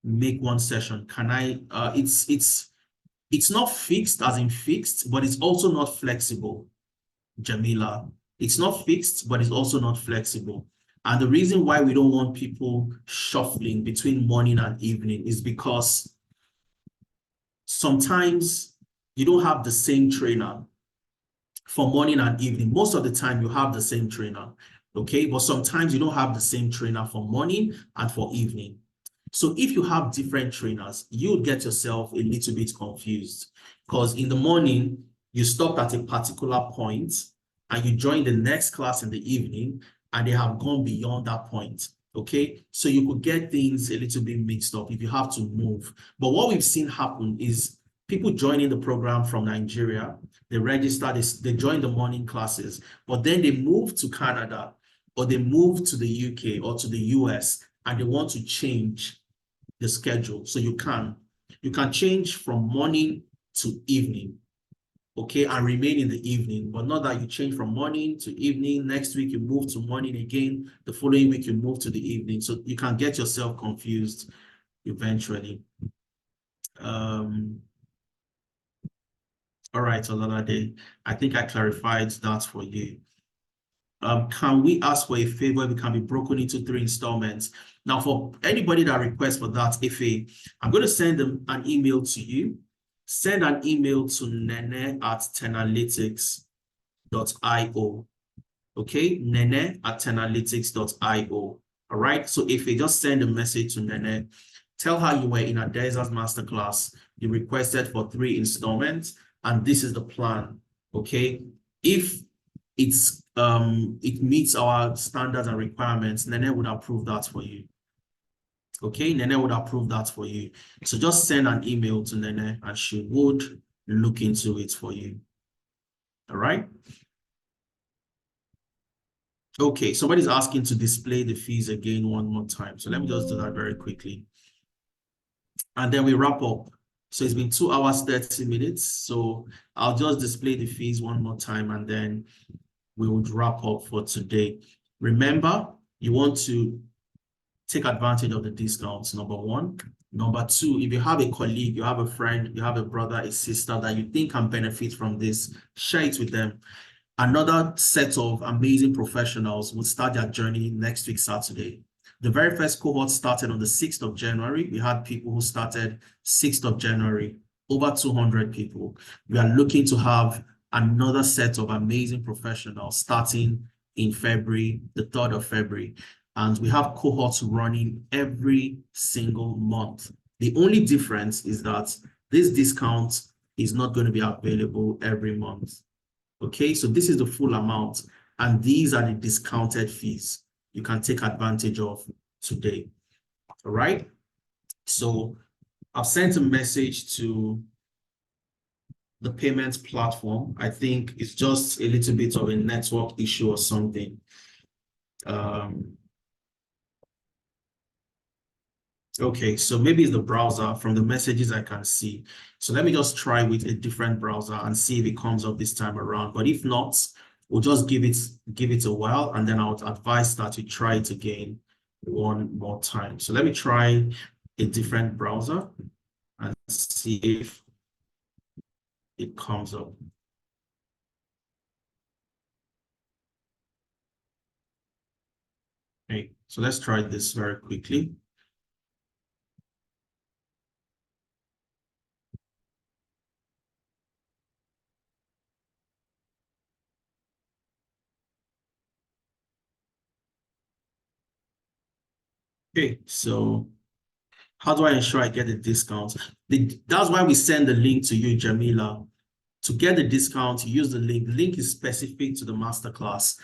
make one session, can I, it's not fixed as in fixed, but it's also not flexible, Jamila. It's not fixed, but it's also not flexible. And the reason why we don't want people shuffling between morning and evening is because sometimes you don't have the same trainer for morning and evening. Most of the time you have the same trainer, okay? But sometimes you don't have the same trainer for morning and for evening. So if you have different trainers, you'll get yourself a little bit confused because in the morning, you stopped at a particular point and you join the next class in the evening and they have gone beyond that point, okay? So you could get things a little bit mixed up if you have to move. But what we've seen happen is people joining the program from Nigeria, they register, they join the morning classes, but then they move to Canada or they move to the UK or to the US and they want to change the schedule. So you can change from morning to evening, okay, and remain in the evening, but not that you change from morning to evening. Next week you move to morning again. The following week you move to the evening. So you can get yourself confused eventually. All right, Olalade, I think I clarified that for you. Can we ask for a favor if it can be broken into 3 installments? Now, for anybody that requests for that, I'm going to send them an email to you. Send an email to nene@10analytics.io. Okay, nene@10analytics.io. All right, so if you just send a message to Nene, tell her you were in a Adaiza's masterclass, you requested for 3 installments, and this is the plan. Okay, if it meets our standards and requirements, Nene would approve that for you. Okay, Nene would approve that for you. So just send an email to Nene and she would look into it for you. All right. Okay, somebody's asking to display the fees again one more time. So let me just do that very quickly. And then we wrap up. So it's been 2 hours, 30 minutes. So I'll just display the fees one more time and then we would wrap up for today. Remember, you want to take advantage of the discounts, number 1. Number 2, if you have a colleague, you have a friend, you have a brother, a sister that you think can benefit from this, share it with them. Another set of amazing professionals will start their journey next week, Saturday. The very first cohort started on the 6th of January. We had people who started 6th of January, over 200 people. We are looking to have another set of amazing professionals starting in February, the 3rd of February. And we have cohorts running every single month. The only difference is that this discount is not going to be available every month. Okay, so this is the full amount, and these are the discounted fees you can take advantage of today. All right, so I've sent a message to the payments platform. I think it's just a little bit of a network issue or something. Okay, so maybe it's the browser. From the messages I can see. So let me just try with a different browser and see if it comes up this time around. But if not, we'll just give it a while, and then I would advise that you try it again one more time. So let me try a different browser and see if it comes up. Okay, so let's try this very quickly. Okay, so how do I ensure I get a discount? That's why we send the link to you, Jamila. To get the discount, you use the link. The link is specific to the masterclass.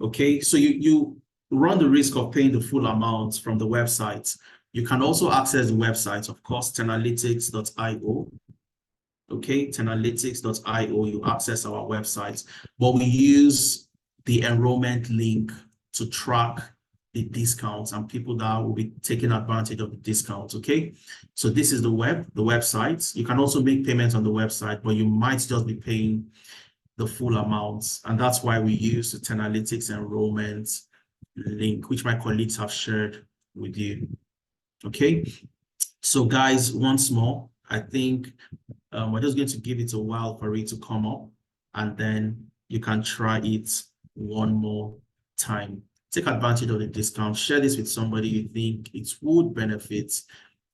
Okay, so you run the risk of paying the full amount from the website. You can also access the website, of course, 10analytics.io. Okay, 10analytics.io, you access our website, but we use the enrollment link to track the discounts and people that will be taking advantage of the discounts. Okay, so this is the website. You can also make payments on the website, but you might just be paying the full amounts, and that's why we use the 10analytics enrollment link, which my colleagues have shared with you. Okay, so guys, once more, I think we're just going to give it a while for it to come up, and then you can try it one more time. Take advantage of the discount. Share this with somebody you think it would benefit,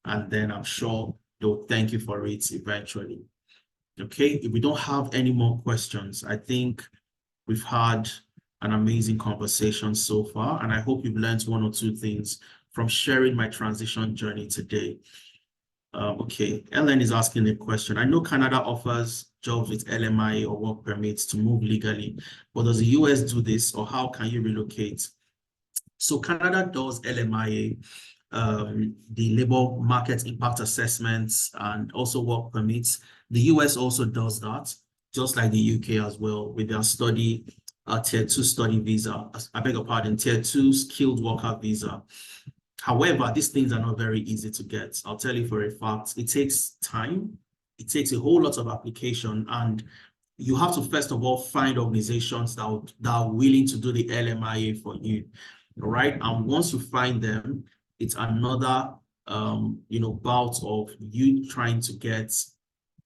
and then I'm sure they'll thank you for it eventually. Okay, if we don't have any more questions, I think we've had an amazing conversation so far, and I hope you've learned 1 or 2 things from sharing my transition journey today. Okay, Ellen is asking a question. I know Canada offers jobs with LMIA or work permits to move legally, but does the US do this, or how can you relocate? So Canada does LMIA, the labor market impact assessments, and also work permits. The US also does that, just like the UK as well, with their study a tier 2 study visa. I beg your pardon, tier 2 skilled worker visa. However, these things are not very easy to get. I'll tell you for a fact, it takes time. It takes a whole lot of application, and you have to first of all find organizations that are willing to do the LMIA for you. All right. And once you find them, it's another bout of you trying to get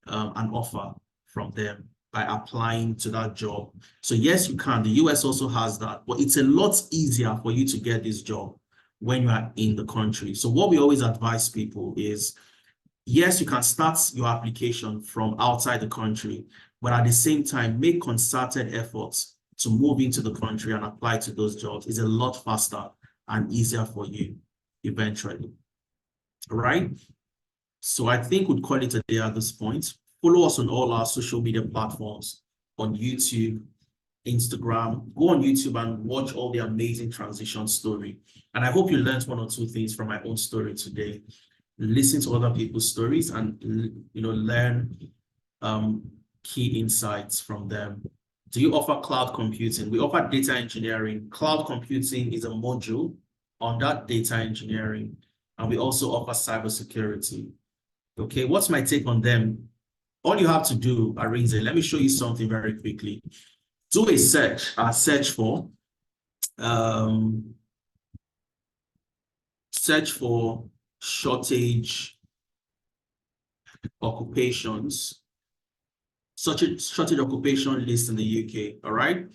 an offer from them by applying to that job. So yes, you can. The US also has that, but it's a lot easier for you to get this job when you are in the country. So what we always advise people is, yes, you can start your application from outside the country, but at the same time, make concerted efforts to move into the country and apply to those jobs. It's a lot faster and easier for you eventually. All right? So I think we'd call it a day at this point. Follow us on all our social media platforms, on YouTube, Instagram. Go on YouTube and watch all the amazing transition story. And I hope you learned one or two things from my own story today. Listen to other people's stories and learn key insights from them. Do you offer cloud computing? We offer data engineering. Cloud computing is a module on that data engineering. And we also offer cybersecurity. Okay, what's my take on them? All you have to do, Arinze, let me show you something very quickly. Do a search for shortage occupations, shortage occupation list in the UK. All right,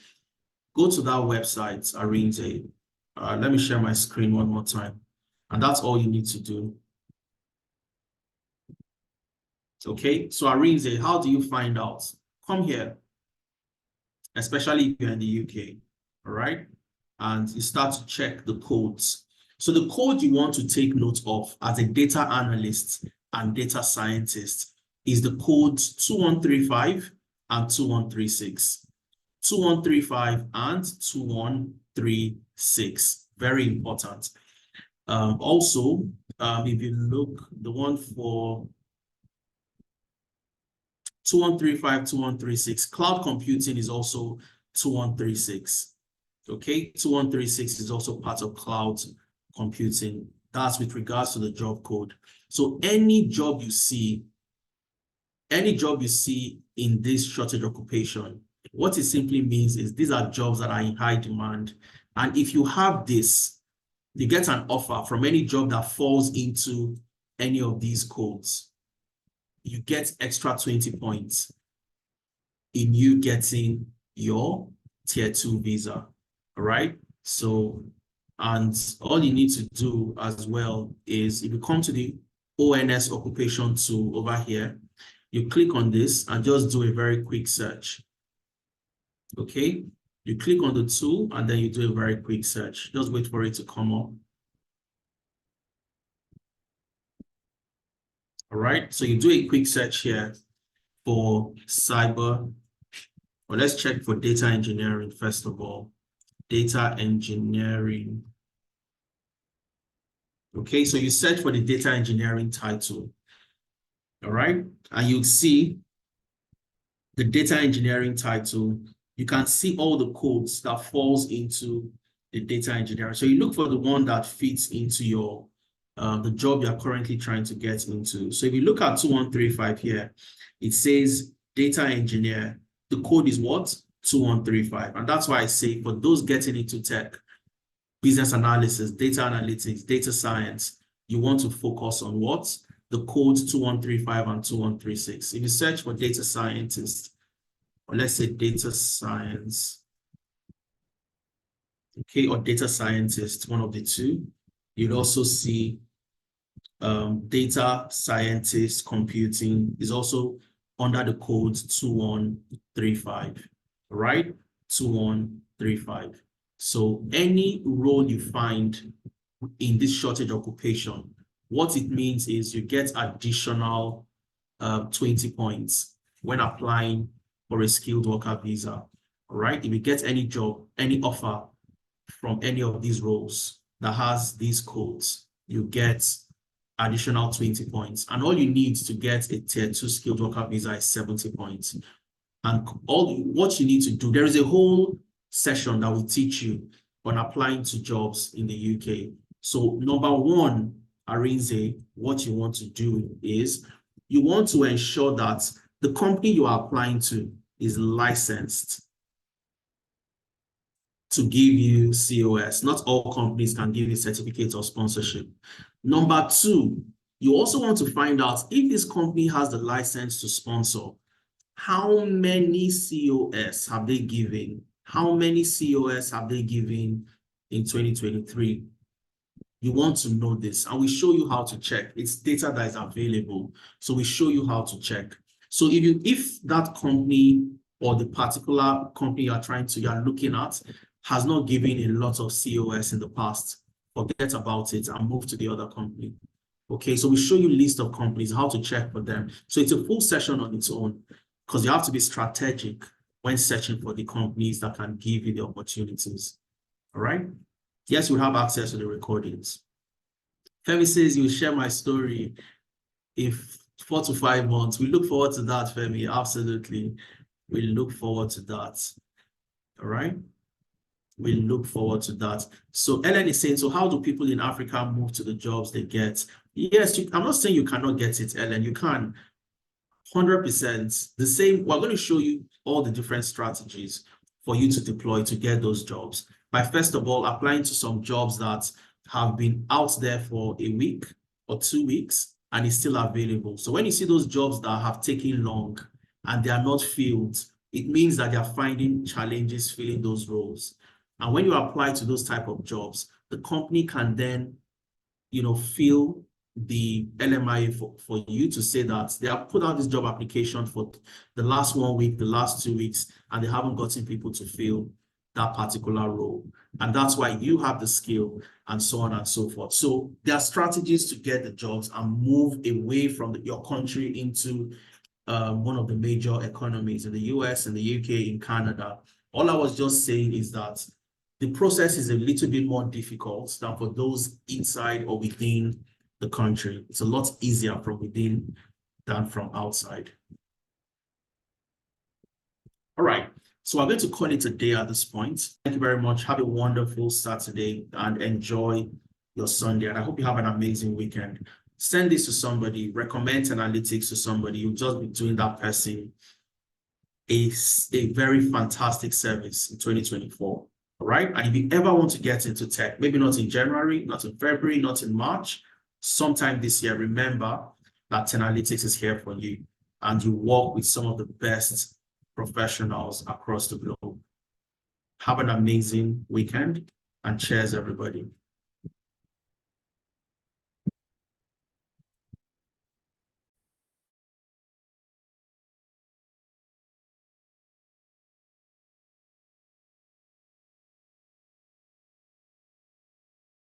go to that website, Arinze. Let me share my screen one more time, and that's all you need to do. Okay, so Arinze, how do you find out? Come here, especially if you're in the UK, all right? And you start to check the codes. So the code you want to take note of as a data analyst and data scientist is the codes 2135 and 2136. 2135 and 2136, very important. Also, if you look, the one for 2135, 2136. Cloud computing is also 2136. Okay, 2136 is also part of cloud computing. That's with regards to the job code. So any job you see in this shortage occupation, what it simply means is these are jobs that are in high demand. And if you have this, you get an offer from any job that falls into any of these codes, you get extra 20 points in you getting your tier 2 visa. All right. So, and all you need to do as well is if you come to the ONS occupation tool over here, you click on this and just do a very quick search. Okay. You click on the tool and then you do a very quick search. Just wait for it to come up. All right, so you do a quick search here for cyber, or let's check for data engineering first of all. Data engineering. Okay, so you search for the data engineering title. All right, and you'll see the data engineering title. You can see all the codes that falls into the data engineering. So you look for the one that fits into your the job you're currently trying to get into. So if you look at 2135 here, it says data engineer. The code is what? 2135. And that's why I say for those getting into tech, business analysis, data analytics, data science, you want to focus on what? The codes 2135 and 2136. If you search for data scientist, or let's say data science, okay, or data scientist, one of the two, you'd also see data scientist computing is also under the code 2135, right? 2135. So any role you find in this shortage occupation, what it means is you get additional 20 points when applying for a skilled worker visa, all right? If you get any job, any offer from any of these roles that has these codes, you get additional 20 points. And all you need to get a tier 2 skilled worker visa is 70 points. And all what you need to do, there is a whole session that will teach you on applying to jobs in the UK. So number one, Arinze, what you want to do is you want to ensure that the company you are applying to is licensed to give you COS. Not all companies can give you certificates of sponsorship. Number two, you also want to find out if this company has the license to sponsor, how many COS have they given? How many COS have they given in 2023? You want to know this, and we show you how to check. It's data that is available, so we show you how to check. So if that company or the particular company you are looking at has not given a lot of COS in the past, forget about it and move to the other company. Okay, so we show you a list of companies, how to check for them. So it's a full session on its own, because you have to be strategic when searching for the companies that can give you the opportunities. All right? Yes, you have access to the recordings. Femi says you'll share my story in 4 to 5 months. We look forward to that, Femi. Absolutely. We look forward to that. All right? We look forward to that. So Ellen is saying, so how do people in Africa move to the jobs they get? Yes, I'm not saying you cannot get it, Ellen. You can. 100%. The same. We're going to show you all the different strategies for you to deploy to get those jobs. By first of all, applying to some jobs that have been out there for a week or 2 weeks and is still available. So when you see those jobs that have taken long and they are not filled, it means that they are finding challenges filling those roles. And when you apply to those type of jobs, the company can then, fill the LMIA for you to say that they have put out this job application for the last 1 week, the last 2 weeks, and they haven't gotten people to fill that particular role. And that's why you have the skill and so on and so forth. So there are strategies to get the jobs and move away from your country into one of the major economies in the US, in the UK, in Canada. All I was just saying is that the process is a little bit more difficult than for those inside or within the country. It's a lot easier from within than from outside. All right, so we're going to call it a day at this point. Thank you very much. Have a wonderful Saturday and enjoy your Sunday. And I hope you have an amazing weekend. Send this to somebody, recommend analytics to somebody. You'll just be doing that person a very fantastic service in 2024. All right. And if you ever want to get into tech, maybe not in January, not in February, not in March, sometime this year, remember that Analytics is here for you and you work with some of the best professionals across the globe. Have an amazing weekend and cheers, everybody.